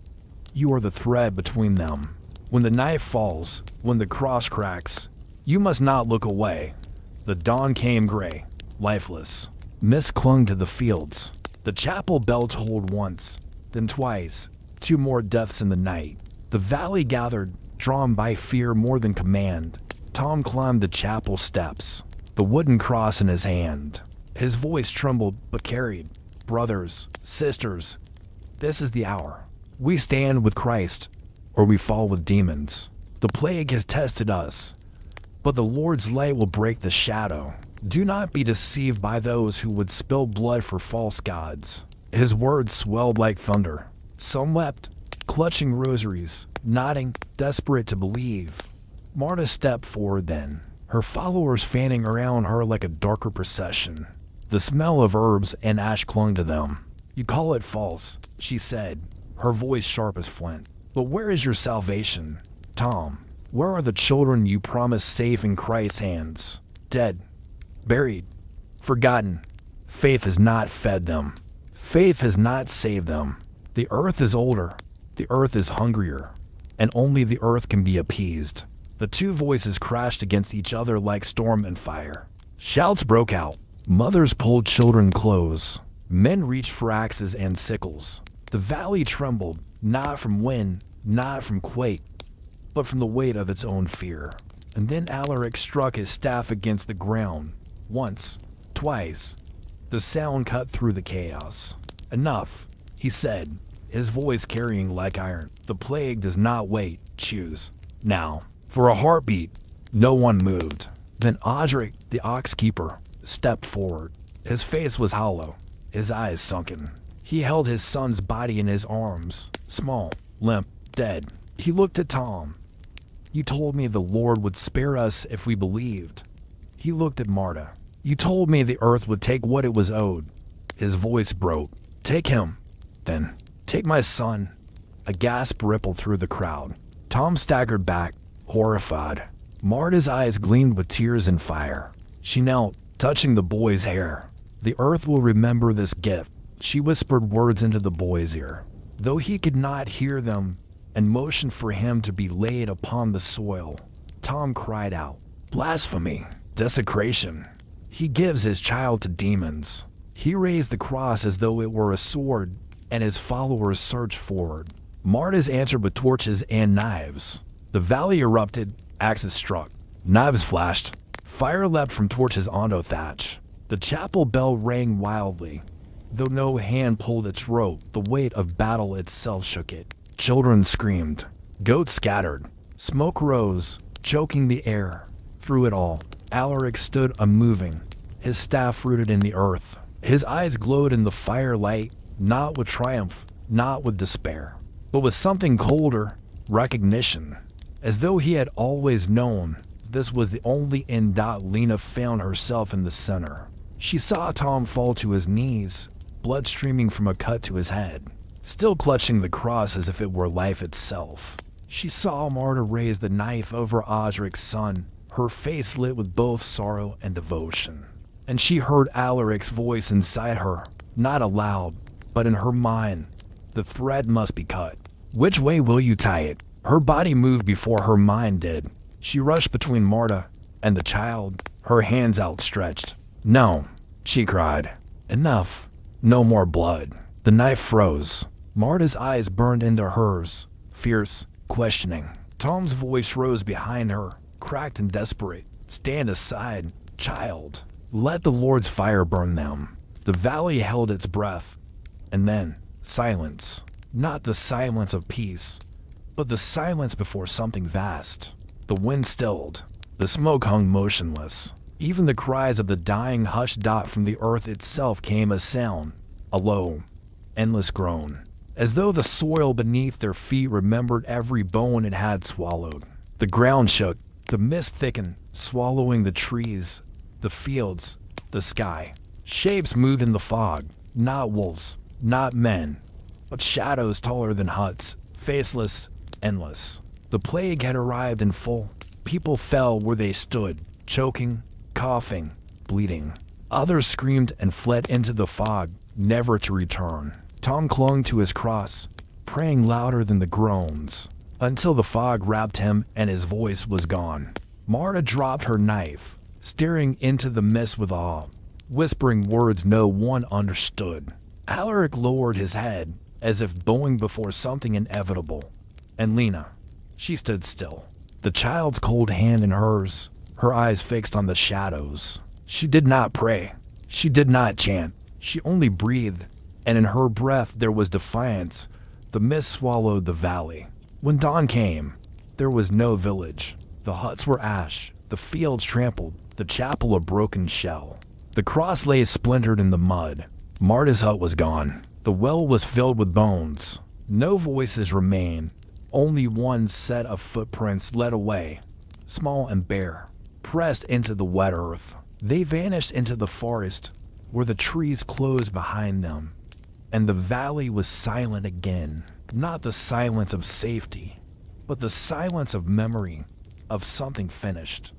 [SPEAKER 1] you are the thread between them. When the knife falls, when the cross cracks, you must not look away. The dawn came gray, lifeless. Mist clung to the fields. The chapel bell tolled once, then twice, 2 more deaths in the night. The valley gathered, drawn by fear more than command. Tom climbed the chapel steps, the wooden cross in his hand. His voice trembled but carried, brothers, sisters, this is the hour. We stand with Christ, or we fall with demons. The plague has tested us, but the Lord's light will break the shadow. Do not be deceived by those who would spill blood for false gods. His words swelled like thunder. Some wept, clutching rosaries, nodding, desperate to believe. Marta stepped forward then, her followers fanning around her like a darker procession. The smell of herbs and ash clung to them. You call it false, she said, her voice sharp as flint. But where is your salvation? Tom, where are the children you promised safe in Christ's hands? Dead, buried, forgotten. Faith has not fed them. Faith has not saved them. The earth is older. The earth is hungrier. And only the earth can be appeased. The 2 voices crashed against each other like storm and fire. Shouts broke out. Mothers pulled children close. Men reached for axes and sickles. The valley trembled, not from wind, not from quake, but from the weight of its own fear. And then Alaric struck his staff against the ground. Once, twice. The sound cut through the chaos. Enough, he said, his voice carrying like iron. The plague does not wait. Choose. Now. For a heartbeat, no one moved. Then Audric, the ox keeper, stepped forward. His face was hollow, his eyes sunken. He held his son's body in his arms, small, limp, dead. He looked at Tom. You told me the Lord would spare us if we believed. He looked at Marta. You told me the earth would take what it was owed. His voice broke. Take him. Then, take my son. A gasp rippled through the crowd. Tom staggered back, horrified. Marta's eyes gleamed with tears and fire. She knelt, touching the boy's hair. The earth will remember this gift. She whispered words into the boy's ear, though he could not hear them, and motioned for him to be laid upon the soil. Tom cried out, blasphemy, desecration. He gives his child to demons. He raised the cross as though it were a sword, and his followers surged forward. Martas answered with torches and knives. The valley erupted, axes struck, knives flashed. Fire leapt from torches onto thatch. The chapel bell rang wildly. Though no hand pulled its rope, the weight of battle itself shook it. Children screamed. Goats scattered. Smoke rose, choking the air. Through it all, Alaric stood unmoving, his staff rooted in the earth. His eyes glowed in the firelight, not with triumph, not with despair, but with something colder, recognition. As though he had always known, this was the only end. Lena found herself in the center. She saw Tom fall to his knees, blood streaming from a cut to his head, still clutching the cross as if it were life itself. She saw Marta raise the knife over Audric's son, her face lit with both sorrow and devotion. And she heard Alaric's voice inside her, not aloud, but in her mind. The thread must be cut. Which way will you tie it? Her body moved before her mind did. She rushed between Marta and the child, her hands outstretched. No, she cried. Enough. No more blood. The knife froze. Marta's eyes burned into hers, fierce, questioning. Tom's voice rose behind her, cracked and desperate. Stand aside, child. Let the Lord's fire burn them. The valley held its breath. And then, silence. Not the silence of peace, but the silence before something vast. The wind stilled. The smoke hung motionless. Even the cries of the dying hushed. From the earth itself came a sound, a low, endless groan. as though the soil beneath their feet remembered every bone it had swallowed. The ground shook, the mist thickened, swallowing the trees, the fields, the sky. Shapes moved in the fog, not wolves, not men, but shadows taller than huts, faceless, endless. The plague had arrived in full. People fell where they stood, choking, coughing, bleeding. Others screamed and fled into the fog, never to return. Tom clung to his cross, praying louder than the groans, until the fog wrapped him and his voice was gone. Marta dropped her knife, staring into the mist with awe, whispering words no one understood. Alaric lowered his head, as if bowing before something inevitable. And Lena, she stood still, the child's cold hand in hers, her eyes fixed on the shadows. She did not pray. She did not chant. She only breathed, and in her breath there was defiance. The mist swallowed the valley. When dawn came, there was no village. The huts were ash, the fields trampled, the chapel a broken shell. The cross lay splintered in the mud. Marta's hut was gone. The well was filled with bones. No voices remained. Only one set of footprints led away, small and bare, pressed into the wet earth. They vanished into the forest, where the trees closed behind them, and the valley was silent again. Not the silence of safety, but the silence of memory, of something finished.